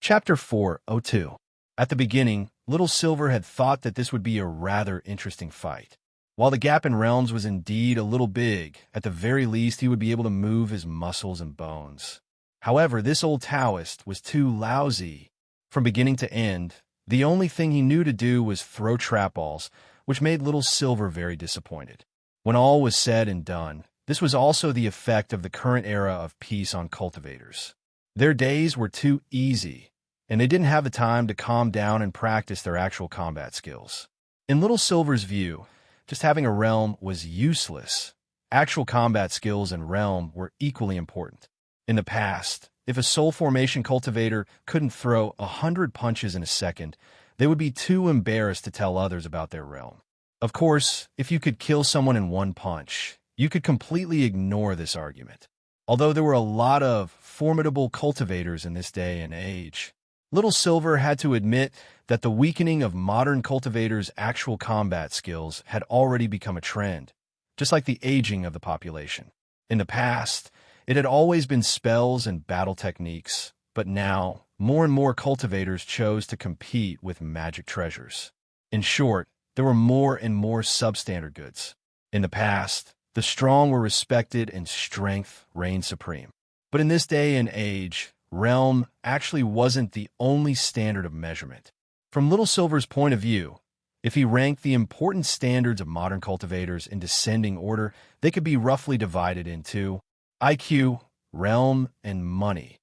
Chapter 402. At the beginning, Little Silver had thought that this would be a rather interesting fight. While the gap in realms was indeed a little big, at the very least he would be able to move his muscles and bones. However, this old Taoist was too lousy. From beginning to end, the only thing he knew to do was throw trap balls, which made Little Silver very disappointed. When all was said and done, this was also the effect of the current era of peace on cultivators. Their days were too easy, and they didn't have the time to calm down and practice their actual combat skills. In Little Silver's view, just having a realm was useless. Actual combat skills and realm were equally important. In the past, if a soul formation cultivator couldn't throw 100 punches in a second, they would be too embarrassed to tell others about their realm. Of course, if you could kill someone in one punch, you could completely ignore this argument. Although there were a lot of formidable cultivators in this day and age, Little Silver had to admit that the weakening of modern cultivators' actual combat skills had already become a trend, just like the aging of the population. In the past, it had always been spells and battle techniques, but now, more and more cultivators chose to compete with magic treasures. In short, there were more and more substandard goods. In the past, the strong were respected and strength reigned supreme. But in this day and age, realm actually wasn't the only standard of measurement. From Little Silver's point of view, if he ranked the important standards of modern cultivators in descending order, they could be roughly divided into IQ, realm, and money.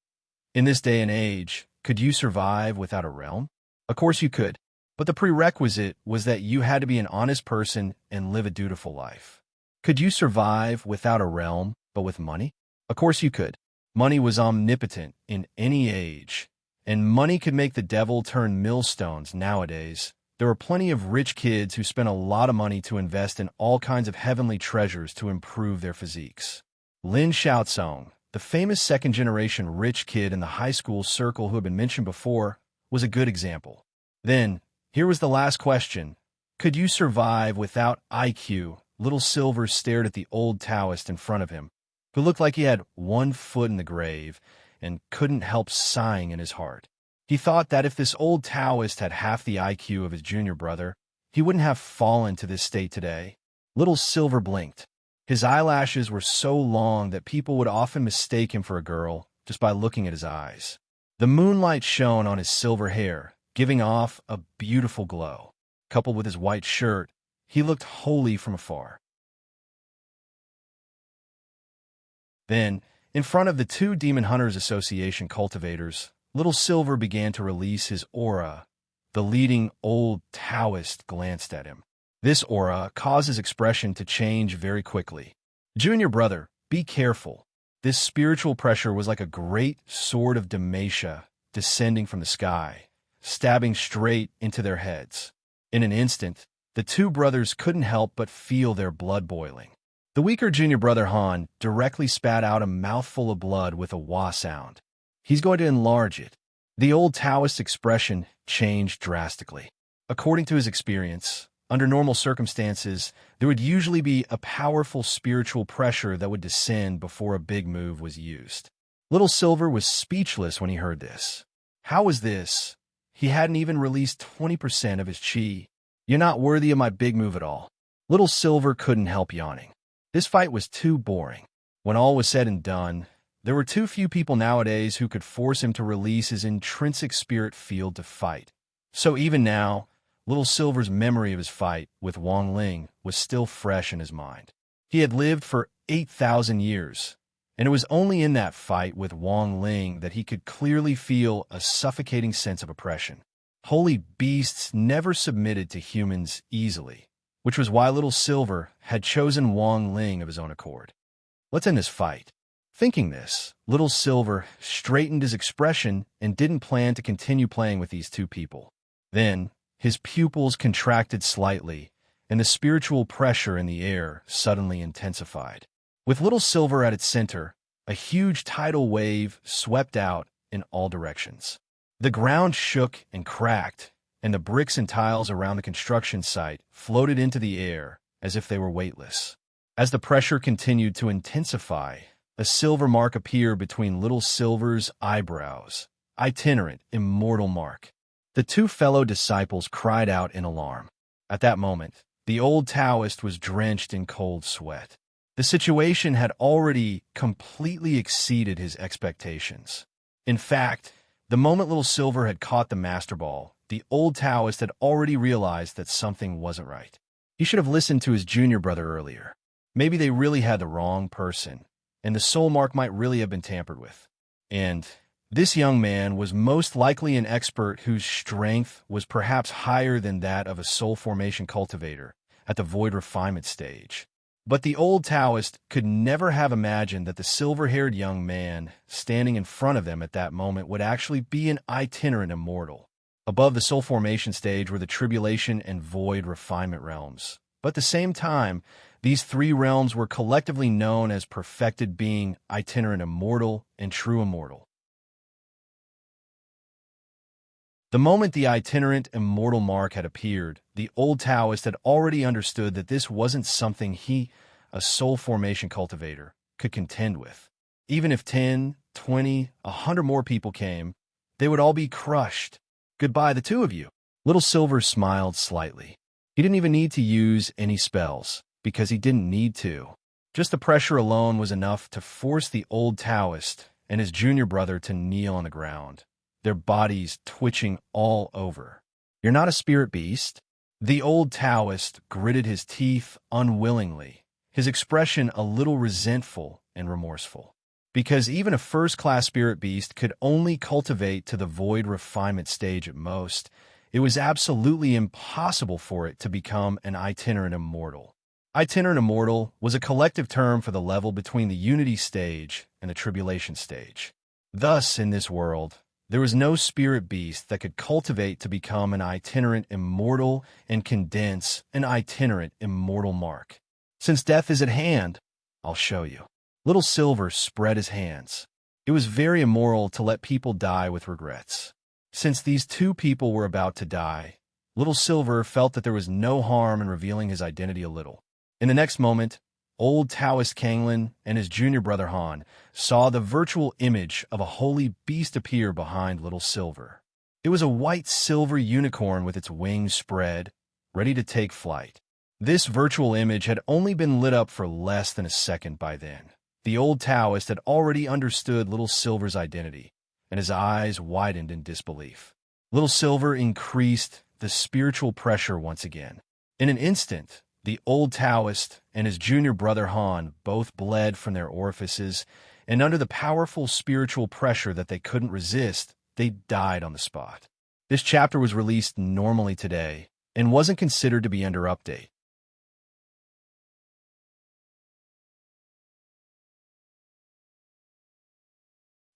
In this day and age, could you survive without a realm? Of course you could, but the prerequisite was that you had to be an honest person and live a dutiful life. Could you survive without a realm, but with money? Of course you could. Money was omnipotent in any age, and money could make the devil turn millstones nowadays. There were plenty of rich kids who spent a lot of money to invest in all kinds of heavenly treasures to improve their physiques. Lin Xiaozong, the famous second-generation rich kid in the high school circle who had been mentioned before, was a good example. Then, here was the last question. Could you survive without IQ? Little Silver stared at the old Taoist in front of him, who looked like he had one foot in the grave and couldn't help sighing in his heart. He thought that if this old Taoist had half the IQ of his junior brother, he wouldn't have fallen to this state today. Little Silver blinked. His eyelashes were so long that people would often mistake him for a girl just by looking at his eyes. The moonlight shone on his silver hair, giving off a beautiful glow. Coupled with his white shirt, he looked holy from afar. Then, in front of the two Demon Hunters Association cultivators, Little Silver began to release his aura. The leading old Taoist glanced at him. This aura caused his expression to change very quickly. Junior brother, be careful. This spiritual pressure was like a great sword of Dalmatia descending from the sky, stabbing straight into their heads. In an instant, the two brothers couldn't help but feel their blood boiling. The weaker junior brother Han directly spat out a mouthful of blood with a wah sound. He's going to enlarge it. The old Taoist expression changed drastically. According to his experience, Under normal circumstances, there would usually be a powerful spiritual pressure that would descend before a big move was used. Little Silver was speechless when he heard this. How was this? He hadn't even released 20% of his chi. You're not worthy of my big move at all. Little Silver couldn't help yawning. This fight was too boring. When all was said and done, there were too few people nowadays who could force him to release his intrinsic spirit field to fight. So even now, Little Silver's memory of his fight with Wang Ling was still fresh in his mind. He had lived for 8,000 years, and it was only in that fight with Wang Ling that he could clearly feel a suffocating sense of oppression. Holy beasts never submitted to humans easily, which was why Little Silver had chosen Wang Ling of his own accord. Let's end this fight. Thinking this, Little Silver straightened his expression and didn't plan to continue playing with these two people. Then, his pupils contracted slightly, and the spiritual pressure in the air suddenly intensified. With Little Silver at its center, a huge tidal wave swept out in all directions. The ground shook and cracked, and the bricks and tiles around the construction site floated into the air as if they were weightless. As the pressure continued to intensify, a silver mark appeared between Little Silver's eyebrows. Itinerant, immortal mark. The two fellow disciples cried out in alarm. At that moment, the old Taoist was drenched in cold sweat. The situation had already completely exceeded his expectations. In fact, the moment Little Silver had caught the master ball, the old Taoist had already realized that something wasn't right. He should have listened to his junior brother earlier. Maybe they really had the wrong person, and the soul mark might really have been tampered with. And this young man was most likely an expert whose strength was perhaps higher than that of a soul formation cultivator at the void refinement stage. But the old Taoist could never have imagined that the silver-haired young man standing in front of them at that moment would actually be an itinerant immortal. Above the soul formation stage were the tribulation and void refinement realms. But at the same time, these three realms were collectively known as perfected being, itinerant immortal, and true immortal. The moment the itinerant immortal mark had appeared, the old Taoist had already understood that this wasn't something he, a soul formation cultivator, could contend with. Even if 10, 20, 100 more people came, they would all be crushed. Goodbye, the two of you. Little Silver smiled slightly. He didn't even need to use any spells, because he didn't need to. Just the pressure alone was enough to force the old Taoist and his junior brother to kneel on the ground, their bodies twitching all over. You're not a spirit beast? The old Taoist gritted his teeth unwillingly, his expression a little resentful and remorseful. Because even a first-class spirit beast could only cultivate to the void refinement stage at most, it was absolutely impossible for it to become an itinerant immortal. Itinerant immortal was a collective term for the level between the unity stage and the tribulation stage. Thus, in this world, there was no spirit beast that could cultivate to become an itinerant immortal and condense an itinerant immortal mark. Since death is at hand, I'll show you. Little Silver spread his hands. It was very immoral to let people die with regrets. Since these two people were about to die, Little Silver felt that there was no harm in revealing his identity a little. In the next moment, old Taoist Kanglin and his junior brother Han saw the virtual image of a holy beast appear behind Little Silver. It was a white silver unicorn with its wings spread, ready to take flight. This virtual image had only been lit up for less than a second by then. The old Taoist had already understood Little Silver's identity, and his eyes widened in disbelief. Little Silver increased the spiritual pressure once again. In an instant, the old Taoist and his junior brother Han both bled from their orifices, and under the powerful spiritual pressure that they couldn't resist, they died on the spot. This chapter was released normally today, and wasn't considered to be under update.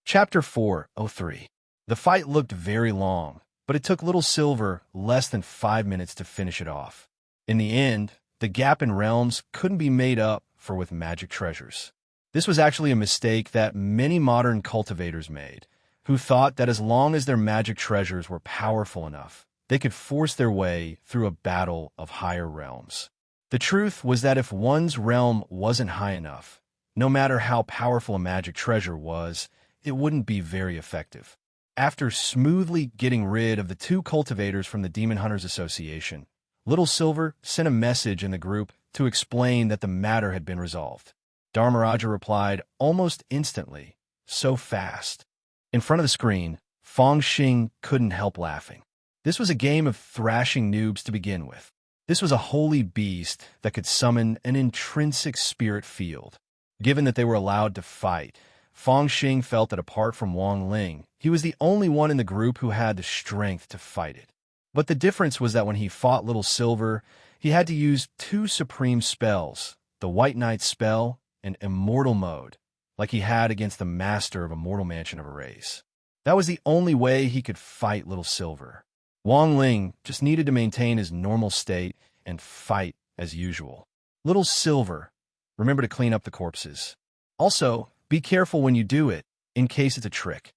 Chapter 4:03. The fight looked very long, but it took Little Silver less than 5 minutes to finish it off. In the end, the gap in realms couldn't be made up for with magic treasures. This was actually a mistake that many modern cultivators made, who thought that as long as their magic treasures were powerful enough, they could force their way through a battle of higher realms. The truth was that if one's realm wasn't high enough, no matter how powerful a magic treasure was, it wouldn't be very effective. After smoothly getting rid of the two cultivators from the Demon Hunters Association, Little Silver sent a message in the group to explain that the matter had been resolved. Dharmaraja replied almost instantly, so fast. In front of the screen, Fong Xing couldn't help laughing. This was a game of thrashing noobs to begin with. This was a holy beast that could summon an intrinsic spirit field. Given that they were allowed to fight, Fong Xing felt that apart from Wang Ling, he was the only one in the group who had the strength to fight it. But the difference was that when he fought Little Silver, he had to use two supreme spells, the White Knight spell and Immortal Mode, like he had against the master of a mortal mansion of arrays. That was the only way he could fight Little Silver. Wang Ling just needed to maintain his normal state and fight as usual. Little Silver, remember to clean up the corpses. Also, be careful when you do it, in case it's a trick.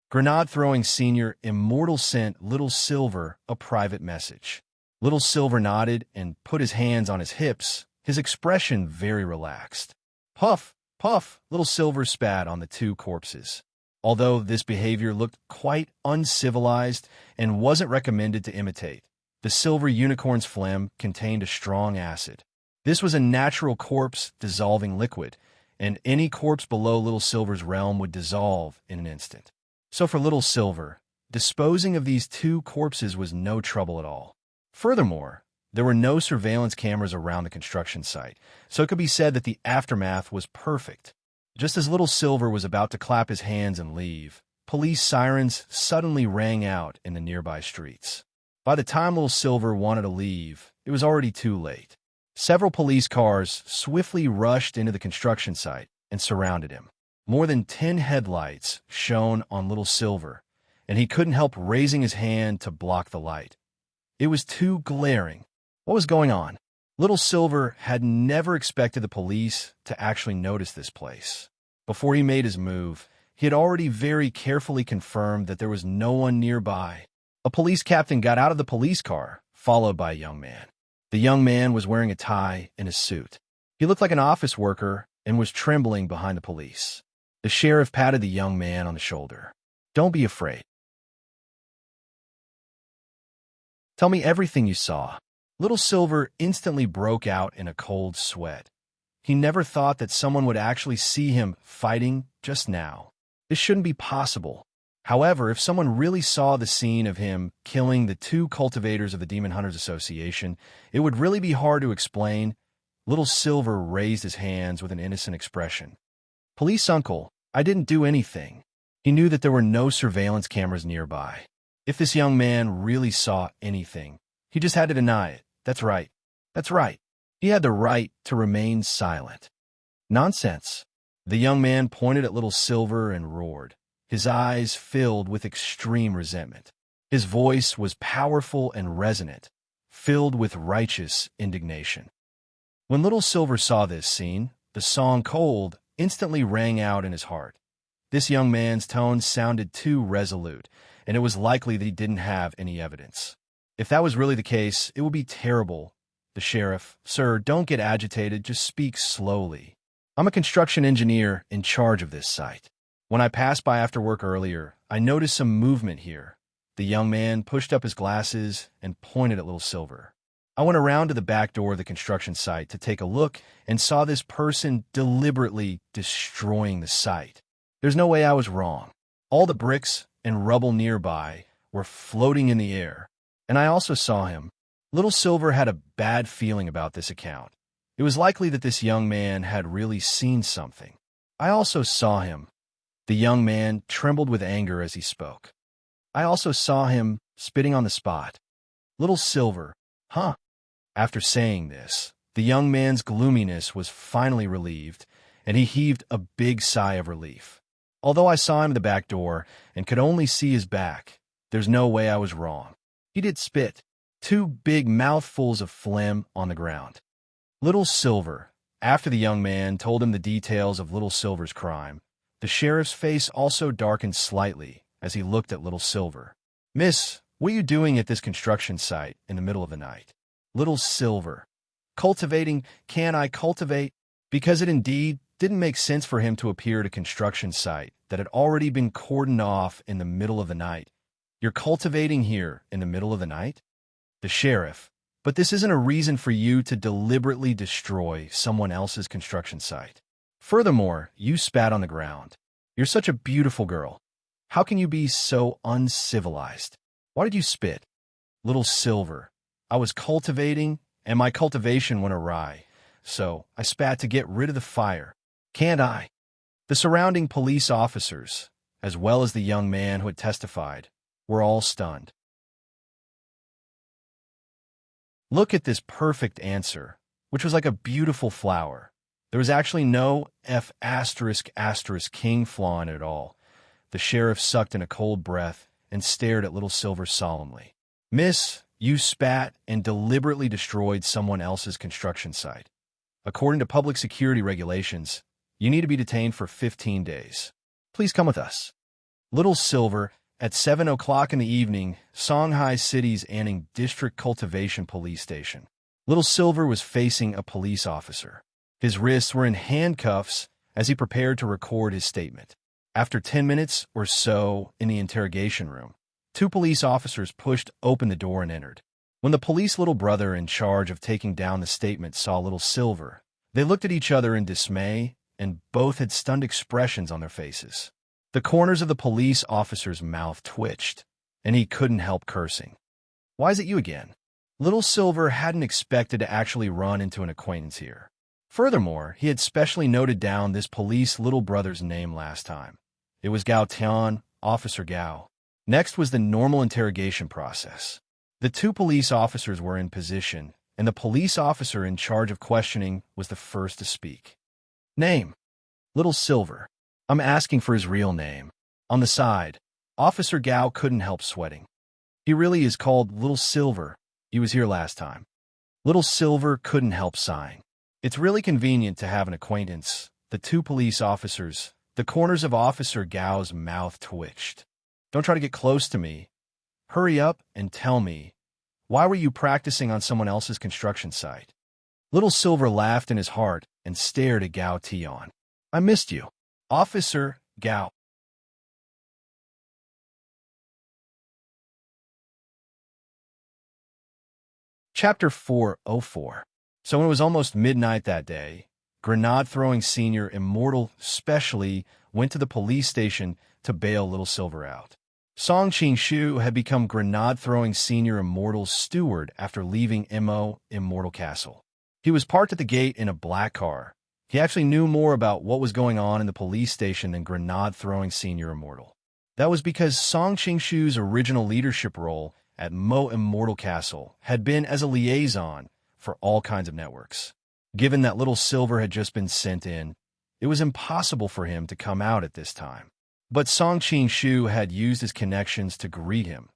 Grenade-throwing senior Immortal sent Little Silver a private message. Little Silver nodded and put his hands on his hips, his expression very relaxed. Puff, puff, Little Silver spat on the two corpses. Although this behavior looked quite uncivilized and wasn't recommended to imitate, the silver unicorn's phlegm contained a strong acid. This was a natural corpse-dissolving liquid, and any corpse below Little Silver's realm would dissolve in an instant. So for Little Silver, disposing of these two corpses was no trouble at all. Furthermore, there were no surveillance cameras around the construction site, so it could be said that the aftermath was perfect. Just as Little Silver was about to clap his hands and leave, police sirens suddenly rang out in the nearby streets. By the time Little Silver wanted to leave, it was already too late. Several police cars swiftly rushed into the construction site and surrounded him. More than 10 headlights shone on Little Silver, and he couldn't help raising his hand to block the light. It was too glaring. What was going on? Little Silver had never expected the police to actually notice this place. Before he made his move, he had already very carefully confirmed that there was no one nearby. A police captain got out of the police car, followed by a young man. The young man was wearing a tie and a suit. He looked like an office worker and was trembling behind the police. The sheriff patted the young man on the shoulder. "Don't be afraid. Tell me everything you saw." Little Silver instantly broke out in a cold sweat. He never thought that someone would actually see him fighting just now. This shouldn't be possible. However, if someone really saw the scene of him killing the two cultivators of the Demon Hunters Association, it would really be hard to explain. Little Silver raised his hands with an innocent expression. "Police uncle, I didn't do anything." He knew that there were no surveillance cameras nearby. If this young man really saw anything, he just had to deny it. That's right. That's right. He had the right to remain silent. "Nonsense." The young man pointed at Little Silver and roared. His eyes filled with extreme resentment. His voice was powerful and resonant, filled with righteous indignation. When Little Silver saw this scene, the song "Cold" instantly rang out in his heart. This young man's tone sounded too resolute, and it was likely that he didn't have any evidence. If that was really the case, it would be terrible. The sheriff, "Sir, don't get agitated, just speak slowly. I'm a construction engineer in charge of this site. When I passed by after work earlier, I noticed some movement here." The young man pushed up his glasses and pointed at Little Silver. "I went around to the back door of the construction site to take a look and saw this person deliberately destroying the site. There's no way I was wrong. All the bricks and rubble nearby were floating in the air, and I also saw him." Little Silver had a bad feeling about this account. It was likely that this young man had really seen something. "I also saw him." The young man trembled with anger as he spoke. "I also saw him spitting on the spot." Little Silver, huh? After saying this, the young man's gloominess was finally relieved, and he heaved a big sigh of relief. "Although I saw him at the back door and could only see his back, there's no way I was wrong. He did spit, 2 big mouthfuls of phlegm on the ground." Little Silver, after the young man told him the details of Little Silver's crime, the sheriff's face also darkened slightly as he looked at Little Silver. "Miss, What are you doing at this construction site in the middle of the night? Little Silver. Cultivating, can I cultivate? Because it indeed didn't make sense for him to appear at a construction site that had already been cordoned off in the middle of the night. You're cultivating here in the middle of the night? The sheriff. But this isn't a reason for you to deliberately destroy someone else's construction site. Furthermore, you spat on the ground. You're such a beautiful girl. How can you be so uncivilized? Why did you spit? Little Silver. I was cultivating, and my cultivation went awry, so I spat to get rid of the fire. Can't I? The surrounding police officers, as well as the young man who had testified, were all stunned. Look at this perfect answer, which was like a beautiful flower. There was actually no **** flaw in it at all. The sheriff sucked in a cold breath and stared at Little Silver solemnly. Miss, you spat and deliberately destroyed someone else's construction site. According to public security regulations, you need to be detained for 15 days. Please come with us. Little Silver, at 7 o'clock in the evening, Songhai City's Anning District Cultivation Police Station. Little Silver was facing a police officer. His wrists were in handcuffs as he prepared to record his statement. After 10 minutes or so in the interrogation room, 2 police officers pushed open the door and entered. When the police little brother in charge of taking down the statement saw Little Silver, they looked at each other in dismay, and both had stunned expressions on their faces. The corners of the police officer's mouth twitched, and he couldn't help cursing. Why is it you again? Little Silver hadn't expected to actually run into an acquaintance here. Furthermore, he had specially noted down this police little brother's name last time. It was Gao Tian, Officer Gao. Next was the normal interrogation process. The 2 police officers were in position, and the police officer in charge of questioning was the first to speak. Name: Little Silver. I'm asking for his real name. On the side, Officer Gao couldn't help sweating. He really is called Little Silver. He was here last time. Little Silver couldn't help sighing. It's really convenient to have an acquaintance. The 2 police officers, the corners of Officer Gao's mouth twitched. Don't try to get close to me. Hurry up and tell me, why were you practicing on someone else's construction site? Little Silver laughed in his heart and stared at Gao Tian. I missed you. Officer Gao. Chapter 404. So when it was almost midnight that day, grenade-throwing senior Immortal Specially went to the police station to bail Little Silver out. Song Qing-shu had become grenade-throwing senior Immortal's steward after leaving Immortal Castle. He was parked at the gate in a black car. He actually knew more about what was going on in the police station than grenade-throwing senior Immortal. That was because Song Qing-shu's original leadership role at Immortal Castle had been as a liaison for all kinds of networks. Given that Little Silver had just been sent in, it was impossible for him to come out at this time. But Song Qing-shu had used his connections to greet him.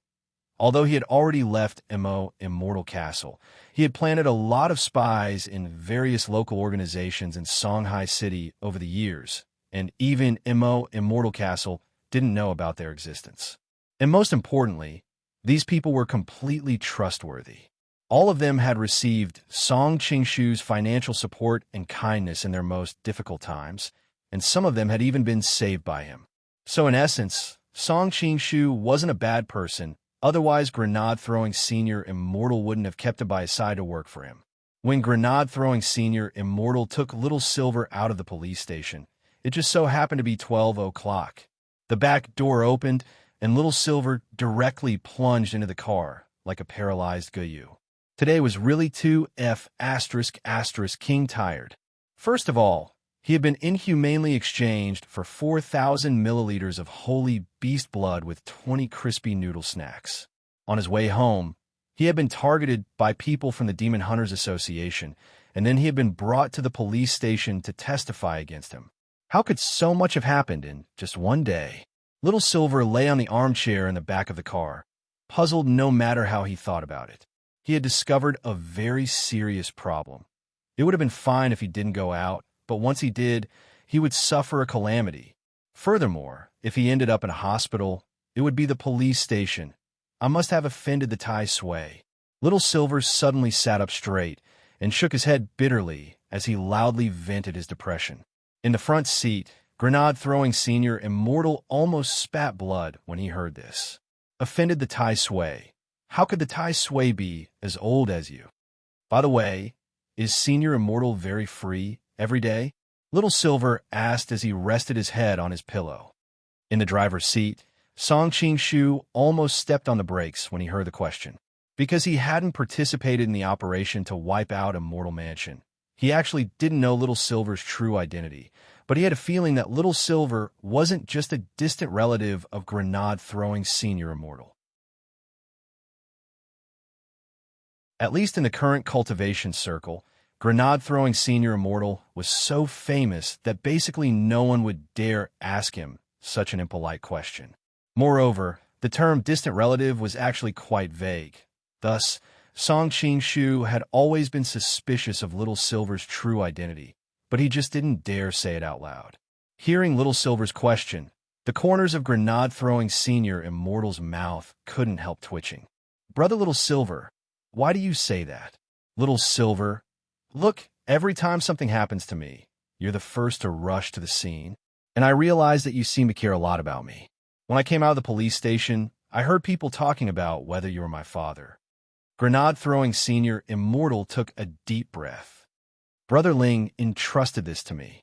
Although he had already left Immortal Castle, he had planted a lot of spies in various local organizations in Songhai City over the years, and even Immortal Castle didn't know about their existence. And most importantly, these people were completely trustworthy. All of them had received Song Qing-shu's financial support and kindness in their most difficult times, and some of them had even been saved by him. So in essence, Song Qing-shu wasn't a bad person. Otherwise, grenade-throwing senior Immortal wouldn't have kept him by his side to work for him. When grenade-throwing senior Immortal took Little Silver out of the police station, it just so happened to be 12 o'clock. The back door opened, and Little Silver directly plunged into the car like a paralyzed Guyu. Today was really too ***king tired. First of all, he had been inhumanely exchanged for 4,000 milliliters of holy beast blood with 20 crispy noodle snacks. On his way home, he had been targeted by people from the Demon Hunters Association, and then he had been brought to the police station to testify against him. How could so much have happened in just one day? Little Silver lay on the armchair in the back of the car, puzzled no matter how he thought about it. He had discovered a very serious problem. It would have been fine if he didn't go out, but once he did, he would suffer a calamity. Furthermore, if he ended up in a hospital, it would be the police station, I must have offended the Tai Sui. Little Silver suddenly sat up straight and shook his head bitterly as he loudly vented his depression. In the front seat, Grenade-throwing Senior Immortal almost spat blood when he heard this. Offended the Tai Sui. How could the Tai Sui be as old as you? By the way, is Senior Immortal very free every day? Little Silver asked as he rested his head on his pillow. In the driver's seat, Song Qing-shu almost stepped on the brakes when he heard the question. Because he hadn't participated in the operation to wipe out Immortal Mansion, he actually didn't know Little Silver's true identity, but he had a feeling that Little Silver wasn't just a distant relative of Grenade-throwing Senior Immortal. At least in the current cultivation circle, Grenade-throwing Senior Immortal was so famous that basically no one would dare ask him such an impolite question. Moreover, the term distant relative was actually quite vague. Thus, Song Qing-shu had always been suspicious of Little Silver's true identity, but he just didn't dare say it out loud. Hearing Little Silver's question, the corners of Grenade-throwing Senior Immortal's mouth couldn't help twitching. Brother Little Silver, why do you say that? Little Silver, look, every time something happens to me, you're the first to rush to the scene, and I realize that you seem to care a lot about me. When I came out of the police station, I heard people talking about whether you were my father. Grenade-throwing Senior Immortal took a deep breath. Brother Ling entrusted this to me.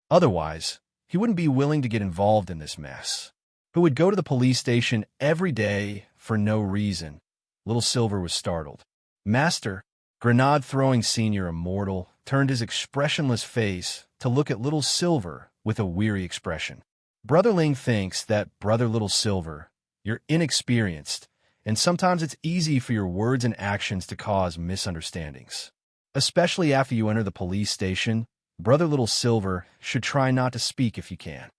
Otherwise, he wouldn't be willing to get involved in this mess. Who would go to the police station every day for no reason? Little Silver was startled. Master, Grenade-throwing Senior Immortal turned his expressionless face to look at Little Silver with a weary expression. Brother Ling thinks that, Brother Little Silver, you're inexperienced, and sometimes it's easy for your words and actions to cause misunderstandings. Especially after you enter the police station, Brother Little Silver should try not to speak if you can.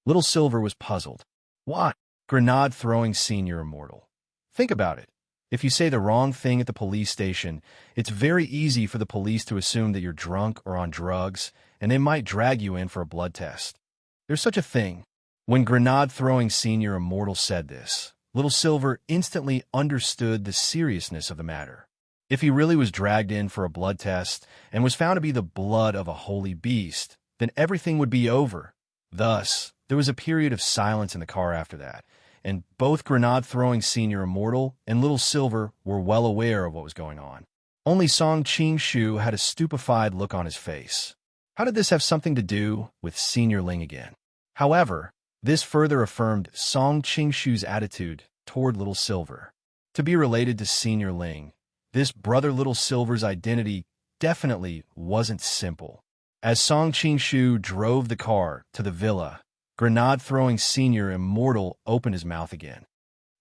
Little Silver was puzzled. What? Grenade-throwing Senior Immortal. Think about it. If you say the wrong thing at the police station, it's very easy for the police to assume that you're drunk or on drugs, and they might drag you in for a blood test. There's such a thing. When Grenade-throwing Senior Immortal said this, Little Silver instantly understood the seriousness of the matter. If he really was dragged in for a blood test and was found to be the blood of a holy beast, then everything would be over. Thus, there was a period of silence in the car after that, and both Grenade-throwing Senior Immortal and Little Silver were well aware of what was going on. Only Song Qing-shu had a stupefied look on his face. How did this have something to do with Senior Ling again? However, this further affirmed Song Qing-shu's attitude toward Little Silver. To be related to Senior Ling, this brother Little Silver's identity definitely wasn't simple. As Song Qing-shu drove the car to the villa, Grenade-throwing Senior Immortal opened his mouth again.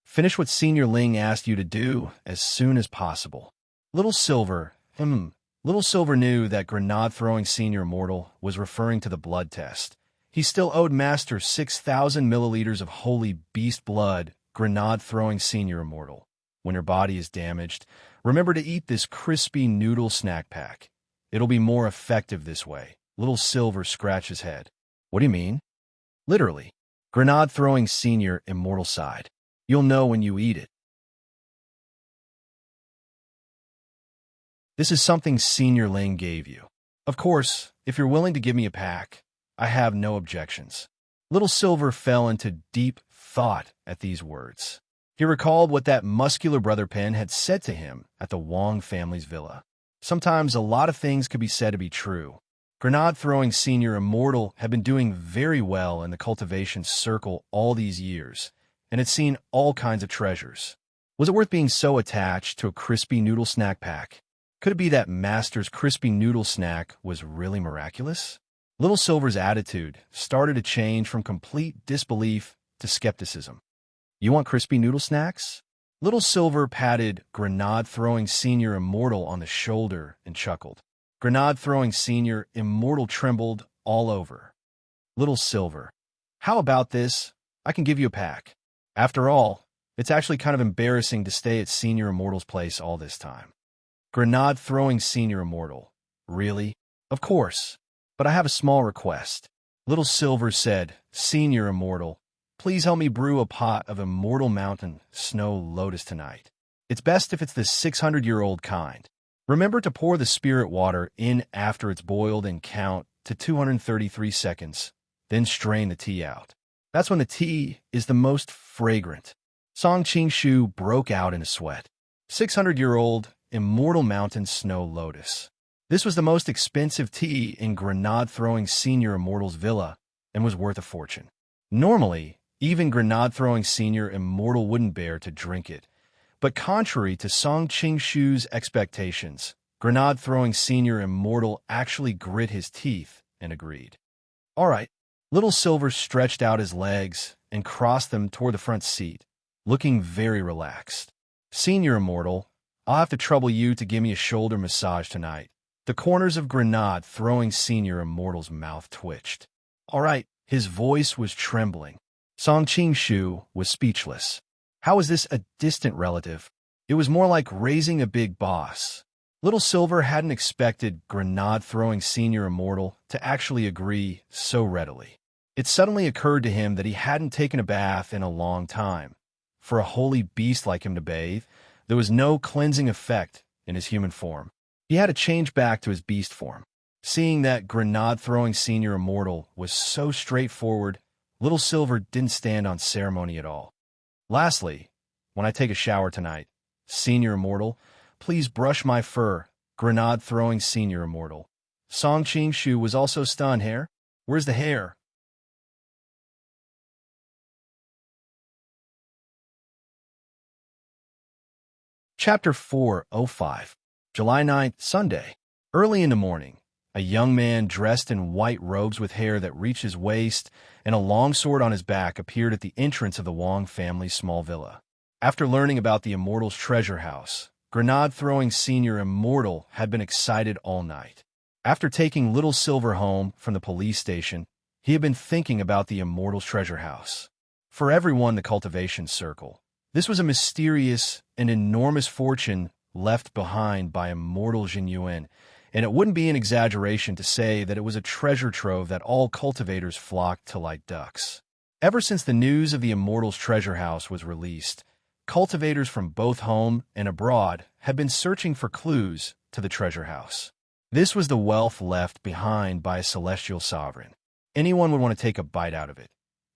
Finish what Senior Ling asked you to do as soon as possible. Little Silver knew that Grenade-throwing Senior Immortal was referring to the blood test. He still owed Master 6,000 milliliters of holy beast blood. Grenade-throwing Senior Immortal. When your body is damaged, remember to eat this crispy noodle snack pack. It'll be more effective this way. Little Silver scratched his head. What do you mean? Literally. Grenade-throwing Senior Immortal sighed. You'll know when you eat it. This is something Senior Ling gave you. Of course, if you're willing to give me a pack, I have no objections. Little Silver fell into deep thought at these words. He recalled what that muscular brother Pen had said to him at the Wong family's villa. Sometimes a lot of things could be said to be true. Grenade-throwing Senior Immortal had been doing very well in the cultivation circle all these years, and had seen all kinds of treasures. Was it worth being so attached to a crispy noodle snack pack? Could it be that Master's crispy noodle snack was really miraculous? Little Silver's attitude started to change from complete disbelief to skepticism. You want crispy noodle snacks? Little Silver patted Grenade-throwing Senior Immortal on the shoulder and chuckled. Grenade-throwing Senior Immortal trembled all over. Little Silver, how about this? I can give you a pack. After all, it's actually kind of embarrassing to stay at Senior Immortal's place all this time. Grenade-throwing Senior Immortal, really? Of course, but I have a small request. Little Silver said, Senior Immortal, please help me brew a pot of immortal mountain snow lotus tonight. It's best if it's the 600-year-old kind. Remember to pour the spirit water in after it's boiled and count to 233 seconds, then strain the tea out. That's when the tea is the most fragrant. Song Qing-shu broke out in a sweat. 600-year-old immortal mountain snow lotus. This was the most expensive tea in grenade-throwing Senior Immortal's villa and was worth a fortune. Normally, even grenade-throwing Senior Immortal wouldn't bear to drink it. But contrary to Song Qing-shu's expectations, grenade-throwing Senior Immortal actually grit his teeth and agreed. All right. Little Silver stretched out his legs and crossed them toward the front seat, looking very relaxed. Senior Immortal, I'll have to trouble you to give me a shoulder massage tonight. The corners of grenade-throwing Senior Immortal's mouth twitched. All right. His voice was trembling. Song Qing-shu was speechless. How was this a distant relative? It was more like raising a big boss. Little Silver hadn't expected grenade-throwing Senior Immortal to actually agree so readily. It suddenly occurred to him that he hadn't taken a bath in a long time. For a holy beast like him to bathe, there was no cleansing effect in his human form. He had to change back to his beast form. Seeing that grenade-throwing Senior Immortal was so straightforward, Little Silver didn't stand on ceremony at all. Lastly, when I take a shower tonight, Senior Immortal, please brush my fur, grenade-throwing Senior Immortal. Song Qing-shu was also stunned. Hair? Where's the hair? Chapter 405, July 9th, Sunday. Early in the morning, a young man dressed in white robes with hair that reached his waist and a long sword on his back appeared at the entrance of the Wong family's small villa. After learning about the Immortal's treasure house, grenade-throwing Senior Immortal had been excited all night. After taking Little Silver home from the police station, he had been thinking about the Immortal's treasure house. For everyone in the cultivation circle, this was a mysterious and enormous fortune left behind by Immortal Jin Yuan, and it wouldn't be an exaggeration to say that it was a treasure trove that all cultivators flocked to like ducks. Ever since the news of the Immortal's treasure house was released, cultivators from both home and abroad had been searching for clues to the treasure house. This was the wealth left behind by a celestial sovereign. Anyone would want to take a bite out of it.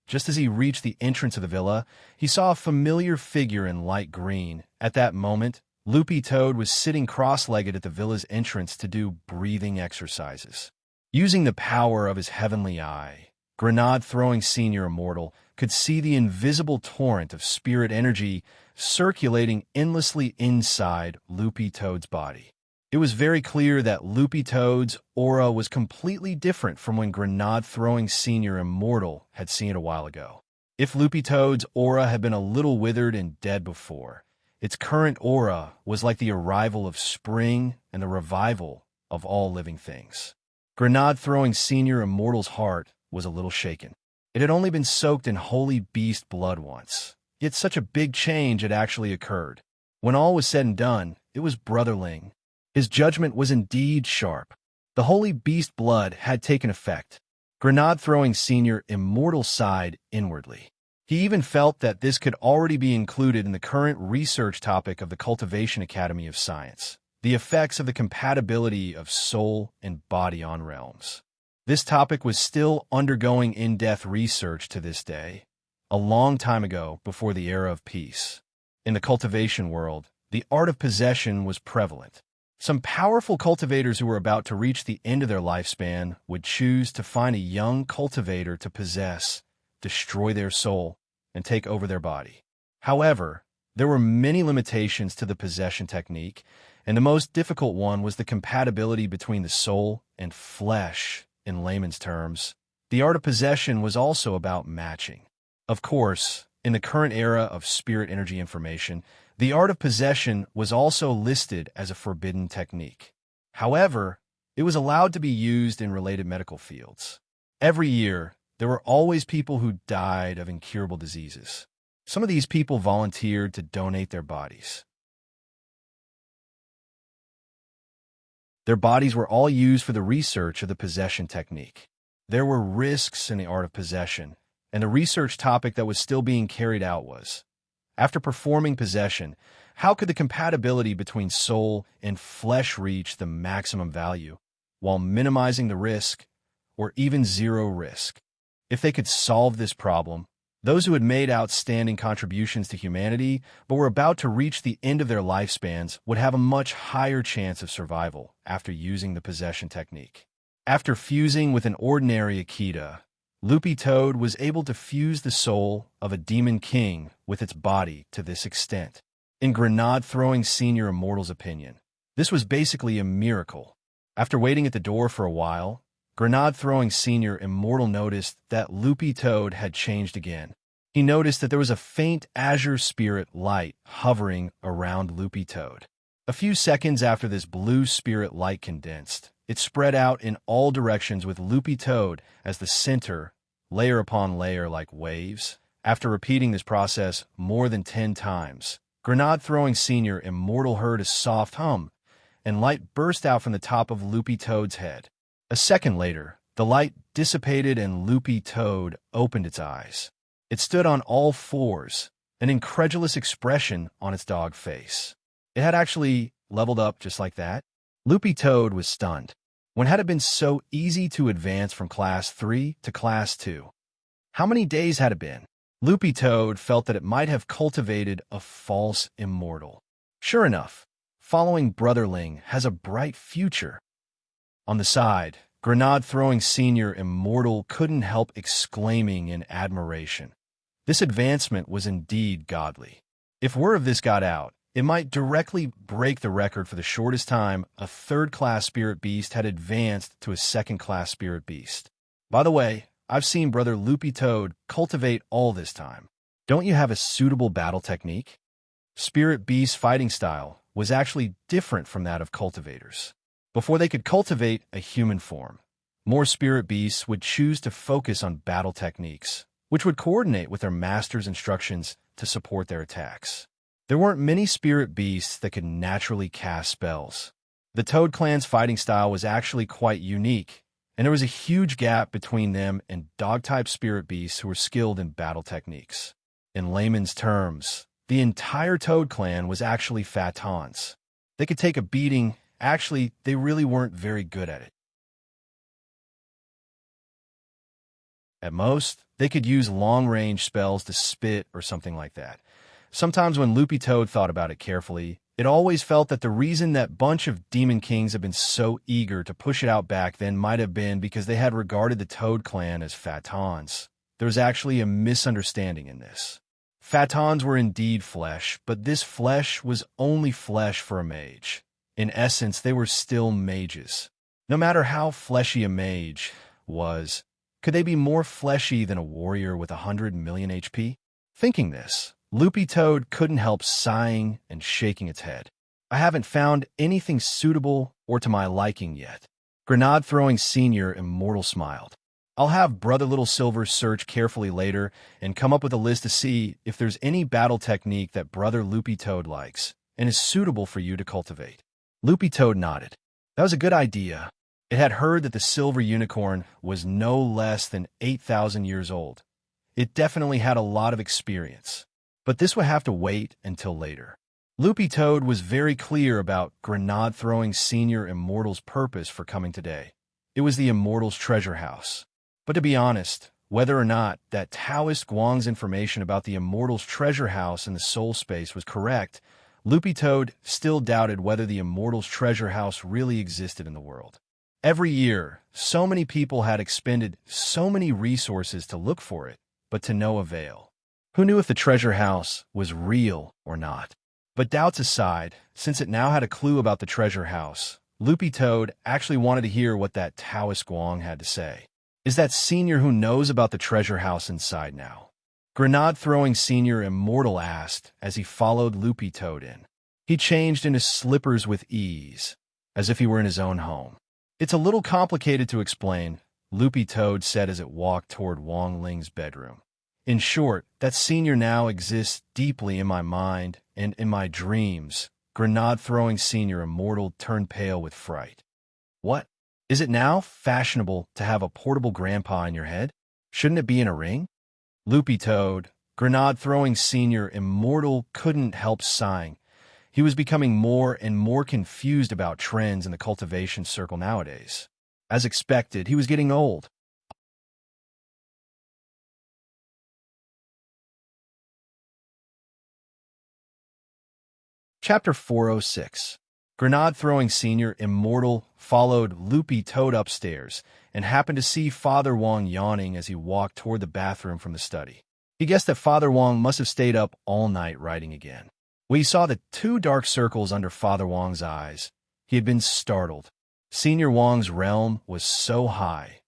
Just as he reached the entrance of the villa, he saw a familiar figure in light green. At that moment, Loopy Toad was sitting cross-legged at the villa's entrance to do breathing exercises. Using the power of his heavenly eye, grenade-throwing Senior Immortal could see the invisible torrent of spirit energy circulating endlessly inside Loopy Toad's body. It was very clear that Loopy Toad's aura was completely different from when grenade-throwing Senior Immortal had seen it a while ago. If Loopy Toad's aura had been a little withered and dead before, its current aura was like the arrival of spring and the revival of all living things. Grenade-throwing Senior Immortal's heart was a little shaken. It had only been soaked in holy beast blood once, yet such a big change had actually occurred. When all was said and done, it was Brotherling. His judgment was indeed sharp. The holy beast blood had taken effect. Grenade-throwing Senior Immortal sighed inwardly. He even felt that this could already be included in the current research topic of the Cultivation Academy of Science, the effects of the compatibility of soul and body on realms. This topic was still undergoing in-depth research to this day, a long time ago before the era of peace. In the cultivation world, the art of possession was prevalent. Some powerful cultivators who were about to reach the end of their lifespan would choose to find a young cultivator to possess, destroy their soul, and take over their body. However, there were many limitations to the possession technique, and the most difficult one was the compatibility between the soul and flesh. In layman's terms, the art of possession was also about matching. Of course, in the current era of spirit energy information, the art of possession was also listed as a forbidden technique. However, it was allowed to be used in related medical fields. Every year, there were always people who died of incurable diseases. Some of these people volunteered to donate their bodies. Their bodies were all used for the research of the possession technique. There were risks in the art of possession, and the research topic that was still being carried out was, after performing possession, how could the compatibility between soul and flesh reach the maximum value, while minimizing the risk, or even zero risk? If they could solve this problem, those who had made outstanding contributions to humanity but were about to reach the end of their lifespans would have a much higher chance of survival after using the possession technique. After fusing with an ordinary Akita, Loopy Toad was able to fuse the soul of a demon king with its body to this extent. In Grenade-throwing Senior Immortal's opinion, this was basically a miracle. After waiting at the door for a while, Grenade-throwing Senior Immortal noticed that Loopy Toad had changed again. He noticed that there was a faint azure spirit light hovering around Loopy Toad. A few seconds after this blue spirit light condensed, it spread out in all directions with Loopy Toad as the center, layer upon layer like waves. After repeating this process more than 10 times, Grenade-throwing Senior Immortal heard a soft hum, and light burst out from the top of Loopy Toad's head. A second later, the light dissipated and Loopy Toad opened its eyes. It stood on all fours, an incredulous expression on its dog face. It had actually leveled up just like that. Loopy Toad was stunned. When had it been so easy to advance from Class 3 to Class 2? How many days had it been? Loopy Toad felt that it might have cultivated a false immortal. Sure enough, following Brotherling has a bright future. On the side, Grenade-throwing Senior Immortal couldn't help exclaiming in admiration. This advancement was indeed godly. If word of this got out, it might directly break the record for the shortest time a third-class spirit beast had advanced to a second-class spirit beast. By the way, I've seen Brother Loopy Toad cultivate all this time. Don't you have a suitable battle technique? Spirit beast fighting style was actually different from that of cultivators. Before they could cultivate a human form, more spirit beasts would choose to focus on battle techniques, which would coordinate with their master's instructions to support their attacks. There weren't many spirit beasts that could naturally cast spells. The Toad Clan's fighting style was actually quite unique, and there was a huge gap between them and dog-type spirit beasts who were skilled in battle techniques. In layman's terms, the entire Toad Clan was actually Fatons. They could take a beating. Actually, they really weren't very good at it. At most, they could use long-range spells to spit or something like that. Sometimes when Loopy Toad thought about it carefully, it always felt that the reason that bunch of Demon Kings had been so eager to push it out back then might have been because they had regarded the Toad Clan as Fatons. There was actually a misunderstanding in this. Fatons were indeed flesh, but this flesh was only flesh for a mage. In essence, they were still mages. No matter how fleshy a mage was, could they be more fleshy than a warrior with 100 million HP? Thinking this, Loopy Toad couldn't help sighing and shaking its head. I haven't found anything suitable or to my liking yet. Grenade-throwing Senior Immortal smiled. I'll have Brother Little Silver search carefully later and come up with a list to see if there's any battle technique that Brother Loopy Toad likes and is suitable for you to cultivate. Loopy Toad nodded. That was a good idea. It had heard that the silver unicorn was no less than 8,000 years old. It definitely had a lot of experience. But this would have to wait until later. Loopy Toad was very clear about Grenade-throwing Senior Immortal's purpose for coming today. It was the Immortal's treasure house. But to be honest, whether or not that Taoist Guang's information about the Immortal's treasure house in the soul space was correct, Loopy Toad still doubted whether the Immortal's treasure house really existed in the world. Every year, so many people had expended so many resources to look for it, but to no avail. Who knew if the treasure house was real or not? But doubts aside, since it now had a clue about the treasure house, Loopy Toad actually wanted to hear what that Taoist Guang had to say. Is that senior who knows about the treasure house inside now? Grenade-throwing Senior Immortal asked as he followed Loopy Toad in. He changed into slippers with ease, as if he were in his own home. It's a little complicated to explain, Loopy Toad said as it walked toward Wang Ling's bedroom. In short, that senior now exists deeply in my mind and in my dreams. Grenade-throwing Senior Immortal turned pale with fright. What? Is it now fashionable to have a portable grandpa in your head? Shouldn't it be in a ring? Loopy Toad, grenade-throwing senior immortal, couldn't help sighing. He was becoming more and more confused about trends in the cultivation circle nowadays. As expected, he was getting old. Chapter 406. Grenade-throwing senior immortal followed Loopy Toad upstairs and happened to see Father Wong yawning as he walked toward the bathroom from the study. He guessed that Father Wong must have stayed up all night writing again. When he saw the two dark circles under Father Wong's eyes, he had been startled. Senior Wong's realm was so high,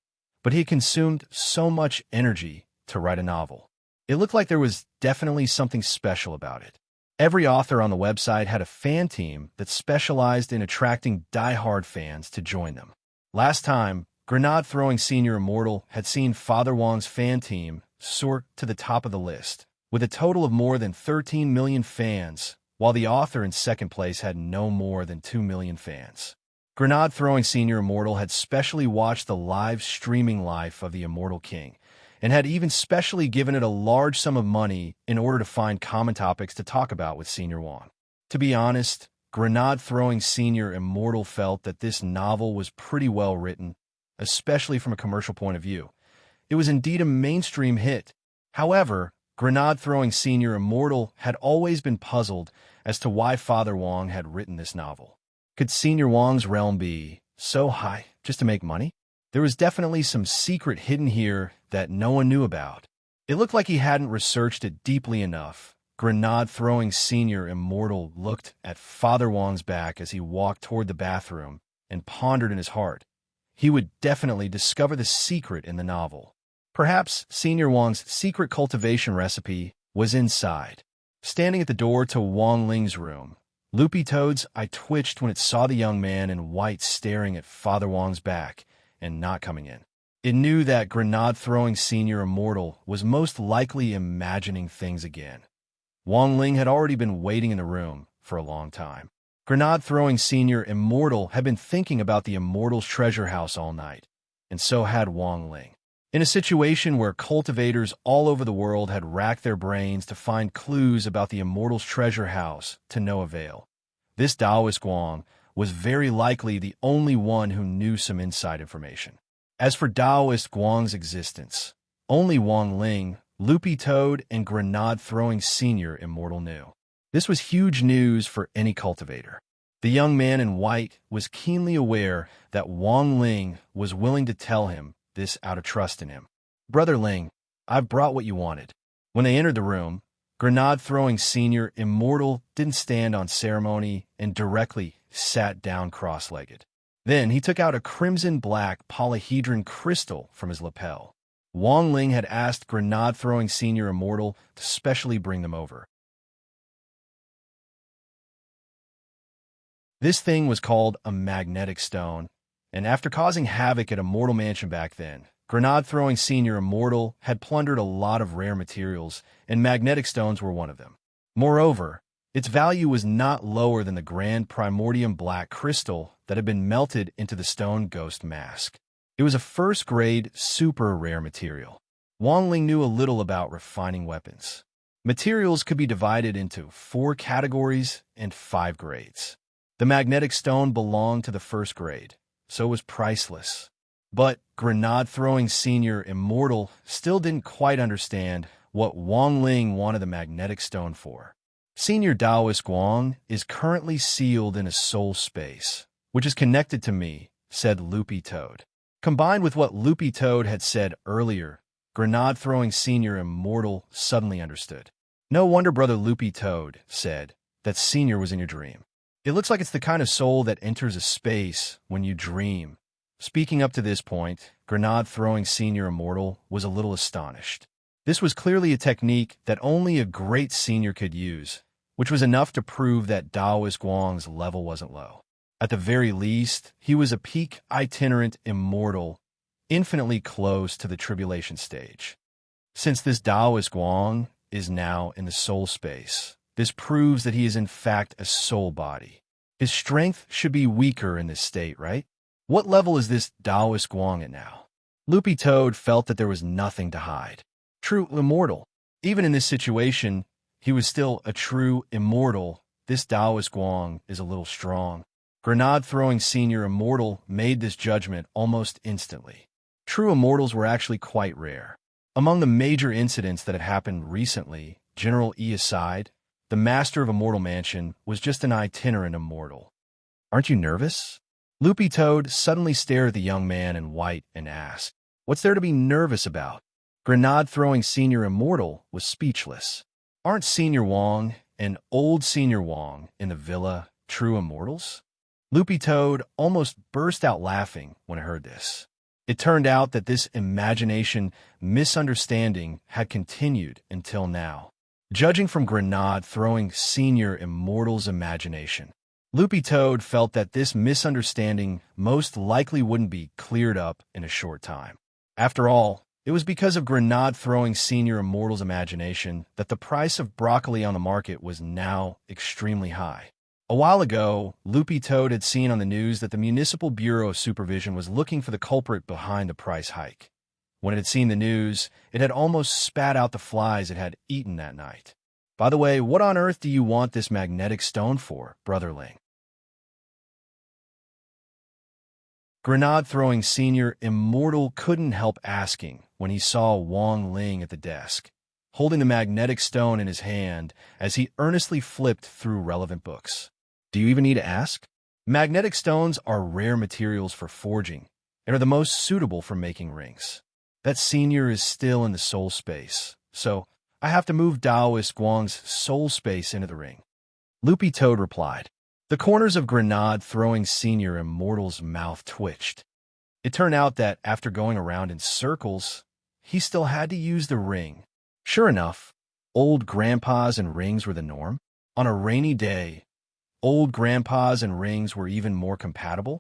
but he had consumed so much energy to write a novel. It looked like there was definitely something special about it. Every author on the website had a fan team that specialized in attracting die-hard fans to join them. Last time, grenade-throwing senior immortal had seen Father Wong's fan team soar to the top of the list, with a total of more than 13 million fans, while the author in second place had no more than 2 million fans. Grenade-throwing senior immortal had specially watched the live streaming life of the Immortal King, and had even specially given it a large sum of money in order to find common topics to talk about with Senior Wong. To be honest, grenade-throwing senior immortal felt that this novel was pretty well written, especially from a commercial point of view. It was indeed a mainstream hit. However, grenade-throwing senior immortal had always been puzzled as to why Father Wong had written this novel. Could Senior Wong's realm be so high just to make money? There was definitely some secret hidden here that no one knew about. It looked like he hadn't researched it deeply enough. Grenade-throwing senior immortal looked at Father Wong's back as he walked toward the bathroom and pondered in his heart. He would definitely discover the secret in the novel. Perhaps Senior Wong's secret cultivation recipe was inside. Standing at the door to Wong Ling's room, Loopy Toad's eye twitched when it saw the young man in white staring at Father Wong's back and not coming in. It knew that grenade-throwing senior immortal was most likely imagining things again. Wong Ling had already been waiting in the room for a long time. Grenade-throwing senior immortal had been thinking about the Immortal's treasure house all night, and so had Wong Ling. In a situation where cultivators all over the world had racked their brains to find clues about the Immortal's treasure house to no avail, this Taoist Wong was very likely the only one who knew some inside information. As for Taoist Guang's existence, only Wong Ling, Loopy Toad, and grenade-throwing senior immortal knew. This was huge news for any cultivator. The young man in white was keenly aware that Wong Ling was willing to tell him this out of trust in him. "Brother Ling, I've brought what you wanted." When they entered the room, grenade-throwing senior immortal didn't stand on ceremony and directly sat down cross-legged. Then he took out a crimson-black polyhedron crystal from his lapel. Wong Ling had asked grenade-throwing senior immortal to specially bring them over. This thing was called a magnetic stone, and after causing havoc at Immortal Mansion back then, grenade-throwing senior immortal had plundered a lot of rare materials, and magnetic stones were one of them. Moreover, its value was not lower than the grand primordium black crystal that had been melted into the stone ghost mask. It was a first-grade, super rare material. Wong Ling knew a little about refining weapons. Materials could be divided into 4 categories and 5 grades. The magnetic stone belonged to the first grade, so it was priceless. But grenade-throwing senior immortal still didn't quite understand what Wong Ling wanted the magnetic stone for. Senior Taoist Guang is currently sealed in a soul space, which is connected to me, said Loopy Toad. Combined with what Loopy Toad had said earlier, grenade-throwing senior immortal suddenly understood. "No wonder Brother Loopy Toad said that Senior was in your dream. It looks like it's the kind of soul that enters a space when you dream." Speaking up to this point, grenade-throwing senior immortal was a little astonished. This was clearly a technique that only a great senior could use, which was enough to prove that Taoist Guang's level wasn't low. At the very least, he was a peak itinerant immortal, infinitely close to the tribulation stage. Since this Taoist Guang is now in the soul space, this proves that he is in fact a soul body. His strength should be weaker in this state, right? What level is this Taoist Guang at now? Loopy Toad felt that there was nothing to hide. true immortal. Even in this situation, he was still a true immortal. This Taoist Guang is a little strong. Grenade-throwing senior immortal made this judgment almost instantly. True immortals were actually quite rare. Among the major incidents that had happened recently, General E aside, the master of Immortal Mansion was just an itinerant immortal. Aren't you nervous? Loopy Toad suddenly stared at the young man in white and asked, "What's there to be nervous about?" Grenade-throwing senior immortal was speechless. Aren't Senior Wong and old Senior Wong in the villa true immortals? Loopy Toad almost burst out laughing when he heard this. It turned out that this imagination misunderstanding had continued until now. Judging from Grenade-throwing senior immortal's imagination, Loopy Toad felt that this misunderstanding most likely wouldn't be cleared up in a short time. After all, it was because of Grenade-throwing senior immortal's imagination that the price of broccoli on the market was now extremely high. A while ago, Loopy Toad had seen on the news that the Municipal Bureau of Supervision was looking for the culprit behind the price hike. When it had seen the news, it had almost spat out the flies it had eaten that night. By the way, what on earth do you want this magnetic stone for, Brotherling? Grenade-throwing senior immortal couldn't help asking when he saw Wong Ling at the desk, holding the magnetic stone in his hand as he earnestly flipped through relevant books. Do you even need to ask? Magnetic stones are rare materials for forging and are the most suitable for making rings. That senior is still in the soul space, so I have to move Taoist Guang's soul space into the ring. Loopy Toad replied. The corners of Grenade-throwing senior immortal's mouth twitched. It turned out that after going around in circles, he still had to use the ring. Sure enough, old grandpas and rings were the norm. On a rainy day, old grandpas and rings were even more compatible.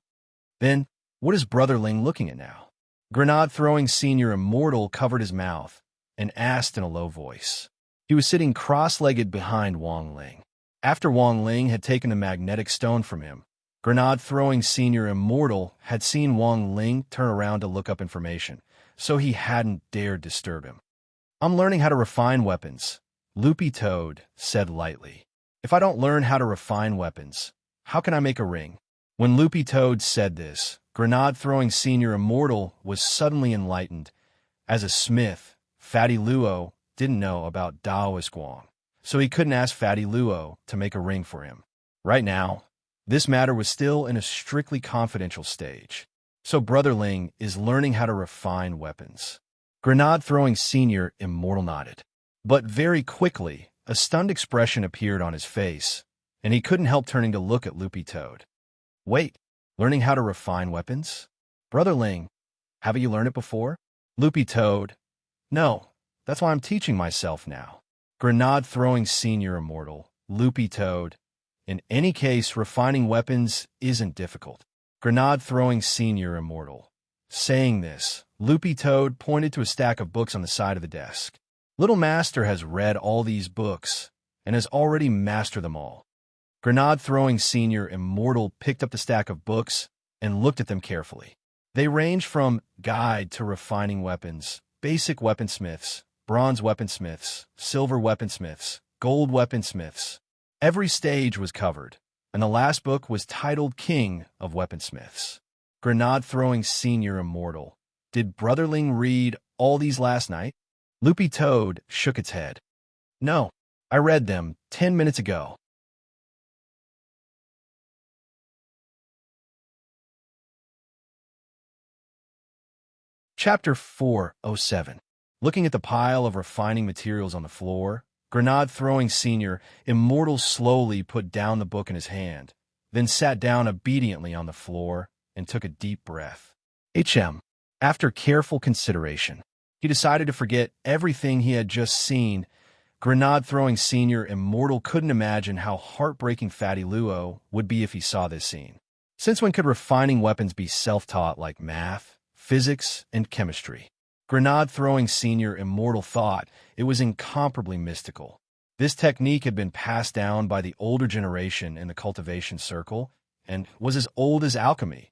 Then, what is Brotherling looking at now? Grenade-throwing senior immortal covered his mouth and asked in a low voice. He was sitting cross-legged behind Wong Ling. After Wong Ling had taken the magnetic stone from him, Grenade-throwing senior immortal had seen Wong Ling turn around to look up information, so he hadn't dared disturb him. I'm learning how to refine weapons, Loopy Toad said lightly. If I don't learn how to refine weapons, how can I make a ring? When Loopy Toad said this, Grenade-throwing senior immortal was suddenly enlightened. As a smith, Fatty Luo didn't know about Taoist Guang, so he couldn't ask Fatty Luo to make a ring for him. Right now, this matter was still in a strictly confidential stage, so Brotherling is learning how to refine weapons. Grenade-throwing senior immortal nodded. But very quickly, a stunned expression appeared on his face, and he couldn't help turning to look at Loopy Toad. Wait, learning how to refine weapons? Brotherling, haven't you learned it before? Loopy Toad, no, that's why I'm teaching myself now. Grenade-throwing senior immortal, Loopy Toad. In any case, refining weapons isn't difficult. Grenade-throwing senior immortal. Saying this, Loopy Toad pointed to a stack of books on the side of the desk. Little Master has read all these books and has already mastered them all. Grenade-throwing senior immortal picked up the stack of books and looked at them carefully. They range from Guide to Refining Weapons, Basic Weaponsmiths, Bronze Weaponsmiths, Silver Weaponsmiths, Gold Weaponsmiths. Every stage was covered, and the last book was titled King of Weaponsmiths. Grenade-throwing senior immortal. Did Brotherling read all these last night? Loopy Toad shook its head. No, I read them 10 minutes ago. Chapter 407. Looking at the pile of refining materials on the floor, Grenade-throwing senior immortal slowly put down the book in his hand, then sat down obediently on the floor and took a deep breath. After careful consideration, he decided to forget everything he had just seen. Grenade-throwing senior immortal couldn't imagine how heartbreaking Fatty Luo would be if he saw this scene. Since when could refining weapons be self-taught like math, physics, and chemistry? Grenade-throwing senior immortal thought it was incomparably mystical. This technique had been passed down by the older generation in the cultivation circle and was as old as alchemy.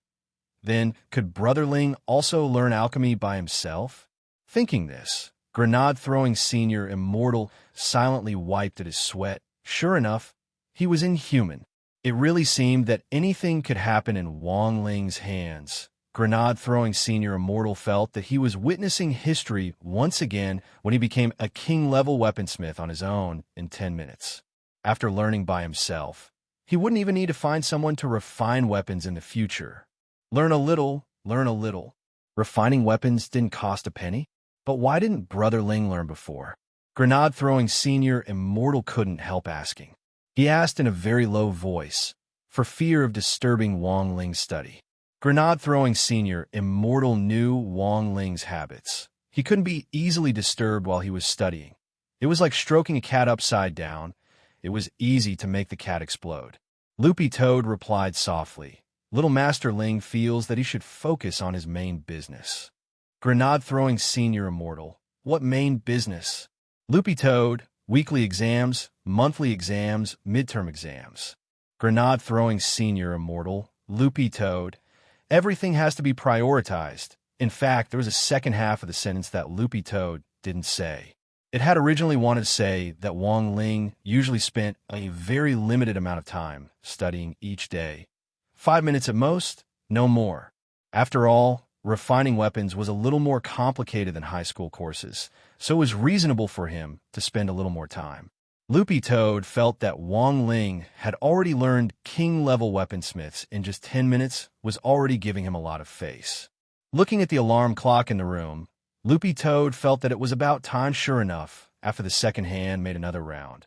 Then, could Brotherling also learn alchemy by himself? Thinking this, Grenade-throwing senior immortal silently wiped at his sweat. Sure enough, he was inhuman. It really seemed that anything could happen in Wang Ling's hands. Grenade-throwing senior immortal felt that he was witnessing history once again when he became a king-level weaponsmith on his own in 10 minutes. After learning by himself, he wouldn't even need to find someone to refine weapons in the future. Learn a little, learn a little. Refining weapons didn't cost a penny? But why didn't Brother Ling learn before? Grenade-throwing senior immortal couldn't help asking. He asked in a very low voice, for fear of disturbing Wang Ling's study. Grenade-throwing senior immortal knew Wang Ling's habits. He couldn't be easily disturbed while he was studying. It was like stroking a cat upside down. It was easy to make the cat explode. Loopy Toad replied softly. Little Master Ling feels that he should focus on his main business. Grenade-throwing senior immortal. What main business? Loopy Toad, weekly exams, monthly exams, midterm exams. Grenade-throwing senior immortal. Loopy Toad. Everything has to be prioritized. In fact, there was a second half of the sentence that Loopy Toad didn't say. It had originally wanted to say that Wang Ling usually spent a very limited amount of time studying each day. 5 minutes at most, no more. After all, refining weapons was a little more complicated than high school courses, so it was reasonable for him to spend a little more time. Loopy Toad felt that Wang Ling had already learned king-level weaponsmiths in just 10 minutes was already giving him a lot of face. Looking at the alarm clock in the room, Loopy Toad felt that it was about time. Sure enough, after the second hand made another round,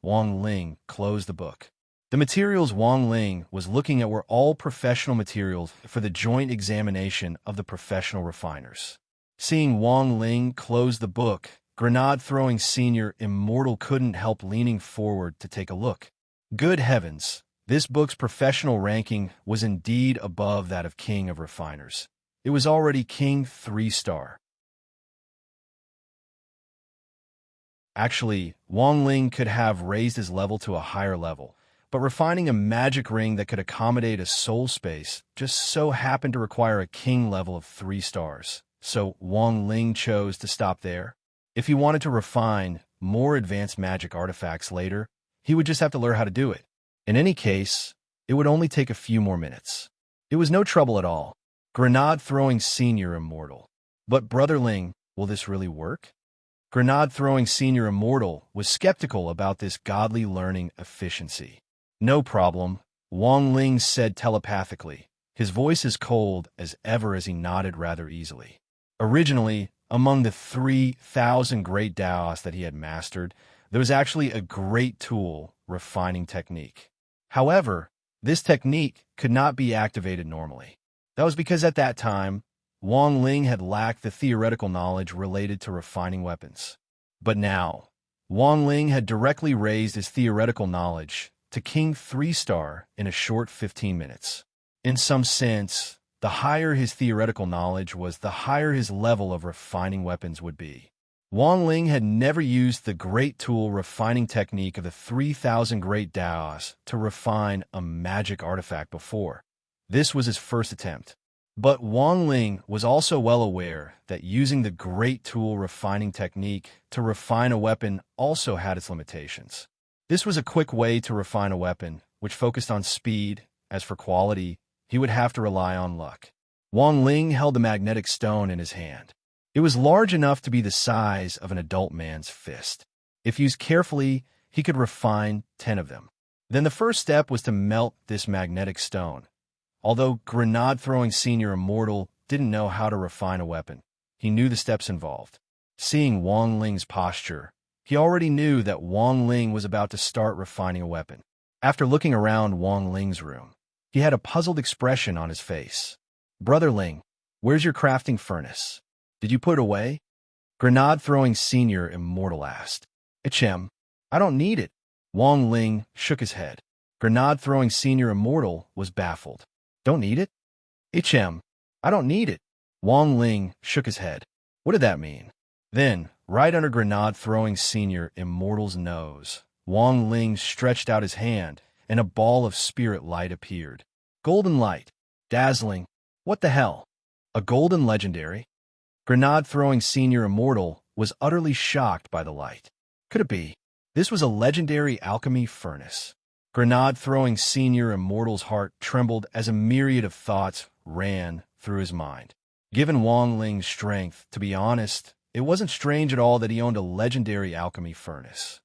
Wang Ling closed the book. The materials Wang Ling was looking at were all professional materials for the joint examination of the professional refiners. Seeing Wang Ling close the book, Grenade-throwing senior immortal couldn't help leaning forward to take a look. Good heavens, this book's professional ranking was indeed above that of King of Refiners. It was already King 3-star. Actually, Wang Ling could have raised his level to a higher level, but refining a magic ring that could accommodate a soul space just so happened to require a king level of 3 stars. So Wang Ling chose to stop there. If he wanted to refine more advanced magic artifacts later, he would just have to learn how to do it. In any case, it would only take a few more minutes. It was no trouble at all. Grenade-throwing senior immortal. But Brother Ling, will this really work? Grenade-throwing senior immortal was skeptical about this godly learning efficiency. No problem, Wang Ling said telepathically, his voice as cold as ever as he nodded rather easily. Originally, among the 3,000 great Daos that he had mastered, there was actually a great tool, refining technique. However, this technique could not be activated normally. That was because at that time, Wang Ling had lacked the theoretical knowledge related to refining weapons. But now, Wang Ling had directly raised his theoretical knowledge to King 3-star in a short 15 minutes. In some sense, the higher his theoretical knowledge was, the higher his level of refining weapons would be. Wang Ling had never used the great tool refining technique of the 3,000 great Daos to refine a magic artifact before. This was his first attempt. But Wang Ling was also well aware that using the great tool refining technique to refine a weapon also had its limitations. This was a quick way to refine a weapon, which focused on speed. As for quality, he would have to rely on luck. Wang Ling held the magnetic stone in his hand. It was large enough to be the size of an adult man's fist. If used carefully, he could refine 10 of them. Then the first step was to melt this magnetic stone. Although Grenade-throwing senior immortal didn't know how to refine a weapon, he knew the steps involved. Seeing Wang Ling's posture, he already knew that Wang Ling was about to start refining a weapon. After looking around Wang Ling's room, he had a puzzled expression on his face. Brother Ling, where's your crafting furnace? Did you put it away? Grenade-throwing senior immortal asked. Ichem, I don't need it. Wang Ling shook his head. Grenade-throwing senior immortal was baffled. Don't need it? Ichem, I don't need it. Wang Ling shook his head. What did that mean? Then, right under Grenade-throwing senior immortal's nose, Wang Ling stretched out his hand, and a ball of spirit light appeared. Golden light. Dazzling. What the hell? A golden legendary? Grenade-throwing senior immortal was utterly shocked by the light. Could it be? This was a legendary alchemy furnace. Grenade-throwing Senior Immortal's heart trembled as a myriad of thoughts ran through his mind. Given Wang Ling's strength, to be honest, it wasn't strange at all that he owned a legendary alchemy furnace.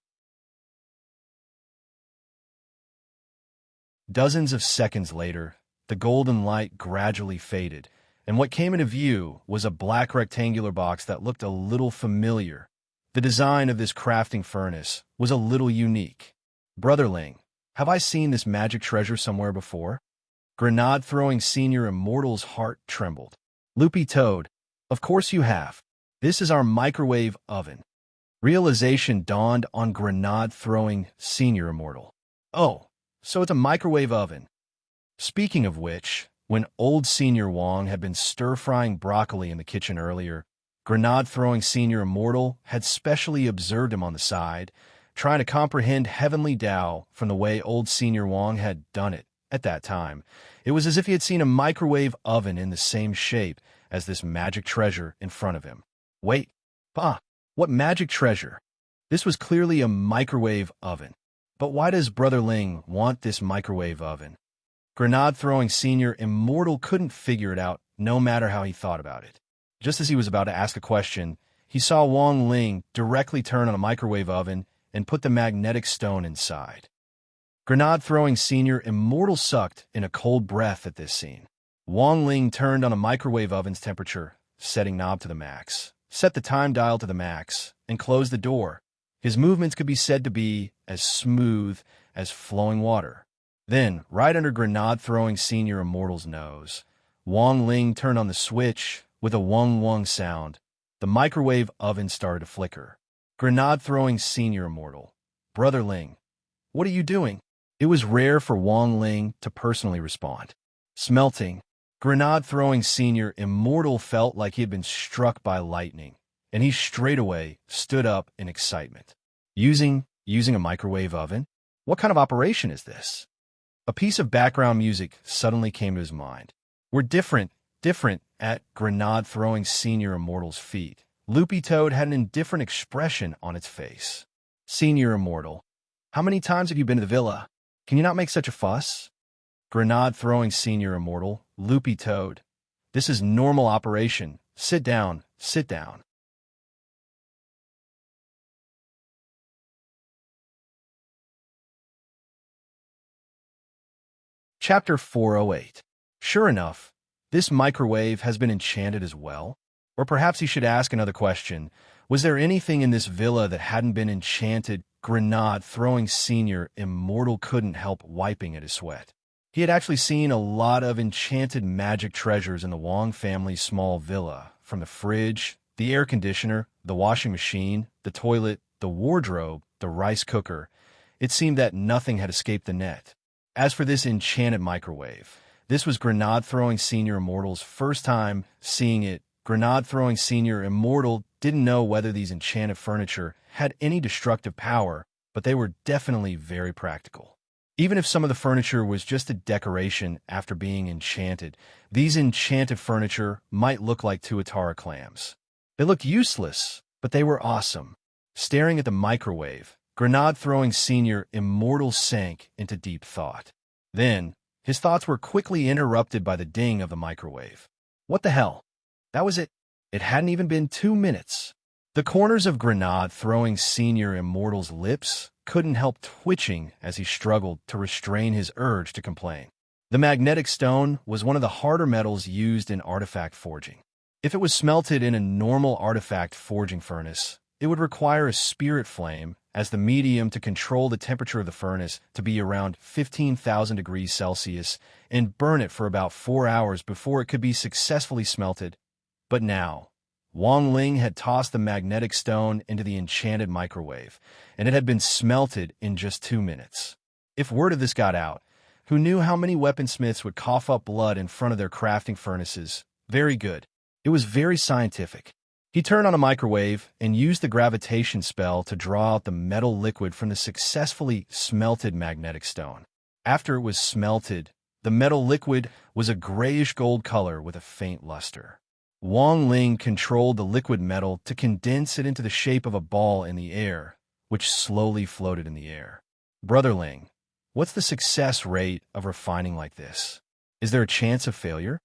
Dozens of seconds later, the golden light gradually faded, and what came into view was a black rectangular box that looked a little familiar. The design of this crafting furnace was a little unique. Brother Ling, have I seen this magic treasure somewhere before? Grenade-throwing Senior Immortal's heart trembled. Loopy Toad, of course you have. This is our microwave oven. Realization dawned on Grenade-throwing Senior Immortal. Oh, so it's a microwave oven. Speaking of which, when old Senior Wang had been stir-frying broccoli in the kitchen earlier, Grenade-throwing Senior Immortal had specially observed him on the side, trying to comprehend heavenly Tao from the way old Senior Wang had done it at that time. It was as if he had seen a microwave oven in the same shape as this magic treasure in front of him. Wait, what magic treasure? This was clearly a microwave oven. But why does Brother Ling want this microwave oven? Grenade-throwing Senior Immortal couldn't figure it out, no matter how he thought about it. Just as he was about to ask a question, he saw Wang Ling directly turn on a microwave oven and put the magnetic stone inside. Grenade-throwing Senior Immortal sucked in a cold breath at this scene. Wang Ling turned on a microwave oven's temperature, setting knob to the max, set the time dial to the max, and closed the door. His movements could be said to be as smooth as flowing water. Then, right under Grenade-throwing Senior Immortal's nose, Wang Ling turned on the switch with a wung-wung sound. The microwave oven started to flicker. Grenade-throwing Senior Immortal. Brother Ling, what are you doing? It was rare for Wang Ling to personally respond. Smelting. Grenade-throwing Senior Immortal felt like he had been struck by lightning, and he straightaway stood up in excitement. Using a microwave oven? What kind of operation is this? A piece of background music suddenly came to his mind. We're different at Grenade-throwing Senior Immortal's feet. Loopy Toad had an indifferent expression on its face. Senior Immortal, how many times have you been to the villa? Can you not make such a fuss? Grenade-throwing Senior Immortal, Loopy Toad. This is normal operation. Sit down, sit down. Chapter 408. Sure enough, this microwave has been enchanted as well. Or perhaps he should ask another question. Was there anything in this villa that hadn't been enchanted? Grenade-throwing Senior Immortal couldn't help wiping at his sweat. He had actually seen a lot of enchanted magic treasures in the Wang family's small villa, from the fridge, the air conditioner, the washing machine, the toilet, the wardrobe, the rice cooker. It seemed that nothing had escaped the net. As for this enchanted microwave, this was Grenade-throwing Senior Immortal's first time seeing it. Grenade-throwing Senior Immortal didn't know whether these enchanted furniture had any destructive power, but they were definitely very practical. Even if some of the furniture was just a decoration after being enchanted, these enchanted furniture might look like tuatara clams. They looked useless, but they were awesome. Staring at the microwave, Grenade-throwing Senior Immortal sank into deep thought. Then, his thoughts were quickly interrupted by the ding of the microwave. What the hell? That was it. It hadn't even been 2 minutes. The corners of Grenade-throwing Senior Immortal's lips couldn't help twitching as he struggled to restrain his urge to complain. The magnetic stone was one of the harder metals used in artifact forging. If it was smelted in a normal artifact forging furnace, it would require a spirit flame as the medium to control the temperature of the furnace to be around 15,000 degrees Celsius and burn it for about 4 hours before it could be successfully smelted. But now, Wang Ling had tossed the magnetic stone into the enchanted microwave, and it had been smelted in just 2 minutes. If word of this got out, who knew how many weaponsmiths would cough up blood in front of their crafting furnaces? Very good. It was very scientific. He turned on a microwave and used the gravitation spell to draw out the metal liquid from the successfully smelted magnetic stone. After it was smelted, the metal liquid was a grayish gold color with a faint luster. Wang Ling controlled the liquid metal to condense it into the shape of a ball in the air, which slowly floated in the air. Brother Ling, what's the success rate of refining like this? Is there a chance of failure?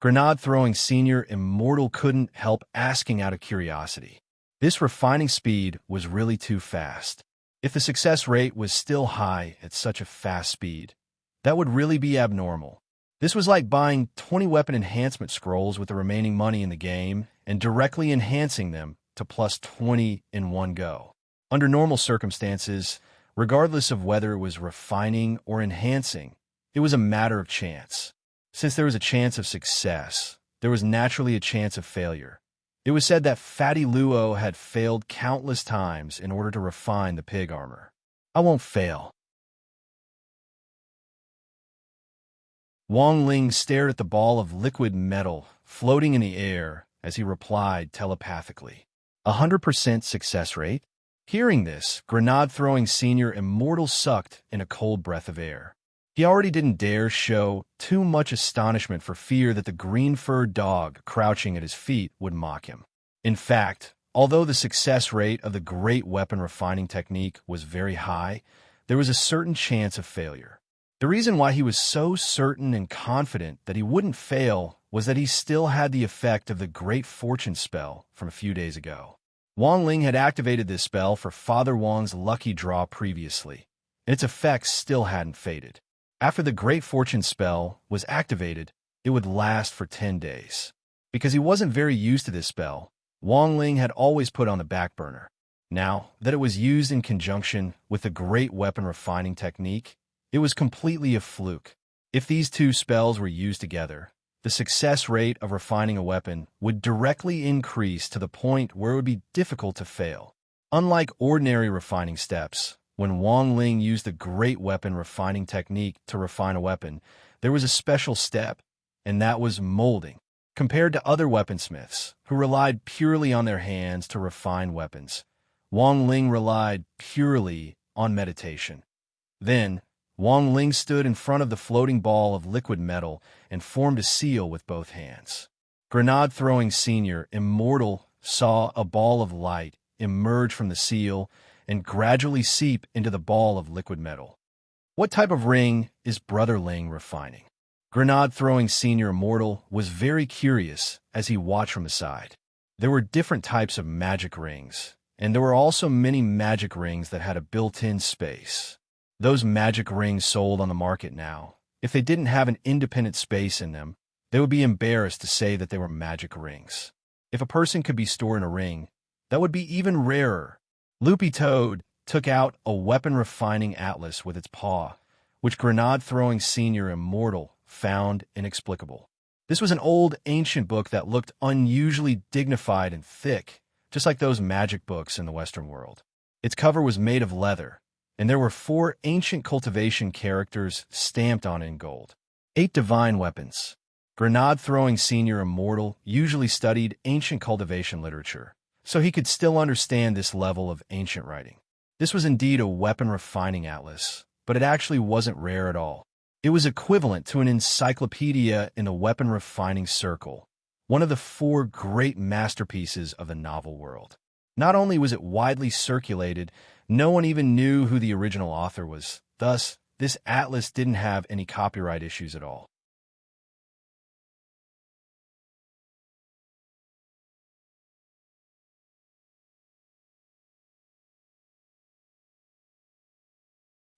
Grenade-throwing senior immortal couldn't help asking out of curiosity. This refining speed was really too fast. If the success rate was still high at such a fast speed, that would really be abnormal. This was like buying 20 weapon enhancement scrolls with the remaining money in the game and directly enhancing them to plus 20 in one go. Under normal circumstances, regardless of whether it was refining or enhancing, it was a matter of chance. Since there was a chance of success, there was naturally a chance of failure. It was said that Fatty Luo had failed countless times in order to refine the pig armor. I won't fail. Wang Ling stared at the ball of liquid metal floating in the air as he replied telepathically. 100% success rate? Hearing this, grenade-throwing senior immortal sucked in a cold breath of air. He already didn't dare show too much astonishment for fear that the green-furred dog crouching at his feet would mock him. In fact, although the success rate of the great weapon refining technique was very high, there was a certain chance of failure. The reason why he was so certain and confident that he wouldn't fail was that he still had the effect of the Great Fortune spell from a few days ago. Wang Ling had activated this spell for Father Wang's lucky draw previously, and its effects still hadn't faded. After the Great Fortune spell was activated, it would last for 10 days. Because he wasn't very used to this spell, Wang Ling had always put on the back burner. Now that it was used in conjunction with the Great Weapon Refining technique, it was completely a fluke. If these two spells were used together, the success rate of refining a weapon would directly increase to the point where it would be difficult to fail. Unlike ordinary refining steps, when Wang Ling used the Great Weapon Refining technique to refine a weapon, there was a special step, and that was molding. Compared to other weaponsmiths, who relied purely on their hands to refine weapons, Wang Ling relied purely on meditation. Then, Wang Ling stood in front of the floating ball of liquid metal and formed a seal with both hands. Grenade-throwing senior immortal saw a ball of light emerge from the seal and gradually seep into the ball of liquid metal. What type of ring is Brother Ling refining? Grenade-throwing senior immortal was very curious as he watched from the side. There were different types of magic rings, and there were also many magic rings that had a built-in space. Those magic rings sold on the market now, if they didn't have an independent space in them, they would be embarrassed to say that they were magic rings. If a person could be stored in a ring, that would be even rarer. Loopy Toad took out a weapon-refining atlas with its paw, which grenade-throwing senior immortal found inexplicable. This was an old, ancient book that looked unusually dignified and thick, just like those magic books in the Western world. Its cover was made of leather, and there were 4 ancient cultivation characters stamped on it in gold. 8 divine weapons. Grenade-throwing senior immortal usually studied ancient cultivation literature, so he could still understand this level of ancient writing. This was indeed a weapon-refining atlas, but it actually wasn't rare at all. It was equivalent to an encyclopedia in the weapon-refining circle, one of the 4 great masterpieces of the novel world. Not only was it widely circulated, no one even knew who the original author was. Thus, this atlas didn't have any copyright issues at all.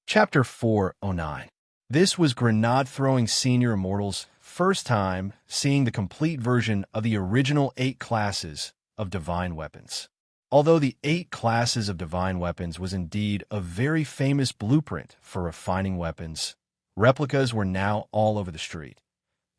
Chapter 409. This was Grenade-throwing senior immortal's first time seeing the complete version of the original 8 classes of divine weapons. Although the 8 classes of divine weapons was indeed a very famous blueprint for refining weapons, replicas were now all over the street.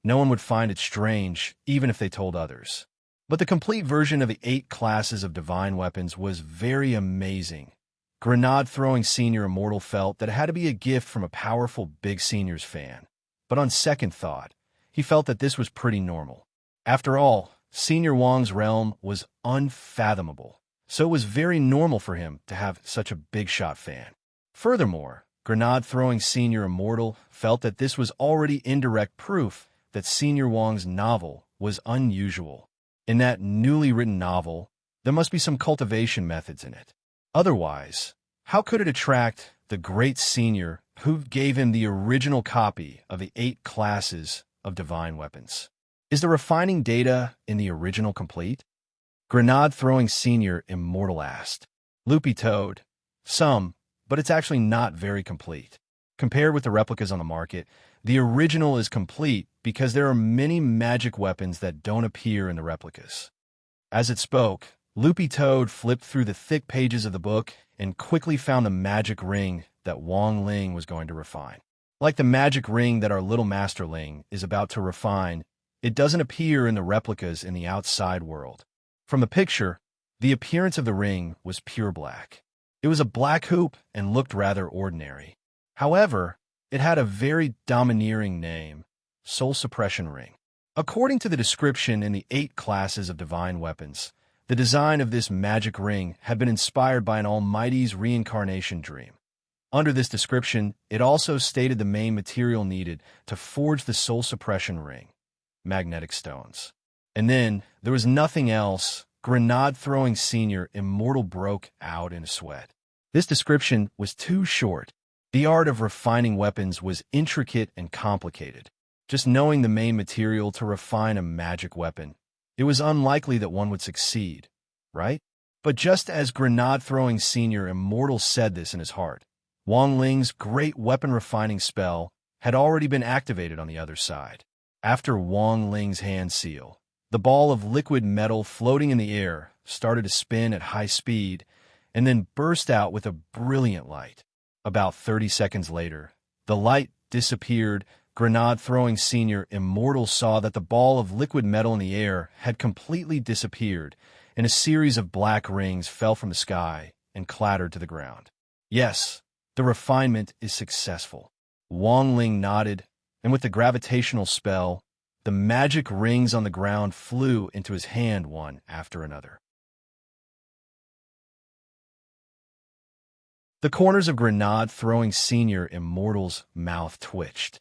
No one would find it strange, even if they told others. But the complete version of the 8 classes of divine weapons was very amazing. Grenade-throwing senior immortal felt that it had to be a gift from a powerful Big Seniors fan. But on second thought, he felt that this was pretty normal. After all, Senior Wang's realm was unfathomable, so it was very normal for him to have such a big-shot fan. Furthermore, Grenade-throwing senior immortal felt that this was already indirect proof that Senior Wang's novel was unusual. In that newly written novel, there must be some cultivation methods in it. Otherwise, how could it attract the great senior who gave him the original copy of the 8 classes of divine weapons? Is the refining data in the original complete? Grenade-throwing senior immortal asked. Loopy Toad. Some, but it's actually not very complete. Compared with the replicas on the market, the original is complete because there are many magic weapons that don't appear in the replicas. As it spoke, Loopy Toad flipped through the thick pages of the book and quickly found the magic ring that Wong Ling was going to refine. Like the magic ring that our little Master Ling is about to refine, it doesn't appear in the replicas in the outside world. From the picture, the appearance of the ring was pure black. It was a black hoop and looked rather ordinary. However, it had a very domineering name, Soul Suppression Ring. According to the description in the 8 classes of divine weapons, the design of this magic ring had been inspired by an Almighty's reincarnation dream. Under this description, it also stated the main material needed to forge the Soul Suppression Ring, magnetic stones. And then, there was nothing else. Grenade-throwing senior immortal broke out in a sweat. This description was too short. The art of refining weapons was intricate and complicated. Just knowing the main material to refine a magic weapon, it was unlikely that one would succeed, right? But just as Grenade-throwing senior immortal said this in his heart, Wong Ling's great weapon refining spell had already been activated on the other side. After Wong Ling's hand seal, the ball of liquid metal floating in the air started to spin at high speed and then burst out with a brilliant light. About 30 seconds later, the light disappeared. Grenade-throwing senior immortal saw that the ball of liquid metal in the air had completely disappeared, and a series of black rings fell from the sky and clattered to the ground. Yes, the refinement is successful. Wong Ling nodded, and with the gravitational spell, the magic rings on the ground flew into his hand one after another. The corners of Grenade-throwing senior immortal's mouth twitched.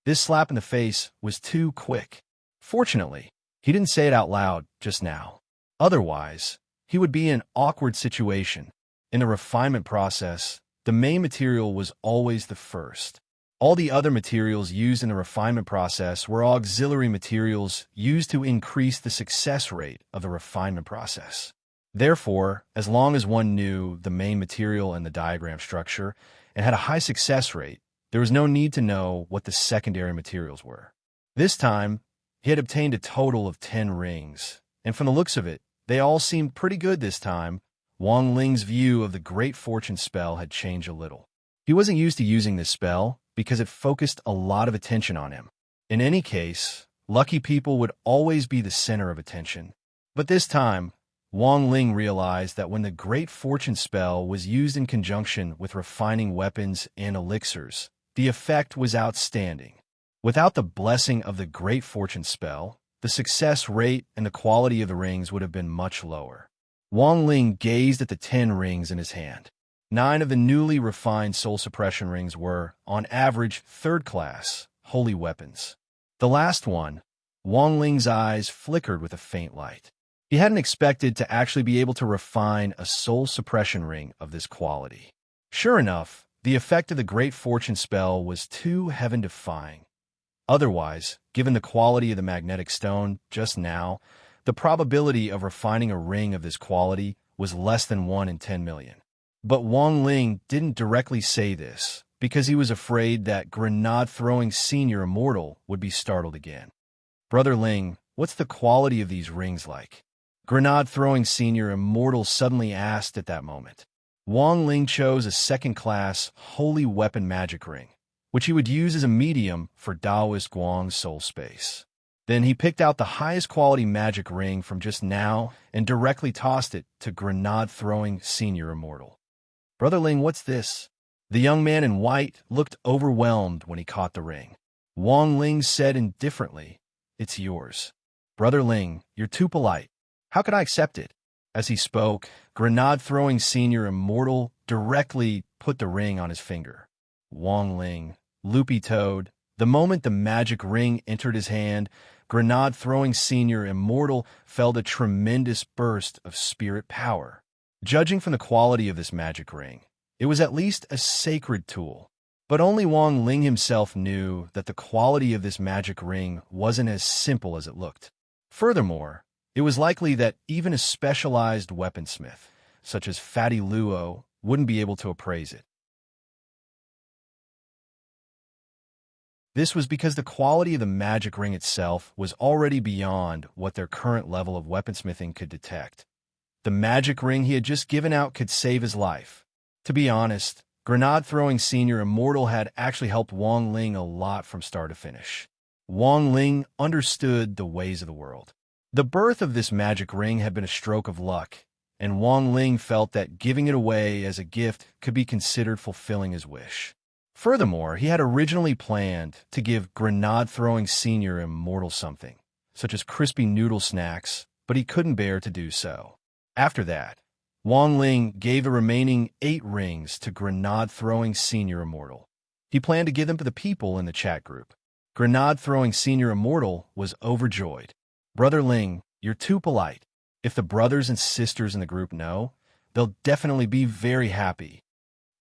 This slap in the face was too quick. Fortunately, he didn't say it out loud just now. Otherwise, he would be in an awkward situation. In the refinement process, the main material was always the first. All the other materials used in the refinement process were auxiliary materials used to increase the success rate of the refinement process. Therefore, as long as one knew the main material and the diagram structure and had a high success rate, there was no need to know what the secondary materials were. This time, he had obtained a total of 10 rings, and from the looks of it, they all seemed pretty good this time. Wong Ling's view of the Great Fortune spell had changed a little. He wasn't used to using this spell because it focused a lot of attention on him. In any case, lucky people would always be the center of attention. But this time, Wong Ling realized that when the Great Fortune spell was used in conjunction with refining weapons and elixirs, the effect was outstanding. Without the blessing of the Great Fortune spell, the success rate and the quality of the rings would have been much lower. Wong Ling gazed at the 10 rings in his hand. 9 of the newly refined soul suppression rings were, on average, 3rd class, holy weapons. The last one, Wong Ling's eyes flickered with a faint light. He hadn't expected to actually be able to refine a soul suppression ring of this quality. Sure enough, the effect of the Great Fortune spell was too heaven-defying. Otherwise, given the quality of the magnetic stone just now, the probability of refining a ring of this quality was less than 1 in 10 million. But Wong Ling didn't directly say this because he was afraid that Grenade-throwing senior immortal would be startled again. Brother Ling, what's the quality of these rings like? Grenade-throwing senior immortal suddenly asked at that moment. Wong Ling chose a 2nd-class holy weapon magic ring, which he would use as a medium for Taoist Guang's soul space. Then he picked out the highest quality magic ring from just now and directly tossed it to Grenade-throwing senior immortal. Brother Ling, what's this? The young man in white looked overwhelmed when he caught the ring. Wong Ling said indifferently, "It's yours." Brother Ling, you're too polite. How could I accept it? As he spoke, Grenade-throwing senior immortal directly put the ring on his finger. Wong Ling, Loopy Toad, the moment the magic ring entered his hand, Grenade-throwing senior immortal felt a tremendous burst of spirit power. Judging from the quality of this magic ring, it was at least a sacred tool. But only Wang Ling himself knew that the quality of this magic ring wasn't as simple as it looked. Furthermore, it was likely that even a specialized weaponsmith, such as Fatty Luo, wouldn't be able to appraise it. This was because the quality of the magic ring itself was already beyond what their current level of weaponsmithing could detect. The magic ring he had just given out could save his life. To be honest, Grenade-throwing senior immortal had actually helped Wang Ling a lot from start to finish. Wang Ling understood the ways of the world. The birth of this magic ring had been a stroke of luck, and Wang Ling felt that giving it away as a gift could be considered fulfilling his wish. Furthermore, he had originally planned to give Grenade-throwing senior immortal something, such as crispy noodle snacks, but he couldn't bear to do so. After that, Wang Ling gave the remaining 8 rings to Grenade-throwing senior immortal. He planned to give them to the people in the chat group. Grenade-throwing senior immortal was overjoyed. "Brother Ling, you're too polite. If the brothers and sisters in the group know, they'll definitely be very happy."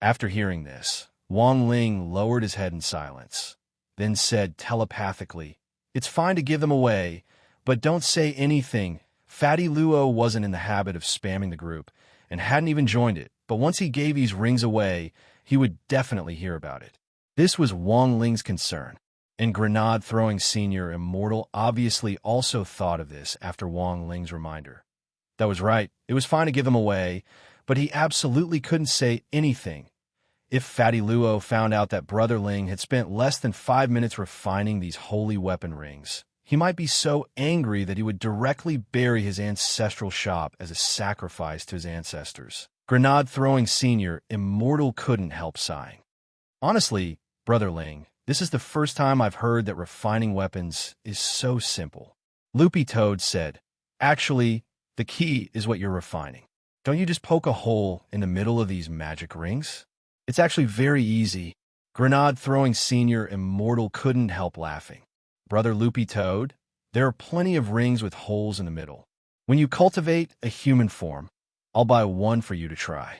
After hearing this, Wang Ling lowered his head in silence, then said telepathically, "It's fine to give them away, but don't say anything." Fatty Luo wasn't in the habit of spamming the group, and hadn't even joined it, but once he gave these rings away, he would definitely hear about it. This was Wang Ling's concern, and Grenade-throwing senior immortal obviously also thought of this after Wang Ling's reminder. That was right, it was fine to give them away, but he absolutely couldn't say anything. If Fatty Luo found out that Brother Ling had spent less than 5 minutes refining these holy weapon rings, he might be so angry that he would directly bury his ancestral shop as a sacrifice to his ancestors. Grenade-throwing senior immortal couldn't help sighing. "Honestly, Brother Ling, this is the first time I've heard that refining weapons is so simple." Loopy Toad said, "Actually, the key is what you're refining. Don't you just poke a hole in the middle of these magic rings? It's actually very easy." Grenade-throwing senior immortal couldn't help laughing. "Brother Loopy Toad, there are plenty of rings with holes in the middle. When you cultivate a human form, I'll buy one for you to try."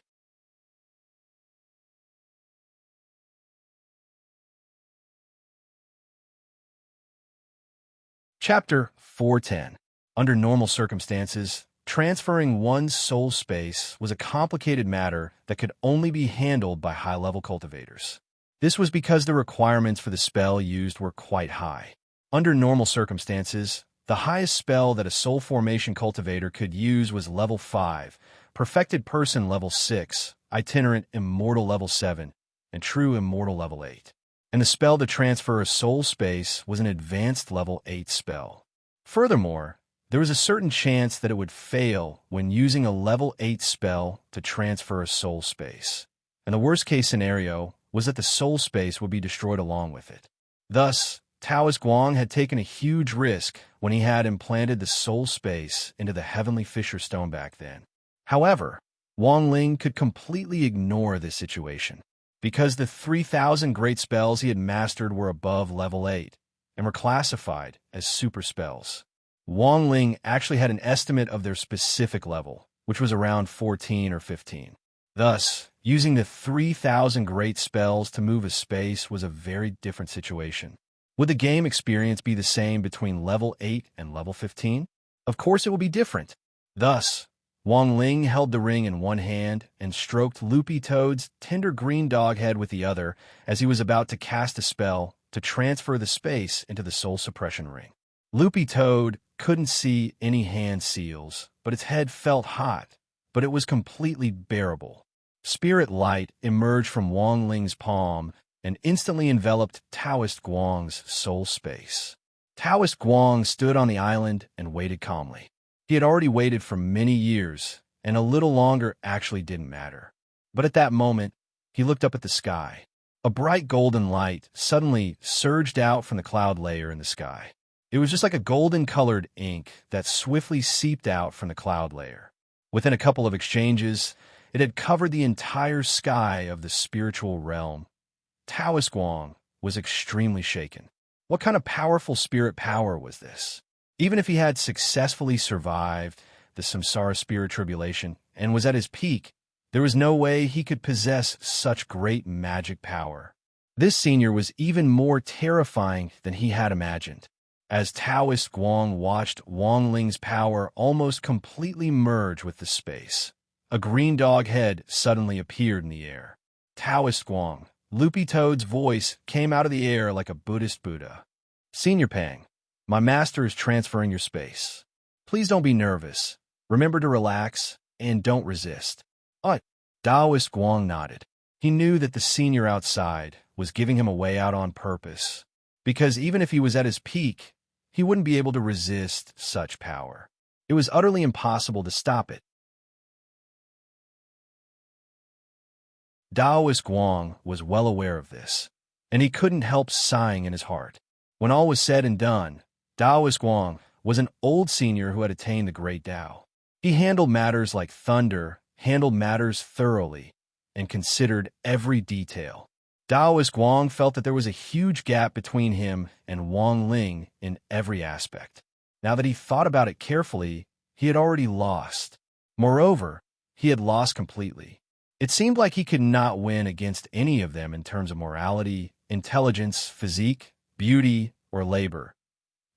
Chapter 410. Under normal circumstances, transferring one's soul space was a complicated matter that could only be handled by high-level cultivators. This was because the requirements for the spell used were quite high. Under normal circumstances, the highest spell that a soul formation cultivator could use was level 5, perfected person level 6, itinerant immortal level 7, and true immortal level 8. And the spell to transfer a soul space was an advanced level 8 spell. Furthermore, there was a certain chance that it would fail when using a level 8 spell to transfer a soul space. And the worst-case scenario was that the soul space would be destroyed along with it. Thus, Taoist Guang had taken a huge risk when he had implanted the soul space into the Heavenly Fisher Stone back then. However, Wang Ling could completely ignore this situation, because the 3,000 great spells he had mastered were above level 8, and were classified as super spells. Wang Ling actually had an estimate of their specific level, which was around 14 or 15. Thus, using the 3,000 great spells to move a space was a very different situation. Would the game experience be the same between level 8 and level 15? Of course it would be different. Thus, Wang Ling held the ring in one hand and stroked Loopy Toad's tender green dog head with the other as he was about to cast a spell to transfer the space into the soul suppression ring. Loopy Toad couldn't see any hand seals, but its head felt hot, but it was completely bearable. Spirit light emerged from Wang Ling's palm and instantly enveloped Taoist Guang's soul space. Taoist Guang stood on the island and waited calmly. He had already waited for many years, and a little longer actually didn't matter. But at that moment, he looked up at the sky. A bright golden light suddenly surged out from the cloud layer in the sky. It was just like a golden-colored ink that swiftly seeped out from the cloud layer. Within a couple of exchanges, it had covered the entire sky of the spiritual realm. Taoist Guang was extremely shaken. What kind of powerful spirit power was this? Even if he had successfully survived the samsara spirit tribulation and was at his peak, there was no way he could possess such great magic power. This senior was even more terrifying than he had imagined. As Taoist Guang watched Wang Ling's power almost completely merge with the space, a green dog head suddenly appeared in the air. Taoist Guang, Loopy Toad's voice came out of the air like a Buddhist Buddha. Senior Pang, my master is transferring your space. Please don't be nervous. Remember to relax and don't resist. Taoist Guang nodded. He knew that the senior outside was giving him a way out on purpose, because even if he was at his peak, he wouldn't be able to resist such power. It was utterly impossible to stop it. Taoist Guang was well aware of this, and he couldn't help sighing in his heart. When all was said and done, Taoist Guang was an old senior who had attained the great Tao. He handled matters like thunder, handled matters thoroughly, and considered every detail. Taoist Guang felt that there was a huge gap between him and Wang Ling in every aspect. Now that he thought about it carefully, he had already lost. Moreover, he had lost completely. It seemed like he could not win against any of them in terms of morality, intelligence, physique, beauty, or labor.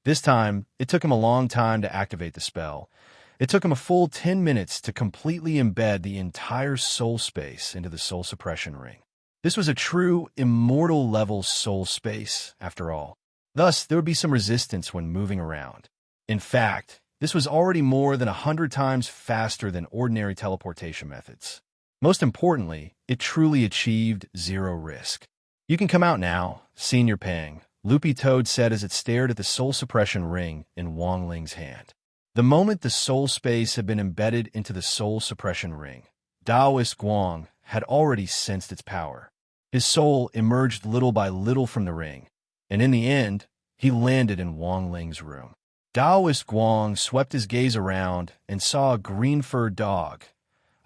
This time, it took him a long time to activate the spell. It took him a full 10 minutes to completely embed the entire soul space into the soul suppression ring. This was a true immortal-level soul space, after all. Thus, there would be some resistance when moving around. In fact, this was already more than 100 times faster than ordinary teleportation methods. Most importantly, it truly achieved zero risk. You can come out now, Senior Pang, Loopy Toad said as it stared at the soul suppression ring in Wang Ling's hand. The moment the soul space had been embedded into the soul suppression ring, Taoist Guang had already sensed its power. His soul emerged little by little from the ring, and in the end, he landed in Wang Ling's room. Taoist Guang swept his gaze around and saw a green-furred dog,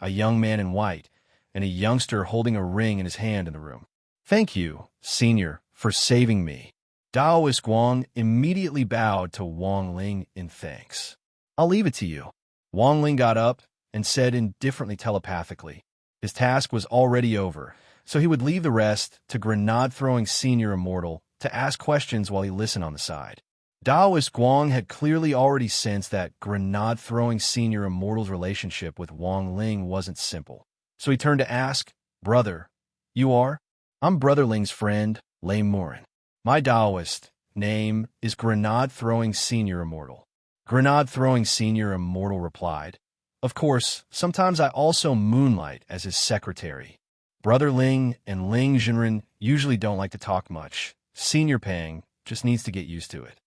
a young man in white, and a youngster holding a ring in his hand in the room. Thank you, Senior, for saving me. Taoist Guang immediately bowed to Wang Ling in thanks. I'll leave it to you. Wang Ling got up and said indifferently telepathically. His task was already over, so he would leave the rest to grenade-throwing Senior Immortal to ask questions while he listened on the side. Taoist Guang had clearly already sensed that grenade-throwing Senior Immortal's relationship with Wang Ling wasn't simple. So he turned to ask, Brother, you are? I'm Brother Ling's friend, Lei Morin. My Taoist name is Grenade-throwing Senior Immortal. Grenade-throwing Senior Immortal replied, Of course, sometimes I also moonlight as his secretary. Brother Ling and Ling Jinren usually don't like to talk much. Senior Pang just needs to get used to it.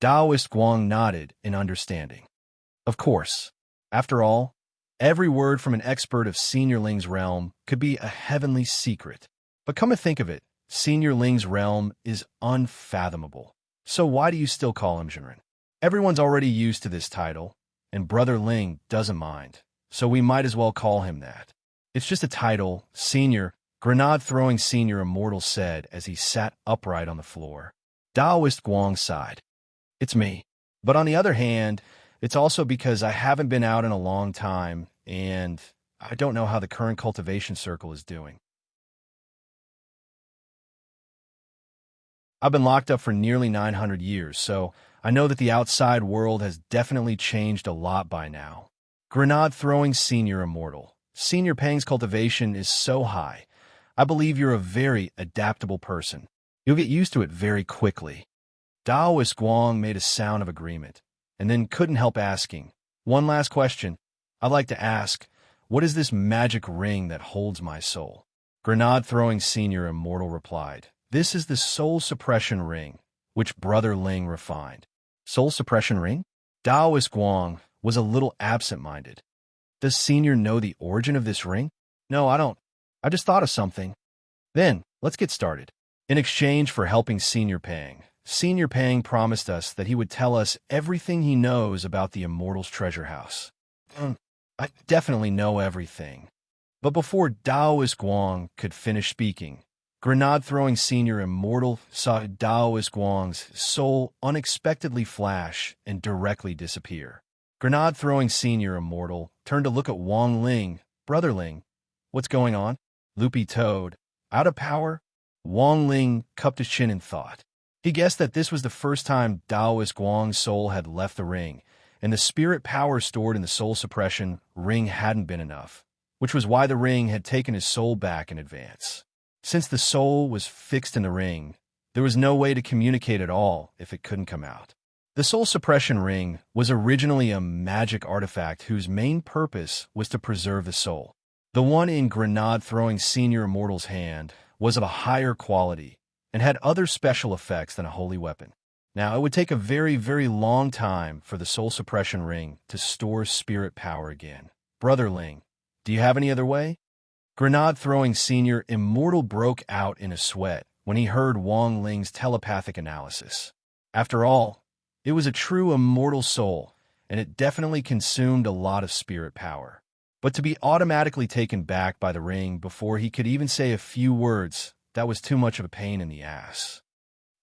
Taoist Guang nodded in understanding. Of course. After all, every word from an expert of Senior Ling's realm could be a heavenly secret. But come to think of it, Senior Ling's realm is unfathomable. So why do you still call him Jinren? Everyone's already used to this title, and Brother Ling doesn't mind, so we might as well call him that. It's just a title, Senior, Grenade-throwing Senior Immortal said as he sat upright on the floor. Taoist Guang sighed. It's me. But on the other hand, it's also because I haven't been out in a long time, and I don't know how the current cultivation circle is doing. I've been locked up for nearly 900 years, so I know that the outside world has definitely changed a lot by now. Grenade-throwing Senior Immortal. Senior Pang's cultivation is so high. I believe you're a very adaptable person. You'll get used to it very quickly. Taoist Guang made a sound of agreement, and then couldn't help asking, One last question. I'd like to ask, what is this magic ring that holds my soul? Grenade-throwing Senior Immortal replied, This is the soul suppression ring, which Brother Ling refined. Soul suppression ring? Taoist Guang was a little absent-minded. Does Senior know the origin of this ring? No, I don't. I just thought of something. Then, let's get started. In exchange for helping Senior Pang promised us that he would tell us everything he knows about the Immortal's treasure house. I definitely know everything. But before Taoist Guang could finish speaking, Grenade-throwing Senior Immortal saw Daoist Guang's soul unexpectedly flash and directly disappear. Grenade-throwing Senior Immortal turned to look at Wang Ling. Brother Ling, what's going on? Loopy Toad, out of power? Wang Ling cupped his chin in thought. He guessed that this was the first time Daoist Guang's soul had left the ring, and the spirit power stored in the soul suppression ring hadn't been enough, which was why the ring had taken his soul back in advance. Since the soul was fixed in the ring, there was no way to communicate at all if it couldn't come out. The soul suppression ring was originally a magic artifact whose main purpose was to preserve the soul. The one in Grenade-throwing Senior Immortal's hand was of a higher quality and had other special effects than a holy weapon. Now, it would take a very, very long time for the soul suppression ring to store spirit power again. Brother Ling, do you have any other way? Grenade-throwing Senior Immortal broke out in a sweat when he heard Wang Ling's telepathic analysis. After all, it was a true immortal soul, and it definitely consumed a lot of spirit power. But to be automatically taken back by the ring before he could even say a few words, that was too much of a pain in the ass.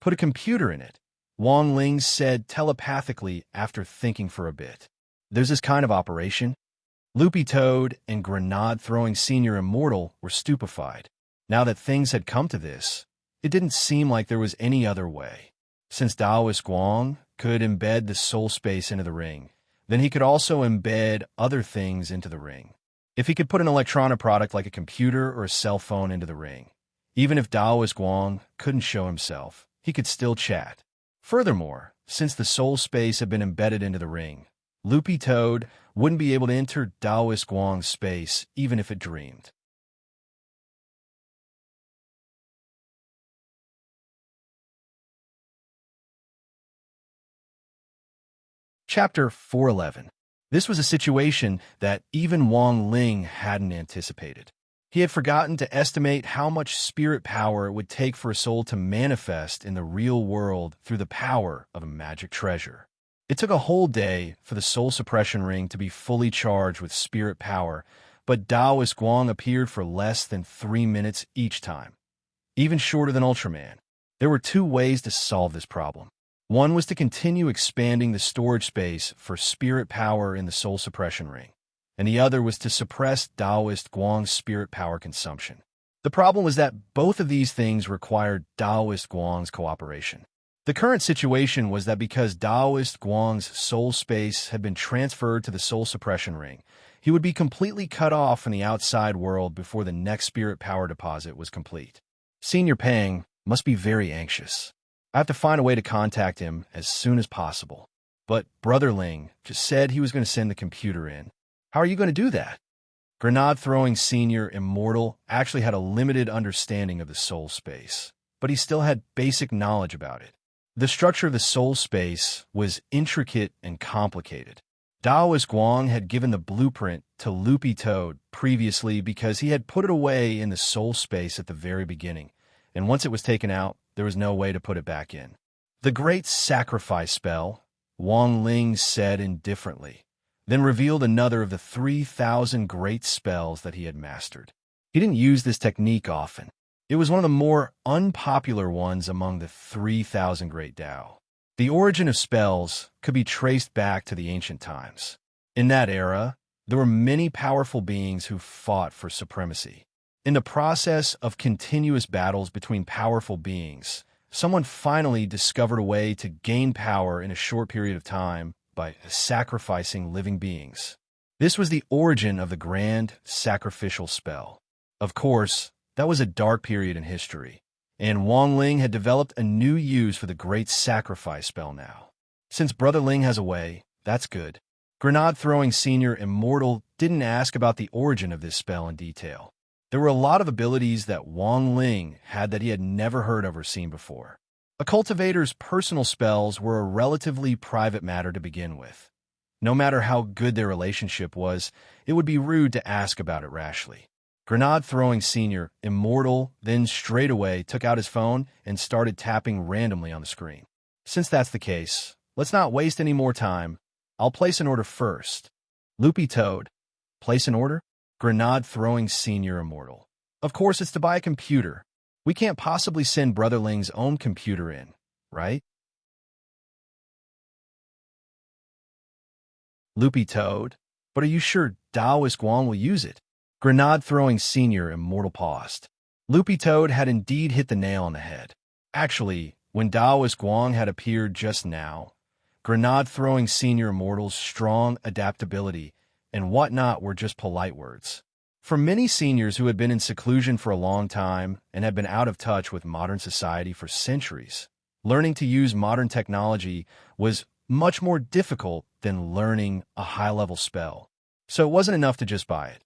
Put a computer in it, Wang Ling said telepathically after thinking for a bit. There's this kind of operation? Loopy Toad and Grenade-throwing Senior Immortal were stupefied. Now that things had come to this, it didn't seem like there was any other way. Since Daoist Guang could embed the soul space into the ring, then he could also embed other things into the ring. If he could put an electronic product like a computer or a cell phone into the ring, even if Daoist Guang couldn't show himself, he could still chat. Furthermore, since the soul space had been embedded into the ring, Loopy Toad wouldn't be able to enter Daoist Guang's space even if it dreamed. Chapter 411. This was a situation that even Wang Ling hadn't anticipated. He had forgotten to estimate how much spirit power it would take for a soul to manifest in the real world through the power of a magic treasure. It took a whole day for the soul suppression ring to be fully charged with spirit power, but Daoist Guang appeared for less than 3 minutes each time, even shorter than Ultraman. There were 2 ways to solve this problem. One was to continue expanding the storage space for spirit power in the soul suppression ring, and the other was to suppress Daoist Guang's spirit power consumption. The problem was that both of these things required Daoist Guang's cooperation. The current situation was that because Daoist Guang's soul space had been transferred to the soul suppression ring, he would be completely cut off from the outside world before the next spirit power deposit was complete. Senior Peng must be very anxious. I have to find a way to contact him as soon as possible. But Brother Ling just said he was going to send the computer in. How are you going to do that? Grenade-throwing Senior Immortal actually had a limited understanding of the soul space, but he still had basic knowledge about it. The structure of the soul space was intricate and complicated. Daoist Guang had given the blueprint to Loopy Toad previously because he had put it away in the soul space at the very beginning, and once it was taken out, there was no way to put it back in. The Great Sacrifice spell, Wang Ling said indifferently, then revealed another of the 3,000 great spells that he had mastered. He didn't use this technique often. It was one of the more unpopular ones among the 3,000 great Dao. The origin of spells could be traced back to the ancient times. In that era, there were many powerful beings who fought for supremacy. In the process of continuous battles between powerful beings, someone finally discovered a way to gain power in a short period of time by sacrificing living beings. This was the origin of the Grand Sacrificial Spell. Of course, that was a dark period in history, and Wang Ling had developed a new use for the Great Sacrifice spell now. Since Brother Ling has a way, that's good. Grenade-throwing Senior Immortal didn't ask about the origin of this spell in detail. There were a lot of abilities that Wang Ling had that he had never heard of or seen before. A cultivator's personal spells were a relatively private matter to begin with. No matter how good their relationship was, it would be rude to ask about it rashly. Grenade-throwing Senior Immortal then straight away took out his phone and started tapping randomly on the screen. Since that's the case, let's not waste any more time. I'll place an order first. Loopy Toad, place an order? Grenade-throwing Senior Immortal. Of course, it's to buy a computer. We can't possibly send Brotherling's own computer in, right? Loopy Toad. But are you sure Daoist Guang will use it? Grenade-throwing senior immortal paused. Loopy Toad had indeed hit the nail on the head. Actually, when Daoist Guang had appeared just now, grenade-throwing senior immortal's strong adaptability and whatnot were just polite words. For many seniors who had been in seclusion for a long time and had been out of touch with modern society for centuries, learning to use modern technology was much more difficult than learning a high-level spell. So it wasn't enough to just buy it.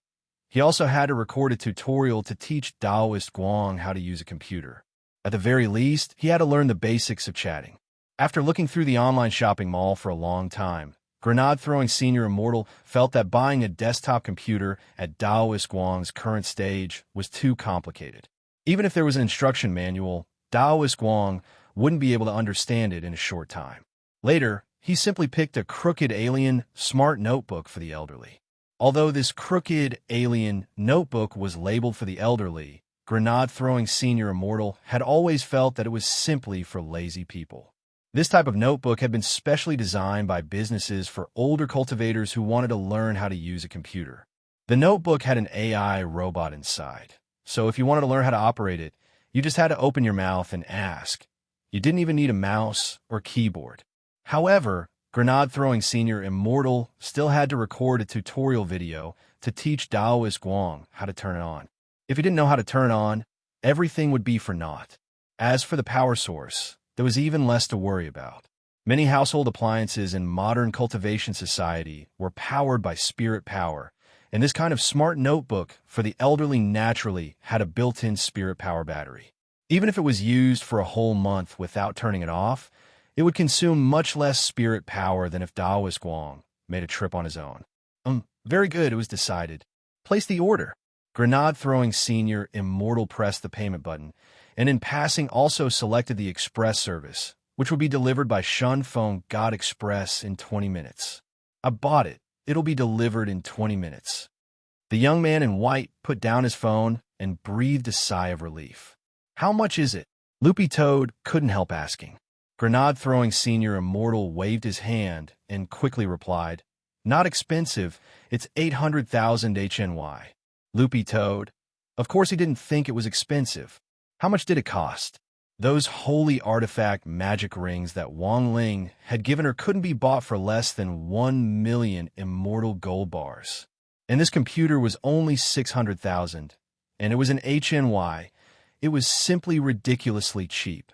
He also had to record a tutorial to teach Daoist Guang how to use a computer. At the very least, he had to learn the basics of chatting. After looking through the online shopping mall for a long time, Grenade-throwing senior immortal felt that buying a desktop computer at Daoist Guang's current stage was too complicated. Even if there was an instruction manual, Daoist Guang wouldn't be able to understand it in a short time. Later, he simply picked a crooked alien smart notebook for the elderly. Although this crooked alien notebook was labeled for the elderly, Grenade-throwing senior immortal had always felt that it was simply for lazy people. This type of notebook had been specially designed by businesses for older cultivators who wanted to learn how to use a computer. The notebook had an AI robot inside, so if you wanted to learn how to operate it, you just had to open your mouth and ask. You didn't even need a mouse or keyboard. However, Grenade-throwing senior immortal still had to record a tutorial video to teach Daoist Guang how to turn it on. If he didn't know how to turn it on, everything would be for naught. As for the power source, there was even less to worry about. Many household appliances in modern cultivation society were powered by spirit power, and this kind of smart notebook for the elderly naturally had a built-in spirit power battery. Even if it was used for a whole month without turning it off, it would consume much less spirit power than if Daoist Guang made a trip on his own. Very good, it was decided. Place the order. Grenade-throwing senior immortal pressed the payment button, and in passing also selected the express service, which would be delivered by Shun Feng God Express in 20 minutes. I bought it. It'll be delivered in 20 minutes. The young man in white put down his phone and breathed a sigh of relief. How much is it? Loopy Toad couldn't help asking. Grenade-throwing senior immortal waved his hand and quickly replied, Not expensive, it's 800,000 HNY. Loopy Toad. Of course he didn't think it was expensive. How much did it cost? Those holy artifact magic rings that Wang Ling had given her couldn't be bought for less than 1 million immortal gold bars. And this computer was only 600,000, and it was an HNY. It was simply ridiculously cheap.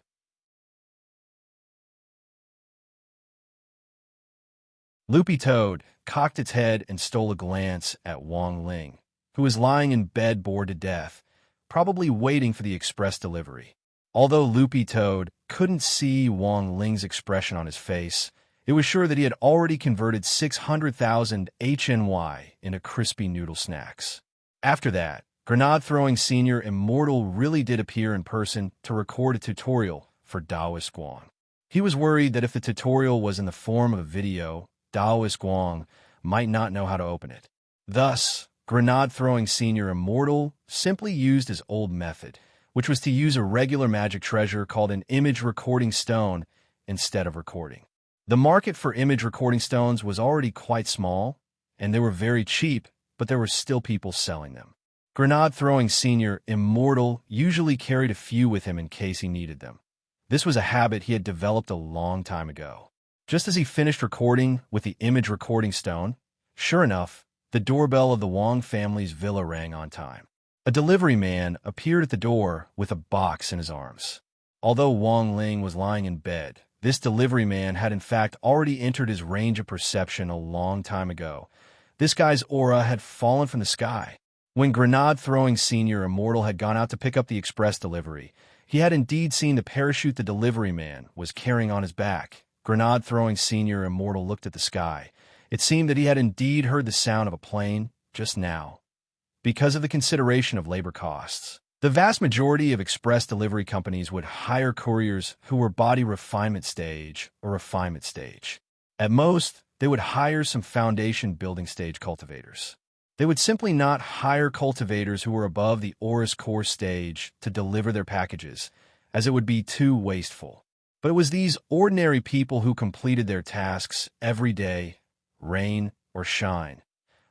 Loopy Toad cocked its head and stole a glance at Wang Ling, who was lying in bed bored to death, probably waiting for the express delivery. Although Loopy Toad couldn't see Wang Ling's expression on his face, it was sure that he had already converted 600,000 HNY into crispy noodle snacks. After that, Grenade-throwing senior immortal really did appear in person to record a tutorial for Daoist Guang. He was worried that if the tutorial was in the form of a video, Daoist Guang might not know how to open it. Thus, Grenade-throwing senior immortal simply used his old method, which was to use a regular magic treasure called an image recording stone instead of recording. The market for image recording stones was already quite small, and they were very cheap, but there were still people selling them. Grenade-throwing senior immortal usually carried a few with him in case he needed them. This was a habit he had developed a long time ago. Just as he finished recording with the image recording stone, sure enough, the doorbell of the Wang family's villa rang on time. A delivery man appeared at the door with a box in his arms. Although Wang Ling was lying in bed, this delivery man had in fact already entered his range of perception a long time ago. This guy's aura had fallen from the sky. When Grenade-throwing senior immortal had gone out to pick up the express delivery, he had indeed seen the parachute the delivery man was carrying on his back. Grenade-throwing senior immortal looked at the sky. It seemed that he had indeed heard the sound of a plane just now. Because of the consideration of labor costs, the vast majority of express delivery companies would hire couriers who were body refinement stage or refinement stage. At most, they would hire some foundation building stage cultivators. They would simply not hire cultivators who were above the Oris core stage to deliver their packages, as it would be too wasteful. But it was these ordinary people who completed their tasks every day, rain or shine.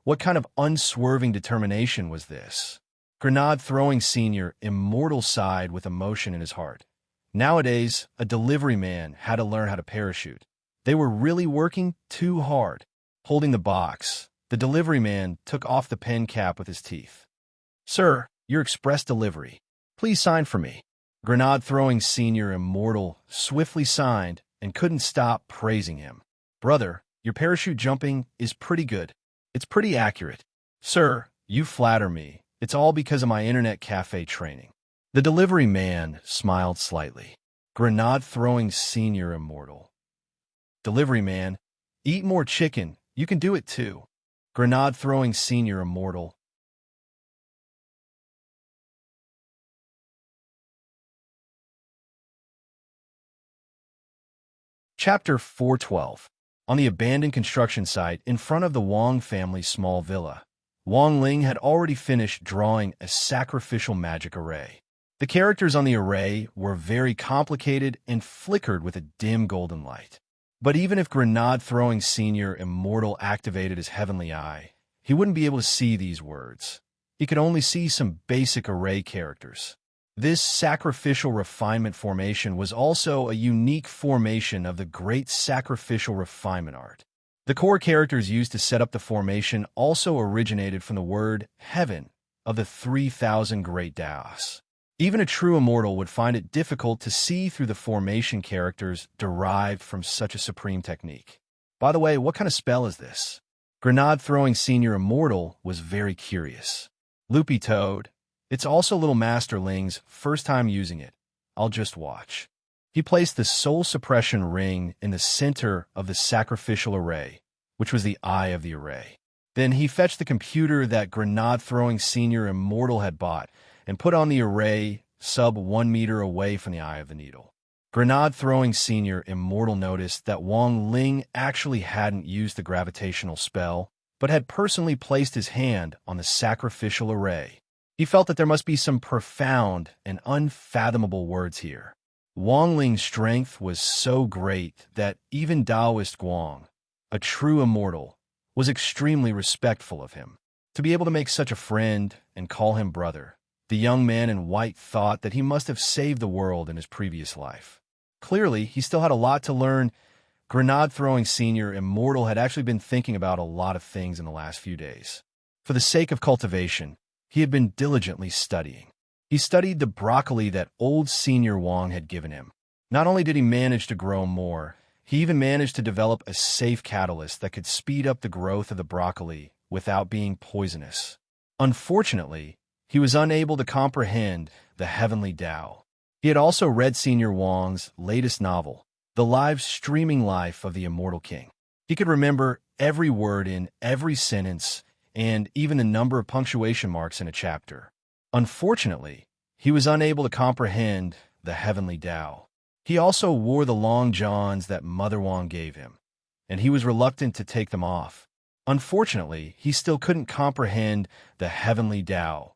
What kind of unswerving determination was this? Grenade-throwing senior immortal sighed with emotion in his heart. Nowadays, a delivery man had to learn how to parachute. They were really working too hard. Holding the box, the delivery man took off the pen cap with his teeth. "Sir, your express delivery. Please sign for me." Grenade-throwing senior immortal swiftly signed and couldn't stop praising him. "Brother, your parachute jumping is pretty good. It's pretty accurate." "Sir, you flatter me. It's all because of my internet cafe training." The delivery man smiled slightly. Grenade-throwing senior immortal. Delivery man, eat more chicken. You can do it too. Grenade-throwing senior immortal. Chapter 412. On the abandoned construction site in front of the Wang family's small villa, Wang Ling had already finished drawing a sacrificial magic array. The characters on the array were very complicated and flickered with a dim golden light. But even if Grenade-throwing senior immortal activated his heavenly eye, he wouldn't be able to see these words. He could only see some basic array characters. This sacrificial refinement formation was also a unique formation of the great sacrificial refinement art. The core characters used to set up the formation also originated from the word heaven of the 3,000 great Daos. Even a true immortal would find it difficult to see through the formation characters derived from such a supreme technique. By the way, what kind of spell is this? Grenade-throwing senior immortal was very curious. Loopy Toad. It's also Little Master Ling's first time using it. I'll just watch. He placed the soul suppression ring in the center of the sacrificial array, which was the eye of the array. Then he fetched the computer that Grenade-throwing senior immortal had bought and put on the array sub 1 meter away from the eye of the needle. Grenade-throwing senior immortal noticed that Wang Ling actually hadn't used the gravitational spell, but had personally placed his hand on the sacrificial array. He felt that there must be some profound and unfathomable words here. Wang Ling's strength was so great that even Taoist Guang, a true immortal, was extremely respectful of him. To be able to make such a friend and call him brother, the young man in white thought that he must have saved the world in his previous life. Clearly, he still had a lot to learn. Grenade-throwing senior immortal had actually been thinking about a lot of things in the last few days. For the sake of cultivation, he had been diligently studying. He studied the broccoli that old senior Wang had given him. Not only did he manage to grow more, he even managed to develop a safe catalyst that could speed up the growth of the broccoli without being poisonous. Unfortunately, he was unable to comprehend the heavenly Tao. He had also read Senior Wang's latest novel, The Live Streaming Life of the Immortal King. He could remember every word in every sentence and even the number of punctuation marks in a chapter. Unfortunately, he was unable to comprehend the heavenly Tao. He also wore the long johns that Mother Wang gave him, and he was reluctant to take them off. Unfortunately, he still couldn't comprehend the heavenly Tao.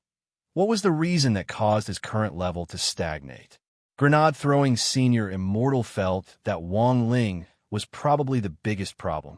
What was the reason that caused his current level to stagnate? Grenade-throwing senior immortal felt that Wang Ling was probably the biggest problem.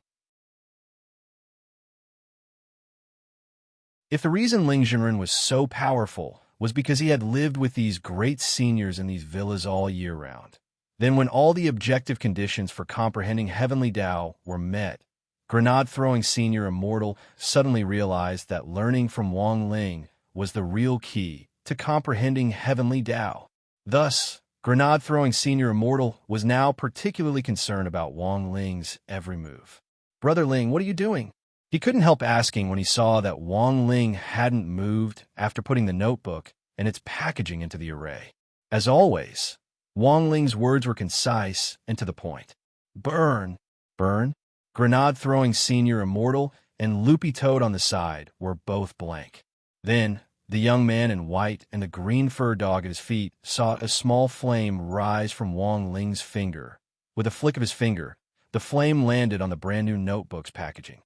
If the reason Ling Jinren was so powerful was because he had lived with these great seniors in these villas all year round, then when all the objective conditions for comprehending heavenly Tao were met, Grenade-throwing senior immortal suddenly realized that learning from Wang Ling was the real key to comprehending heavenly Tao. Thus, Grenade-throwing senior immortal was now particularly concerned about Wang Ling's every move. "Brother Ling, what are you doing?" He couldn't help asking when he saw that Wang Ling hadn't moved after putting the notebook and its packaging into the array. As always, Wang Ling's words were concise and to the point. "Burn, burn." Grenade-throwing senior immortal and Loopy Toad on the side were both blank. Then, the young man in white and the green fur dog at his feet saw a small flame rise from Wang Ling's finger. With a flick of his finger, the flame landed on the brand new notebook's packaging.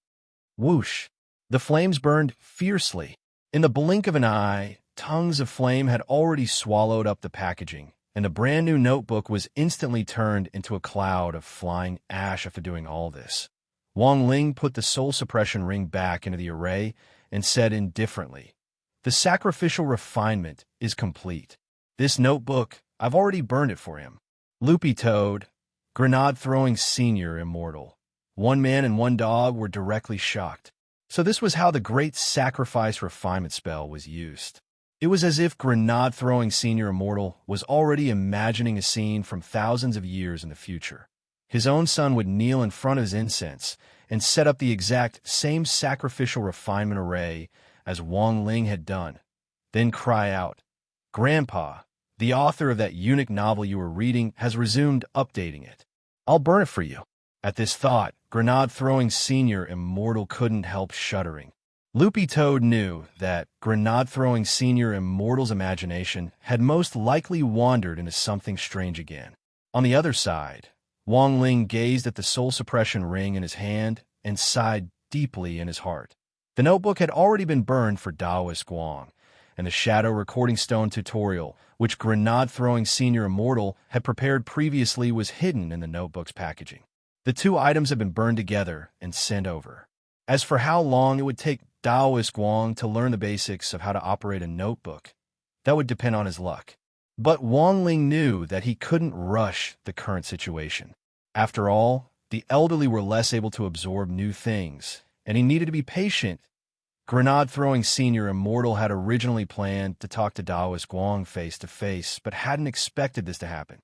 Whoosh! The flames burned fiercely. In the blink of an eye, tongues of flame had already swallowed up the packaging, and the brand new notebook was instantly turned into a cloud of flying ash after doing all this. Wang Ling put the soul suppression ring back into the array and said indifferently, "The sacrificial refinement is complete. This notebook, I've already burned it for him." Loopy Toad, grenade-throwing senior immortal. One man and one dog were directly shocked. So this was how the great sacrifice refinement spell was used. It was as if grenade-throwing senior immortal was already imagining a scene from thousands of years in the future. His own son would kneel in front of his incense and set up the exact same sacrificial refinement array as Wang Ling had done, then cry out, "Grandpa, the author of that unique novel you were reading has resumed updating it. I'll burn it for you." At this thought, grenade-throwing senior immortal couldn't help shuddering. Loopy Toad knew that grenade-throwing senior immortal's imagination had most likely wandered into something strange again. On the other side, Wang Ling gazed at the soul suppression ring in his hand and sighed deeply in his heart. The notebook had already been burned for Taoist Guang, and the shadow recording stone tutorial, which grenade-throwing senior immortal had prepared previously, was hidden in the notebook's packaging. The two items had been burned together and sent over. As for how long it would take Taoist Guang to learn the basics of how to operate a notebook, that would depend on his luck. But Wang Ling knew that he couldn't rush the current situation. After all, the elderly were less able to absorb new things, and he needed to be patient. Grenade-throwing senior immortal had originally planned to talk to Taoist Guang face-to-face, but hadn't expected this to happen.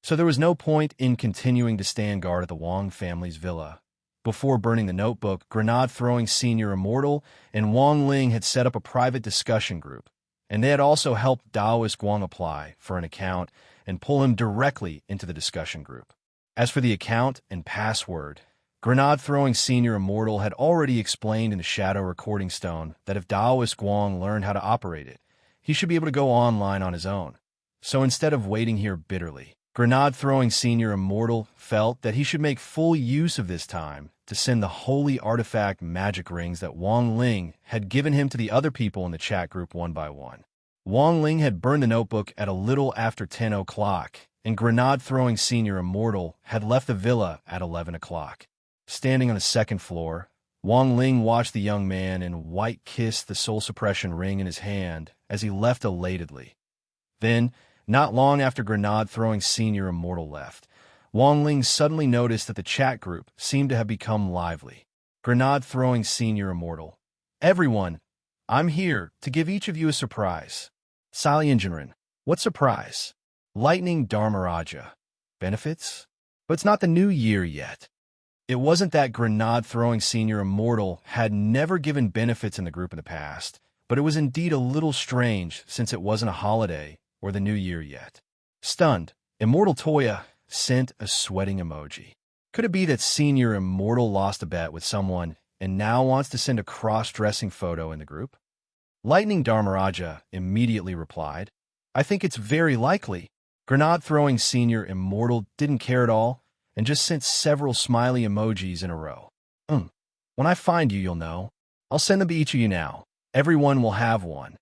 So there was no point in continuing to stand guard at the Wang family's villa. Before burning the notebook, grenade-throwing senior immortal and Wang Ling had set up a private discussion group, and they had also helped Taoist Guang apply for an account and pull him directly into the discussion group. As for the account and password, grenade-throwing senior immortal had already explained in the shadow recording stone that if Taoist Guang learned how to operate it, he should be able to go online on his own. So instead of waiting here bitterly, grenade-throwing senior immortal felt that he should make full use of this time to send the holy artifact magic rings that Wang Ling had given him to the other people in the chat group one by one. Wang Ling had burned the notebook at a little after 10 o'clock, and grenade-throwing senior immortal had left the villa at 11 o'clock. Standing on the second floor, Wang Ling watched the young man in white kiss the soul suppression ring in his hand as he left elatedly. Then, not long after grenade-throwing senior immortal left, Wang Ling suddenly noticed that the chat group seemed to have become lively. Grenade-throwing senior immortal. "Everyone, I'm here to give each of you a surprise." Salyanjanran. "What surprise?" "Lightning Dharmaraja." "Benefits?" "But it's not the new year yet." It wasn't that grenade-throwing senior immortal had never given benefits in the group in the past, but it was indeed a little strange since it wasn't a holiday or the new year yet. Stunned, Immortal Toya sent a sweating emoji. Could it be that senior immortal lost a bet with someone and now wants to send a cross-dressing photo in the group? Lightning Dharmaraja immediately replied, "I think it's very likely." Grenade-throwing senior immortal didn't care at all and just sent several smiley emojis in a row. When I find you, you'll know. I'll send them to each of you now. Everyone will have one."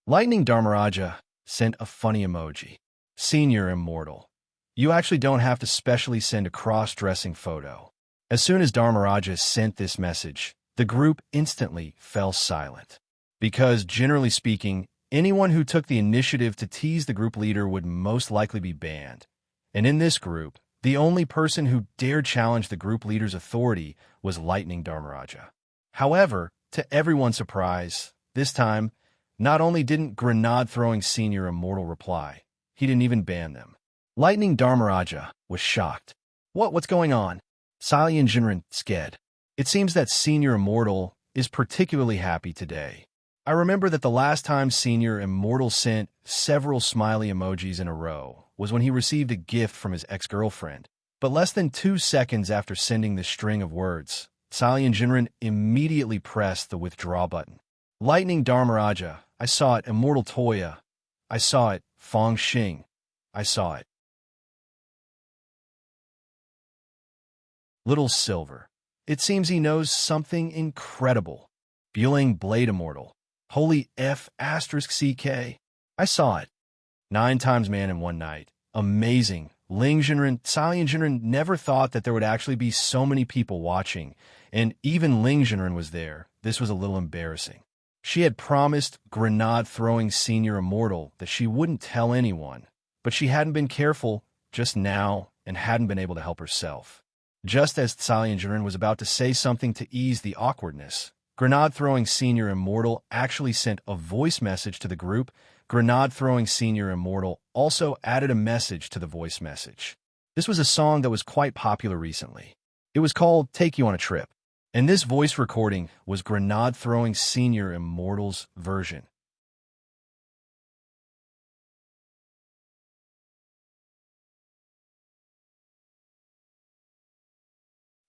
Lightning Dharmaraja sent a funny emoji. "Senior immortal, you actually don't have to specially send a cross-dressing photo." As soon as Dharmaraja sent this message, the group instantly fell silent. Because, generally speaking, anyone who took the initiative to tease the group leader would most likely be banned. And in this group, the only person who dared challenge the group leader's authority was Lightning Dharmaraja. However, to everyone's surprise, this time, not only didn't grenade-throwing senior immortal reply, he didn't even ban them. Lightning Dharmaraja was shocked. What's going on?" Salyanjanran scared. "It seems that senior immortal is particularly happy today. I remember that the last time senior immortal sent several smiley emojis in a row was when he received a gift from his ex-girlfriend. But less than 2 seconds after sending this string of words, Salyanjanran immediately pressed the withdraw button. Lightning Dharmaraja, I saw it. Immortal Toya, I saw it. Fong Xing, I saw it." Little Silver. It seems he knows something incredible. Bueling Blade Immortal. Holy F asterisk CK. I saw it. 9 times Man in one night. Amazing. Ling Jinren, Cai Jinren never thought that there would actually be so many people watching, and even Ling Jinren was there. This was a little embarrassing. She had promised Grenade-throwing Senior Immortal that she wouldn't tell anyone, but she hadn't been careful just now and hadn't been able to help herself. Just as Cai Jinren was about to say something to ease the awkwardness, Grenade-throwing Senior Immortal actually sent a voice message to the group. Grenade-throwing Senior Immortal also added a message to the voice message. This was a song that was quite popular recently. It was called Take You on a Trip, and this voice recording was Grenade-throwing Senior Immortal's version.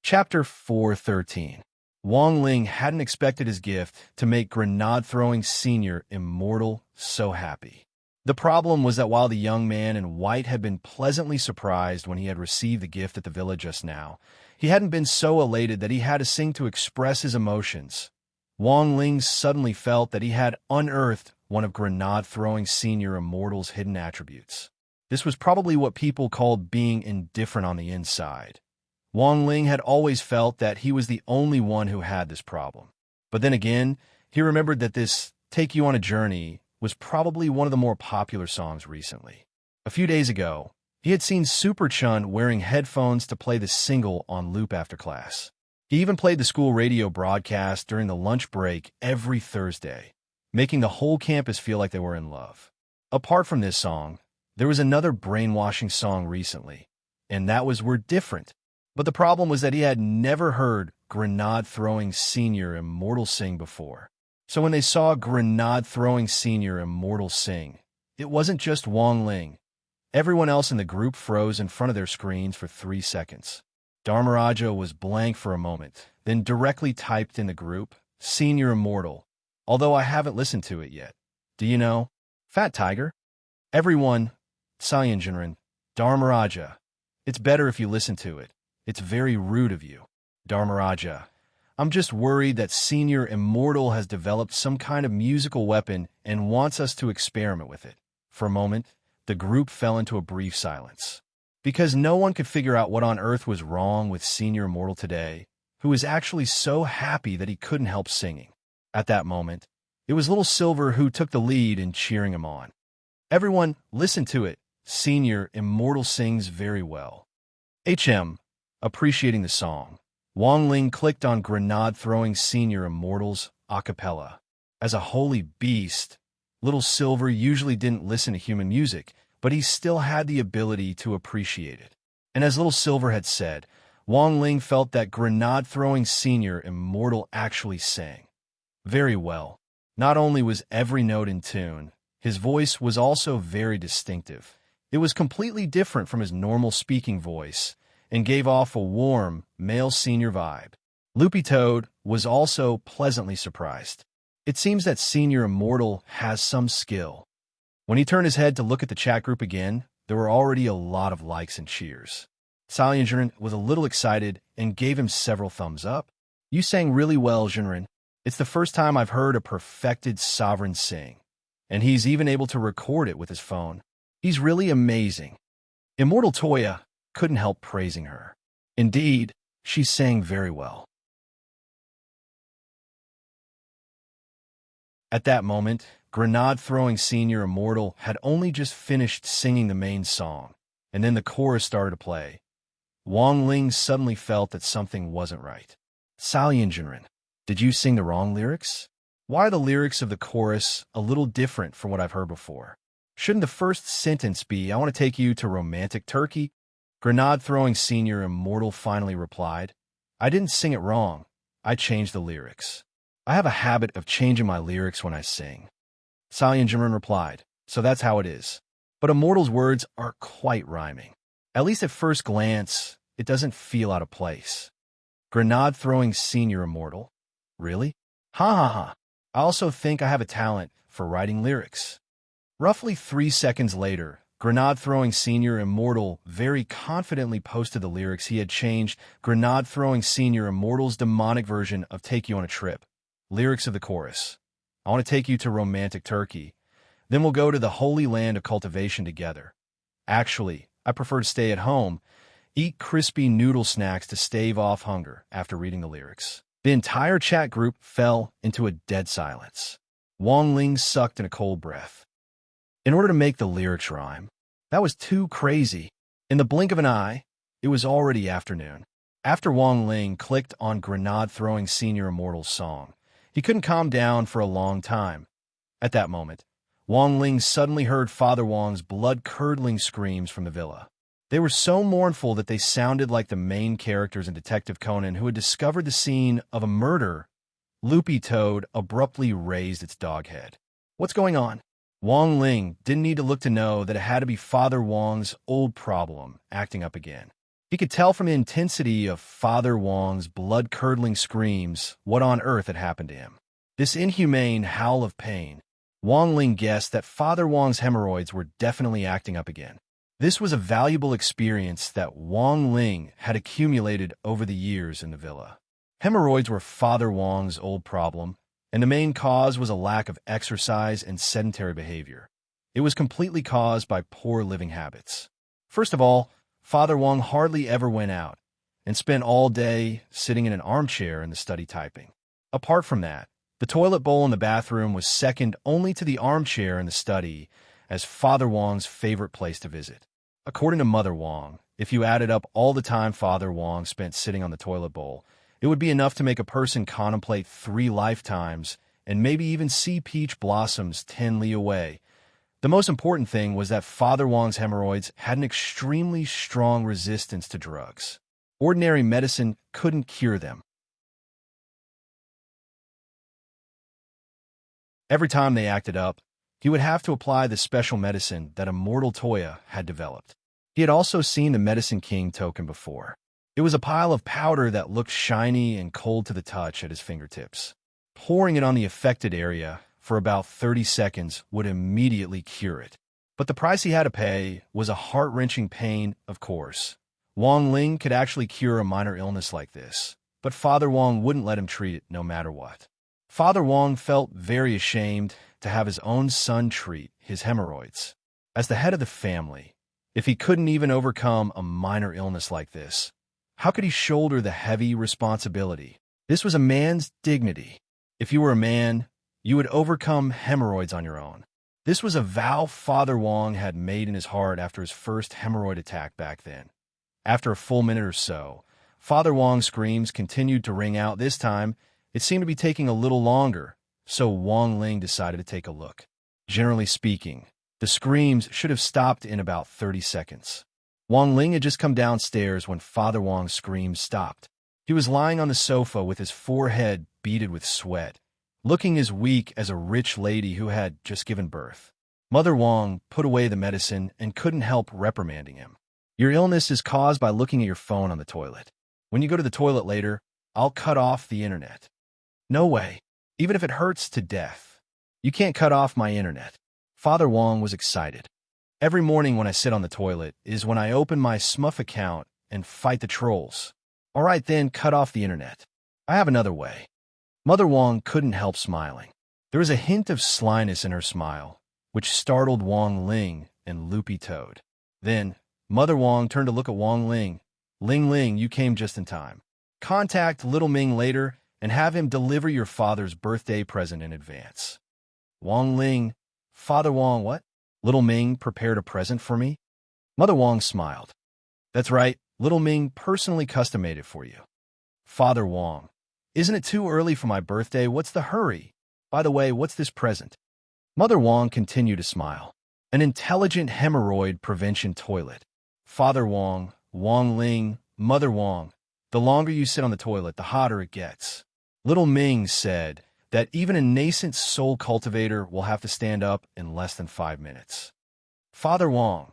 Chapter 413. Wang Ling hadn't expected his gift to make Grenade-throwing Senior Immortal so happy. The problem was that while the young man in white had been pleasantly surprised when he had received the gift at the villa just now, he hadn't been so elated that he had to sing to express his emotions. Wang Ling suddenly felt that he had unearthed one of Grenade-throwing Senior Immortal's hidden attributes. This was probably what people called being indifferent on the inside. Wang Ling had always felt that he was the only one who had this problem. But then again, he remembered that this Take You on a Journey was probably one of the more popular songs recently. A few days ago, he had seen Super Chun wearing headphones to play the single on loop after class. He even played the school radio broadcast during the lunch break every Thursday, making the whole campus feel like they were in love. Apart from this song, there was another brainwashing song recently, and that was We're Different. But the problem was that he had never heard Grenade-throwing Senior Immortal sing before. So when they saw Grenade-throwing Senior Immortal sing, it wasn't just Wang Ling. Everyone else in the group froze in front of their screens for 3 seconds. Dharmaraja was blank for a moment, then directly typed in the group, Senior Immortal, although I haven't listened to it yet. Do you know? Fat Tiger? Everyone, Cai Jinren, Dharmaraja, it's better if you listen to it. It's very rude of you. Dharmaraja, I'm just worried that Senior Immortal has developed some kind of musical weapon and wants us to experiment with it. For a moment, the group fell into a brief silence. Because no one could figure out what on earth was wrong with Senior Immortal today, who was actually so happy that he couldn't help singing. At that moment, it was Little Silver who took the lead in cheering him on. Everyone, listen to it. Senior Immortal sings very well. Appreciating the song, Wang Ling clicked on Grenade-throwing Senior Immortal's a cappella. As a holy beast, Little Silver usually didn't listen to human music, but he still had the ability to appreciate it. And as Little Silver had said, Wang Ling felt that Grenade-throwing Senior Immortal actually sang very well. Not only was every note in tune, his voice was also very distinctive. It was completely different from his normal speaking voice, and gave off a warm, male senior vibe. Loopy Toad was also pleasantly surprised. It seems that Senior Immortal has some skill. When he turned his head to look at the chat group again, there were already a lot of likes and cheers. Cai Jinren was a little excited and gave him several thumbs up. You sang really well, Jinren. It's the first time I've heard a perfected sovereign sing, and he's even able to record it with his phone. He's really amazing. Immortal Toya couldn't help praising her. Indeed, she sang very well. At that moment, Grenade-throwing Senior Immortal had only just finished singing the main song, and then the chorus started to play. Wang Ling suddenly felt that something wasn't right. Cai Jinren, did you sing the wrong lyrics? Why are the lyrics of the chorus a little different from what I've heard before? Shouldn't the first sentence be, I want to take you to romantic Turkey? Grenade-throwing Senior Immortal finally replied, I didn't sing it wrong. I changed the lyrics. I have a habit of changing my lyrics when I sing. Cai Jinren replied, so that's how it is. But Immortal's words are quite rhyming. At least at first glance, it doesn't feel out of place. Grenade-throwing Senior Immortal? Really? Ha ha ha. I also think I have a talent for writing lyrics. Roughly 3 seconds later, Grenade-throwing senior immortal very confidently posted the lyrics he had changed. Grenade-throwing senior immortal's demonic version of Take You on a Trip. Lyrics of the chorus. I want to take you to romantic Turkey. Then we'll go to the holy land of cultivation together. Actually, I prefer to stay at home, eat crispy noodle snacks to stave off hunger after reading the lyrics. The entire chat group fell into a dead silence. Wang Ling sucked in a cold breath. In order to make the lyrics rhyme, that was too crazy. In the blink of an eye, it was already afternoon. After Wang Ling clicked on Grenade-throwing senior immortal's song, he couldn't calm down for a long time. At that moment, Wang Ling suddenly heard Father Wang's blood-curdling screams from the villa. They were so mournful that they sounded like the main characters in Detective Conan who had discovered the scene of a murder. Loopy Toad abruptly raised its dog head. What's going on? Wang Ling didn't need to look to know that it had to be Father Wang's old problem acting up again. He could tell from the intensity of Father Wang's blood-curdling screams what on earth had happened to him. This inhumane howl of pain. Wang Ling guessed that Father Wang's hemorrhoids were definitely acting up again. This was a valuable experience that Wang Ling had accumulated over the years in the villa. Hemorrhoids were Father Wang's old problem, and the main cause was a lack of exercise and sedentary behavior. It was completely caused by poor living habits. First of all, Father Wang hardly ever went out and spent all day sitting in an armchair in the study typing. Apart from that, the toilet bowl in the bathroom was second only to the armchair in the study as Father Wang's favorite place to visit. According to Mother Wang, if you added up all the time Father Wang spent sitting on the toilet bowl, it would be enough to make a person contemplate 3 lifetimes and maybe even see peach blossoms 10 li away. The most important thing was that Father Wang's hemorrhoids had an extremely strong resistance to drugs. Ordinary medicine couldn't cure them. Every time they acted up, he would have to apply the special medicine that Immortal Toya had developed. He had also seen the Medicine King token before. It was a pile of powder that looked shiny and cold to the touch at his fingertips. Pouring it on the affected area for about 30 seconds would immediately cure it. But the price he had to pay was a heart-wrenching pain, of course. Wang Ling could actually cure a minor illness like this, but Father Wang wouldn't let him treat it no matter what. Father Wang felt very ashamed to have his own son treat his hemorrhoids. As the head of the family, if he couldn't even overcome a minor illness like this, how could he shoulder the heavy responsibility? This was a man's dignity. If you were a man, you would overcome hemorrhoids on your own. This was a vow Father Wang had made in his heart after his first hemorrhoid attack back then. After a full minute or so, Father Wang's screams continued to ring out. This time, it seemed to be taking a little longer, so Wang Ling decided to take a look. Generally speaking, the screams should have stopped in about 30 seconds. Wang Ling had just come downstairs when Father Wang's screams stopped. He was lying on the sofa with his forehead beaded with sweat, looking as weak as a rich lady who had just given birth. Mother Wang put away the medicine and couldn't help reprimanding him. Your illness is caused by looking at your phone on the toilet. When you go to the toilet later, I'll cut off the internet. No way. Even if it hurts to death. You can't cut off my internet. Father Wang was excited. Every morning when I sit on the toilet is when I open my Smuff account and fight the trolls. All right then, cut off the internet. I have another way. Mother Wang couldn't help smiling. There was a hint of slyness in her smile, which startled Wang Ling and Loopy Toad. Then, Mother Wang turned to look at Wang Ling. Ling Ling, you came just in time. Contact Little Ming later and have him deliver your father's birthday present in advance. Wang Ling, Father Wang, what? Little Ming prepared a present for me? Mother Wang smiled. That's right, Little Ming personally custom-made it for you. Father Wang, isn't it too early for my birthday? What's the hurry? By the way, what's this present? Mother Wang continued to smile. An intelligent hemorrhoid prevention toilet. Father Wang, Wang Ling, Mother Wang, the longer you sit on the toilet, the hotter it gets. Little Ming said that even a nascent soul cultivator will have to stand up in less than 5 minutes. Father Wang.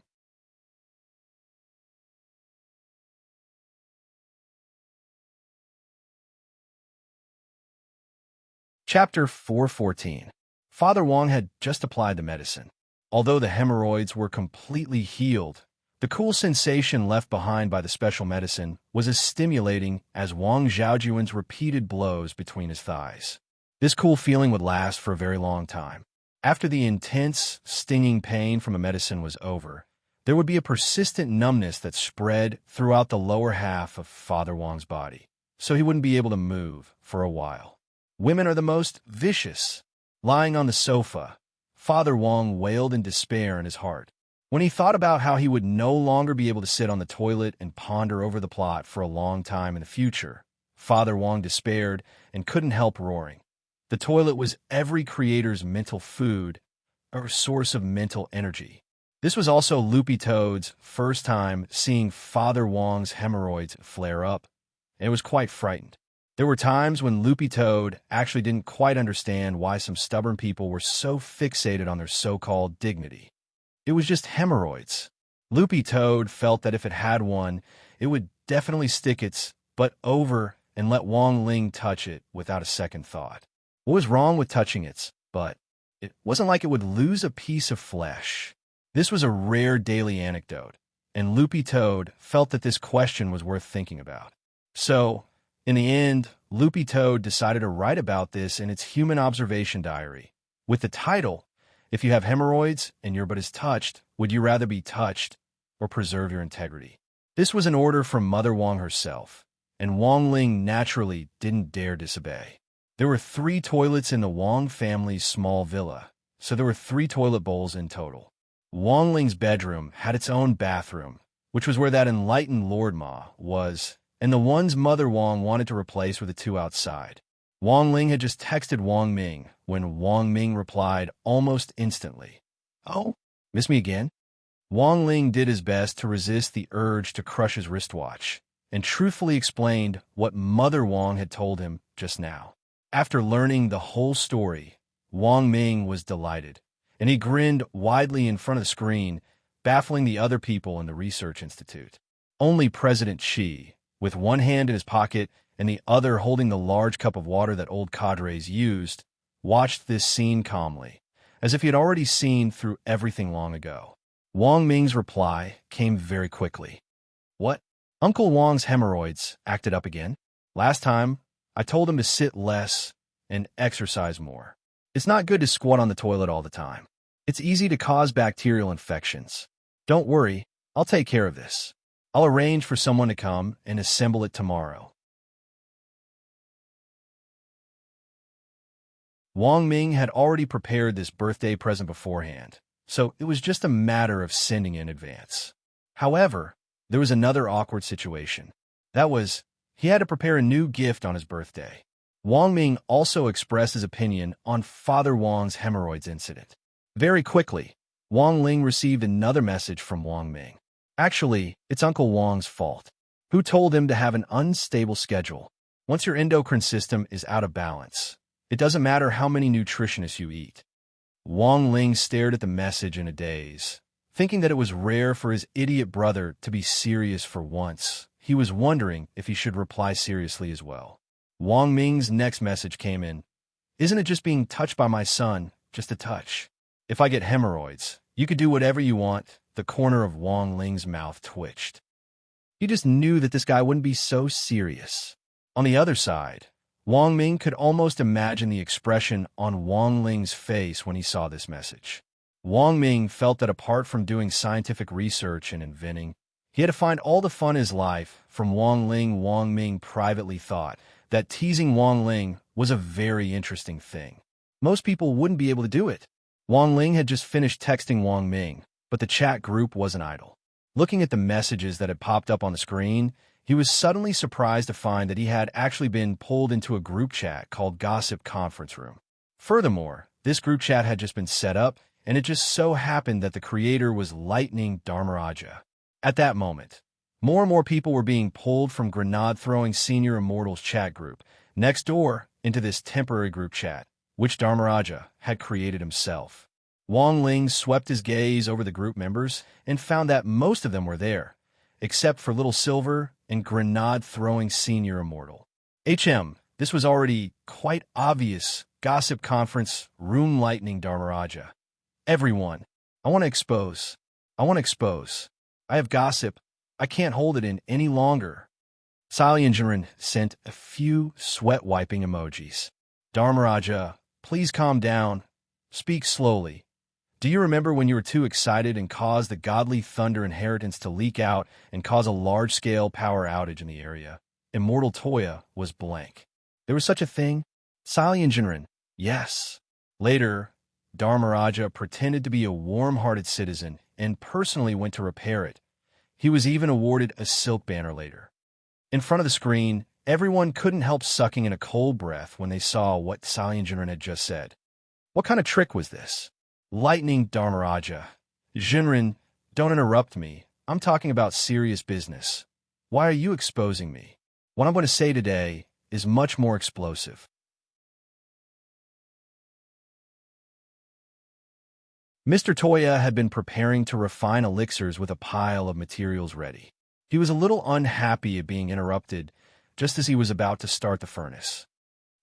Chapter 414. Father Wang had just applied the medicine. Although the hemorrhoids were completely healed, the cool sensation left behind by the special medicine was as stimulating as Wang Zhaojuan's repeated blows between his thighs. This cool feeling would last for a very long time. After the intense, stinging pain from a medicine was over, there would be a persistent numbness that spread throughout the lower half of Father Wang's body, so he wouldn't be able to move for a while. Women are the most vicious. Lying on the sofa, Father Wang wailed in despair in his heart. When he thought about how he would no longer be able to sit on the toilet and ponder over the plot for a long time in the future, Father Wang despaired and couldn't help roaring. The toilet was every creator's mental food, or source of mental energy. This was also Loopy Toad's first time seeing Father Wang's hemorrhoids flare up, and it was quite frightened. There were times when Loopy Toad actually didn't quite understand why some stubborn people were so fixated on their so-called dignity. It was just hemorrhoids. Loopy Toad felt that if it had one, it would definitely stick its butt over and let Wang Ling touch it without a second thought. What was wrong with touching its butt? It wasn't like it would lose a piece of flesh. This was a rare daily anecdote, and Loopy Toad felt that this question was worth thinking about. So, in the end, Loopy Toad decided to write about this in its human observation diary, with the title, "If you have hemorrhoids and your butt is touched, would you rather be touched or preserve your integrity?" This was an order from Mother Wang herself, and Wang Ling naturally didn't dare disobey. There were 3 toilets in the Wang family's small villa, so there were 3 toilet bowls in total. Wang Ling's bedroom had its own bathroom, which was where that enlightened Lord Ma was, and the ones Mother Wang wanted to replace were the 2 outside. Wang Ling had just texted Wang Ming when Wang Ming replied almost instantly. "Oh, miss me again?" Wang Ling did his best to resist the urge to crush his wristwatch, and truthfully explained what Mother Wang had told him just now. After learning the whole story, Wang Ming was delighted, and he grinned widely in front of the screen, baffling the other people in the research institute. Only President Xi, with one hand in his pocket and the other holding the large cup of water that old cadres used, watched this scene calmly, as if he had already seen through everything long ago. Wang Ming's reply came very quickly. "What? Uncle Wang's hemorrhoids acted up again? Last time, I told him to sit less and exercise more. It's not good to squat on the toilet all the time. It's easy to cause bacterial infections. Don't worry, I'll take care of this. I'll arrange for someone to come and assemble it tomorrow." Wang Ming had already prepared this birthday present beforehand, so it was just a matter of sending in advance. However, there was another awkward situation. That was, he had to prepare a new gift on his birthday. Wang Ming also expressed his opinion on Father Wang's hemorrhoids incident. Very quickly, Wang Ling received another message from Wang Ming. Actually, it's Uncle Wang's fault. Who told him to have an unstable schedule? Once your endocrine system is out of balance, it doesn't matter how many nutritionists you eat. Wang Ling stared at the message in a daze, thinking that it was rare for his idiot brother to be serious for once. He was wondering if he should reply seriously as well. Wang Ming's next message came in. "Isn't it just being touched by my son, just a touch? If I get hemorrhoids, you could do whatever you want." The corner of Wang Ling's mouth twitched. He just knew that this guy wouldn't be so serious. On the other side, Wang Ming could almost imagine the expression on Wang Ling's face when he saw this message. Wang Ming felt that apart from doing scientific research and inventing, he had to find all the fun in his life from Wang Ling. Wang Ming privately thought that teasing Wang Ling was a very interesting thing. Most people wouldn't be able to do it. Wang Ling had just finished texting Wang Ming, but the chat group wasn't idle. Looking at the messages that had popped up on the screen, he was suddenly surprised to find that he had actually been pulled into a group chat called Gossip Conference Room. Furthermore, this group chat had just been set up, and it just so happened that the creator was Lightning Dharmaraja. At that moment, more and more people were being pulled from grenade-throwing Senior Immortals chat group next door into this temporary group chat, which Dharmaraja had created himself. Wang Ling swept his gaze over the group members and found that most of them were there, except for Little Silver and grenade-throwing Senior Immortal. This was already quite obvious. Gossip Conference Room Lightning Dharmaraja. Everyone, I want to expose. I want to expose. I have gossip. I can't hold it in any longer. Salyanjaran sent a few sweat-wiping emojis. Dharmaraja, please calm down. Speak slowly. Do you remember when you were too excited and caused the godly thunder inheritance to leak out and cause a large-scale power outage in the area? Immortal Toya was blank. There was such a thing? Salyanjaran, yes. Later, Dharmaraja pretended to be a warm-hearted citizen and personally went to repair it. He was even awarded a silk banner later. In front of the screen, everyone couldn't help sucking in a cold breath when they saw what Salyanjaran had just said. What kind of trick was this? Lightning Dharmaraja. Jinran, don't interrupt me. I'm talking about serious business. Why are you exposing me? What I'm going to say today is much more explosive. Mr. Toya had been preparing to refine elixirs with a pile of materials ready. He was a little unhappy at being interrupted just as he was about to start the furnace.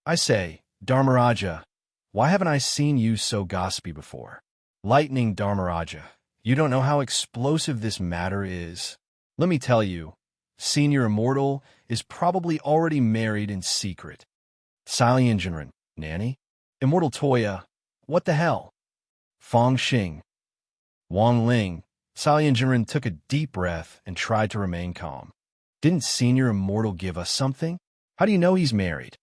I say, Dharmaraja, why haven't I seen you so gossipy before? Lightning Dharmaraja, you don't know how explosive this matter is. Let me tell you, Senior Immortal is probably already married in secret. Salyanjaran, Nanny? Immortal Toya, what the hell? Fong Xing. Wang Ling. Salyanjaran took a deep breath and tried to remain calm. Didn't Senior Immortal give us something? How do you know he's married?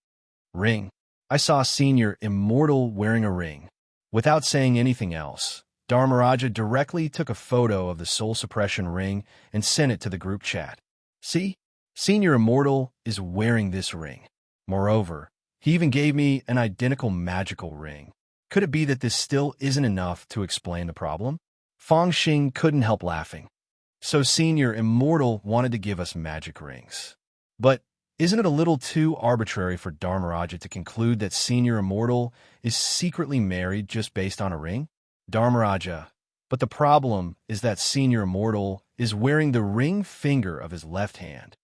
Ring. I saw Senior Immortal wearing a ring. Without saying anything else, Dharmaraja directly took a photo of the soul suppression ring and sent it to the group chat. See? Senior Immortal is wearing this ring. Moreover, he even gave me an identical magical ring. Could it be that this still isn't enough to explain the problem? Fong Xing couldn't help laughing. So Senior Immortal wanted to give us magic rings. But isn't it a little too arbitrary for Dharmaraja to conclude that Senior Immortal is secretly married just based on a ring? Dharmaraja, but the problem is that Senior Immortal is wearing the ring finger of his left hand.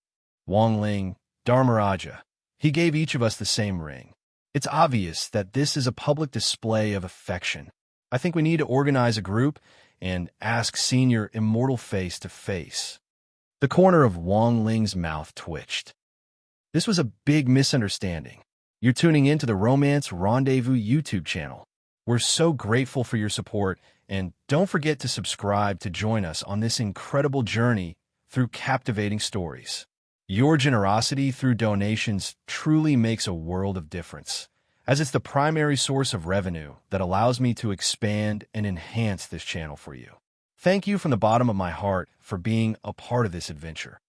Wang Ling, Dharmaraja, he gave each of us the same ring. It's obvious that this is a public display of affection. I think we need to organize a group and ask Senior Immortal face to face. The corner of Wang Ling's mouth twitched. This was a big misunderstanding. You're tuning in to the Romance Rendezvous YouTube channel. We're so grateful for your support, and don't forget to subscribe to join us on this incredible journey through captivating stories. Your generosity through donations truly makes a world of difference, as it's the primary source of revenue that allows me to expand and enhance this channel for you. Thank you from the bottom of my heart for being a part of this adventure.